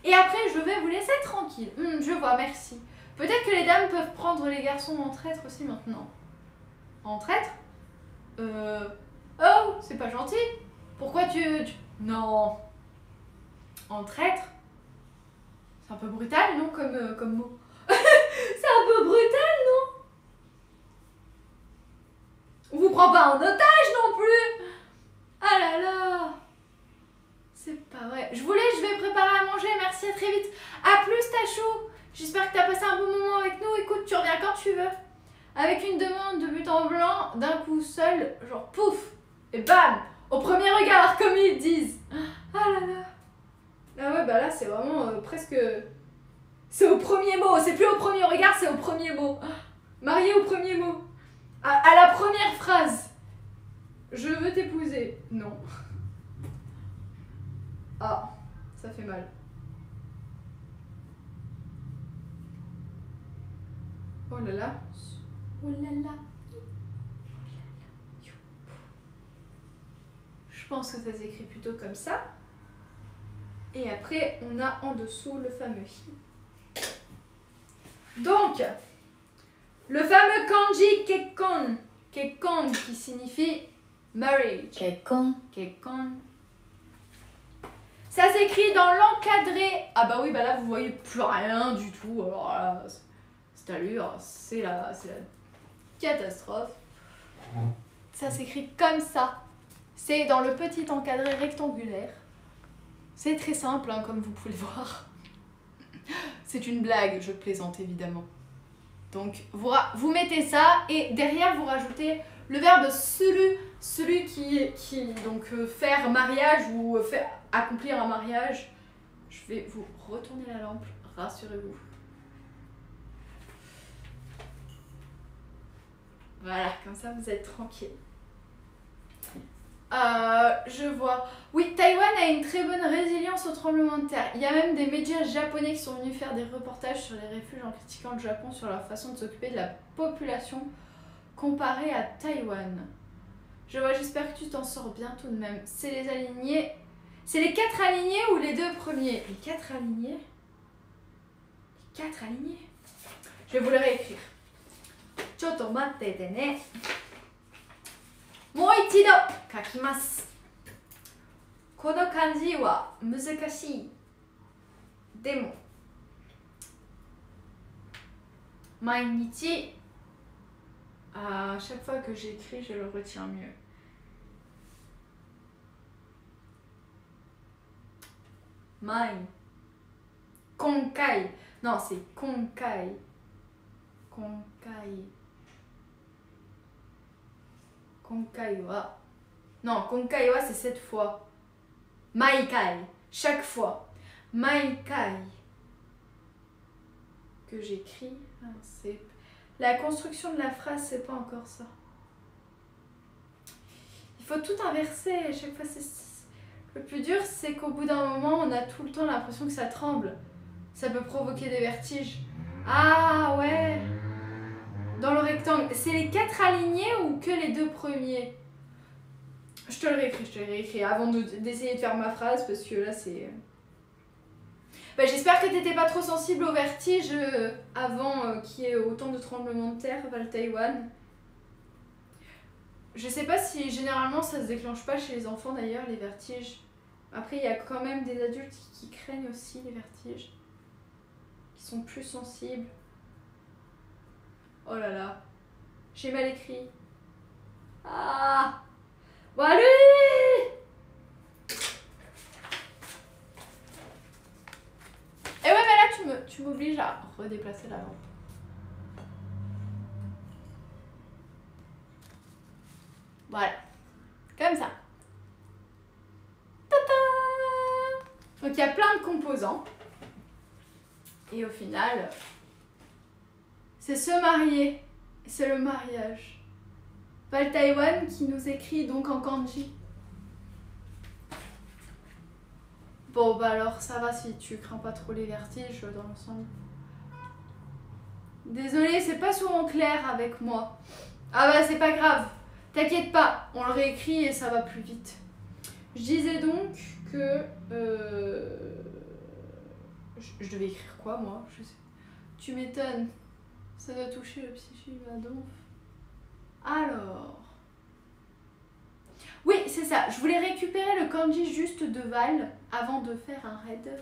Et après, je vais vous laisser tranquille. Je vois, merci. Peut-être que les dames peuvent prendre les garçons en traître aussi maintenant. En traître? Oh, c'est pas gentil. Pourquoi tu... Non. En traître? C'est un peu brutal, non, comme mot? C'est un peu brutal, non? prends pas en otage non plus. Ah là là. C'est pas vrai. Je vais préparer à manger. Merci, à très vite. À plus, Tachou. J'espère que t'as passé un bon moment avec nous. Écoute, tu reviens quand tu veux. Avec une demande de but en blanc, d'un coup seul, genre pouf. Et bam. Au premier regard, comme ils disent. Ah là là. Ah ouais, bah là, c'est vraiment presque... C'est au premier mot. C'est plus au premier regard, c'est au premier mot. Marié au premier mot. À la première phrase. Je veux t'épouser. Non. Ah, ça fait mal. Oh là là. Oh là là. Je pense que ça s'écrit plutôt comme ça. Et après, on a en dessous le fameux hi. Donc, le fameux kanji kekkon. Kekkon qui signifie marriage. 結婚 Kekkon. Ça s'écrit dans l'encadré. Ah bah oui, bah là vous voyez plus rien du tout. Alors là, cette allure, c'est la catastrophe. Ça s'écrit comme ça. C'est dans le petit encadré rectangulaire. C'est très simple, hein, comme vous pouvez le voir. C'est une blague, je plaisante évidemment. Donc vous mettez ça et derrière vous rajoutez le verbe suru, celui qui donc faire mariage ou faire accomplir un mariage. Je vais vous retourner la lampe, rassurez-vous. Voilà, comme ça vous êtes tranquille. Je vois. Oui, Taïwan a une très bonne résilience au tremblement de terre. Il y a même des médias japonais qui sont venus faire des reportages sur les refuges en critiquant le Japon sur leur façon de s'occuper de la population comparée à Taïwan. Je vois, j'espère que tu t'en sors bien tout de même. C'est les alignés. C'est les 4 alignés ou les 2 premiers? Les 4 alignés? Les 4 alignés? Je vais vous le réécrire. Choto matte te ne. もう一度書きます。この漢字は難しい。でも毎日à chaque fois que j'écris, je le retiens mieux. Mai. Konkai. Non, c'est konkai. Konkai. Konkai wa. Non, konkai wa c'est cette fois. Maikai. Chaque fois. Maikai. Que j'écris. C'est... La construction de la phrase, c'est pas encore ça. Il faut tout inverser. À chaque fois, c'est... Le plus dur, c'est qu'au bout d'un moment, on a tout le temps l'impression que ça tremble. Ça peut provoquer des vertiges. Ah ouais. Dans le rectangle. C'est les 4 alignés ou que les 2 premiers? Je te le réécris avant d'essayer de faire ma phrase parce que là, c'est... Bah, j'espère que t'étais pas trop sensible au vertige avant qu'il y ait autant de tremblements de terre vers le Taïwan. Je sais pas si généralement ça se déclenche pas chez les enfants d'ailleurs, les vertiges. Après, il y a quand même des adultes qui craignent aussi les vertiges, qui sont plus sensibles. Oh là là, j'ai mal écrit. Ah, bon allez! Et ouais, mais là tu m'obliges à redéplacer la lampe. Voilà, comme ça. Ta-ta! Donc il y a plein de composants. Et au final, c'est se marier. C'est le mariage. Val Taïwan qui nous écrit donc en kanji. Bon bah alors ça va si tu crains pas trop les vertiges dans l'ensemble. Désolée, c'est pas souvent clair avec moi. Ah bah c'est pas grave. T'inquiète pas, on le réécrit et ça va plus vite. Je disais donc que... Je devais écrire quoi moi? Je sais. Tu m'étonnes. Ça doit toucher le psychique à donf. Alors... Oui, c'est ça. Je voulais récupérer le kanji juste de Val avant de faire un raid.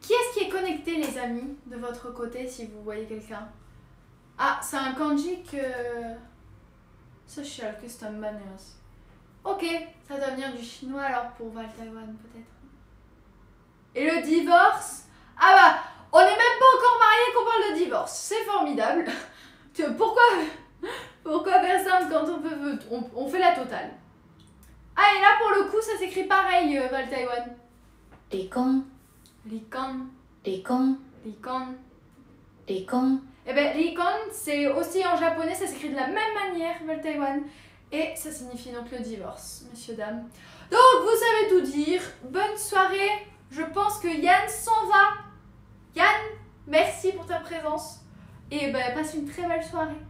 Qui est-ce qui est connecté, les amis, de votre côté, si vous voyez quelqu'un? Ah, c'est un kanji que... Social custom manners. Ok, ça doit venir du chinois alors pour Val Taïwan peut-être. Et le divorce? Ah bah, on n'est même pas encore mariés qu'on parle de divorce. C'est formidable. Pourquoi faire simple quand on fait la totale? Ah et là pour le coup ça s'écrit pareil Val Taïwan. 離婚 Likon, 離婚 Likon. 離婚 Eh ben Likon c'est aussi en japonais, ça s'écrit de la même manière Val Taïwan. Et ça signifie donc le divorce, messieurs, dames. Donc vous savez tout dire. Bonne soirée. Je pense que Yann s'en va. Yann, merci pour ta présence. Et ben passe une très belle soirée.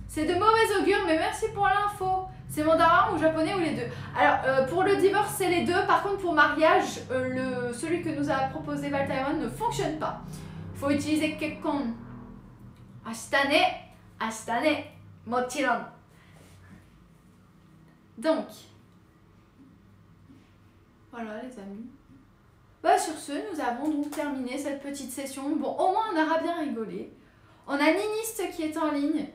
C'est de mauvais augure, mais merci pour l'info. C'est mandarin ou japonais ou les deux? Alors, pour le divorce, c'est les deux. Par contre, pour mariage, celui que nous a proposé Val Taïwan ne fonctionne pas. Il faut utiliser kekkon. Ashitane, mochiron. Donc, voilà les amis. Bah sur ce, nous avons donc terminé cette petite session. Bon, au moins on aura bien rigolé. On a Niniste qui est en ligne.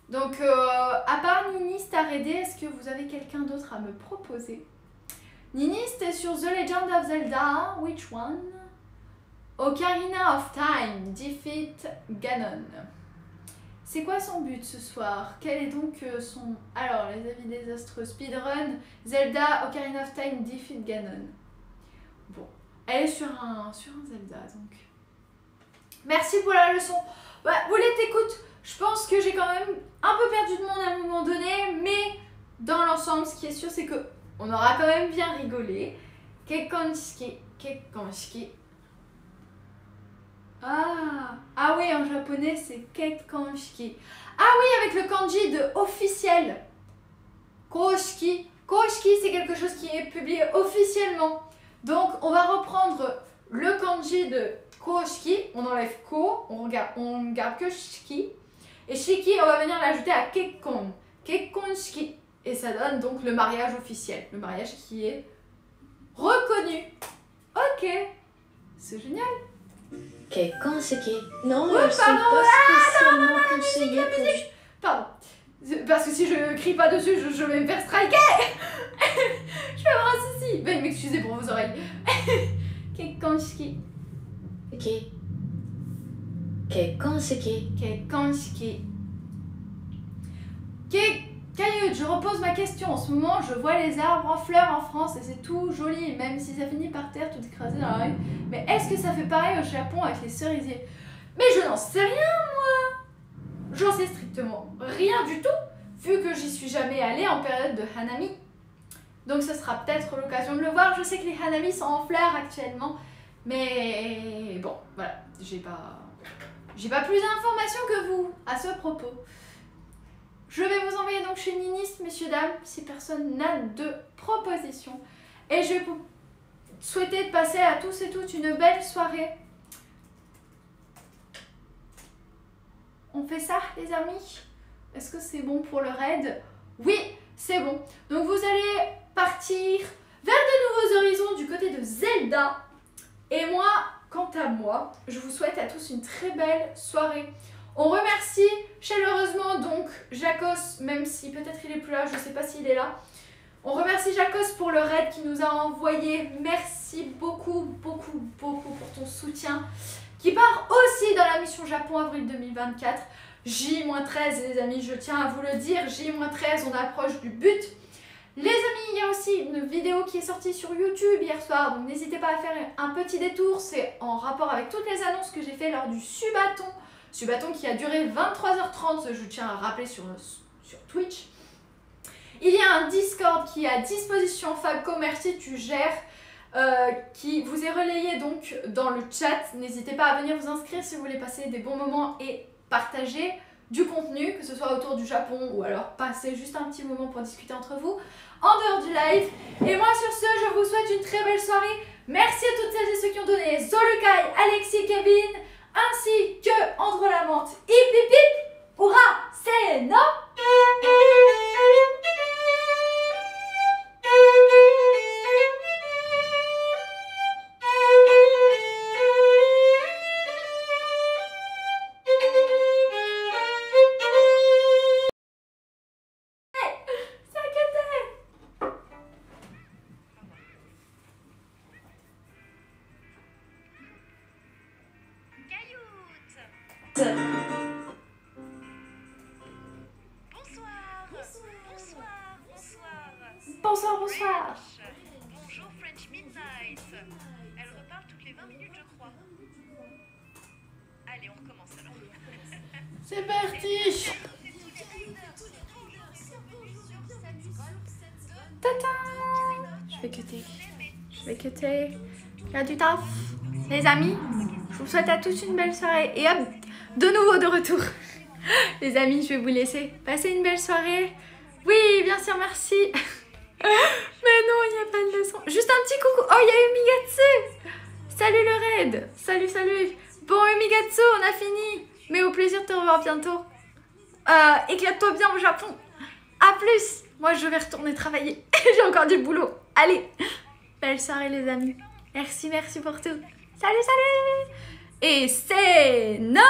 Donc, à part Niniste à raider, est-ce que vous avez quelqu'un d'autre à me proposer? Niniste est sur The Legend of Zelda. Which one? Ocarina of Time. Defeat Ganon. C'est quoi son but ce soir? Quel est donc son... Alors, les avis désastreux. Speedrun. Zelda, Ocarina of Time, Defeat Ganon. Bon. Elle est sur un Zelda, donc. Merci pour la leçon. Bah, vous l'êtes, écoute. Je pense que j'ai quand même un peu perdu de monde à un moment donné, mais dans l'ensemble, ce qui est sûr, c'est que on aura quand même bien rigolé. Kekkonshiki. Ah oui, en japonais, c'est Kekkonshiki. Ah oui, avec le kanji de officiel. Koshiki. Koshiki, c'est quelque chose qui est publié officiellement. Donc, on va reprendre le kanji de Koshiki. On enlève Ko, on garde que Shiki. Et Shiki, on va venir l'ajouter à Kekkon. Kekkonshiki. Et ça donne donc le mariage officiel. Le mariage qui est reconnu. Ok. C'est génial. 結婚式 Non, Oui, elles sont pardon, pas spécialement conseillées pour... Pardon. Parce que si je crie pas dessus, je vais me faire striker. Je vais avoir un souci. Veuillez m'excuser pour vos oreilles. Kekkonshiki. 結婚式 Kekkonshiki. Caillud, je repose ma question. En ce moment, je vois les arbres en fleurs en France et c'est tout joli, même si ça finit par terre, tout écrasé dans la rue. Mais est-ce que ça fait pareil au Japon avec les cerisiers? Mais je n'en sais rien, moi. J'en sais strictement rien du tout, vu que j'y suis jamais allée en période de Hanami. Donc ce sera peut-être l'occasion de le voir. Je sais que les Hanami sont en fleurs actuellement, mais bon, voilà, j'ai pas plus d'informations que vous à ce propos. Je vais vous envoyer donc chez Niniste, messieurs, dames, si personne n'a de propositions. Et je vais vous souhaiter de passer à tous et toutes une belle soirée. On fait ça, les amis? Est-ce que c'est bon pour le raid? Oui, c'est bon. Donc vous allez partir vers de nouveaux horizons du côté de Zelda. Et moi, quant à moi, je vous souhaite à tous une très belle soirée. On remercie chaleureusement donc Jacos, même si peut-être il est plus là, je ne sais pas s'il est là. On remercie Jacos pour le raid qu'il nous a envoyé. Merci beaucoup, beaucoup, beaucoup pour ton soutien. Qui part aussi dans la mission Japon avril 2024. J-13 les amis, je tiens à vous le dire, J-13, on approche du but. Les amis, il y a aussi une vidéo qui est sortie sur YouTube hier soir, donc n'hésitez pas à faire un petit détour, c'est en rapport avec toutes les annonces que j'ai fait lors du Subathon. Subathon qui a duré 23h30, je tiens à rappeler sur Twitch. Il y a un Discord qui est à disposition, Fabco, merci, tu gères, qui vous est relayé donc dans le chat. N'hésitez pas à venir vous inscrire si vous voulez passer des bons moments et partager du contenu, que ce soit autour du Japon ou alors passer juste un petit moment pour discuter entre vous en dehors du live. Et moi sur ce, je vous souhaite une très belle soirée. Merci à toutes celles et ceux qui ont donné, Zolukai, Alexis, Kevin, ainsi que Andro Lamante. Hip hip hip, hurrah, c'est non. Bonsoir, bonsoir. Bonjour French Midnight. Elle reparle toutes les 20 minutes, je crois. Allez, on recommence alors. C'est parti. Tata. Je vais cutter. Il y a du taf. Les amis, je vous souhaite à tous une belle soirée. Et hop, de nouveau de retour. Les amis, je vais vous laisser. Passez une belle soirée. Oui, bien sûr, merci. Mais non, il n'y a pas de leçon. Juste un petit coucou. Oh, il y a Umigatsu. Salut le raid. Salut, salut. Bon, Umigatsu, on a fini. Mais au plaisir de te revoir bientôt. Éclate-toi bien au Japon. À plus. Moi, je vais retourner travailler. J'ai encore du boulot. Allez. Belle soirée, les amis. Merci, merci pour tout. Salut, salut. Et c'est... Non.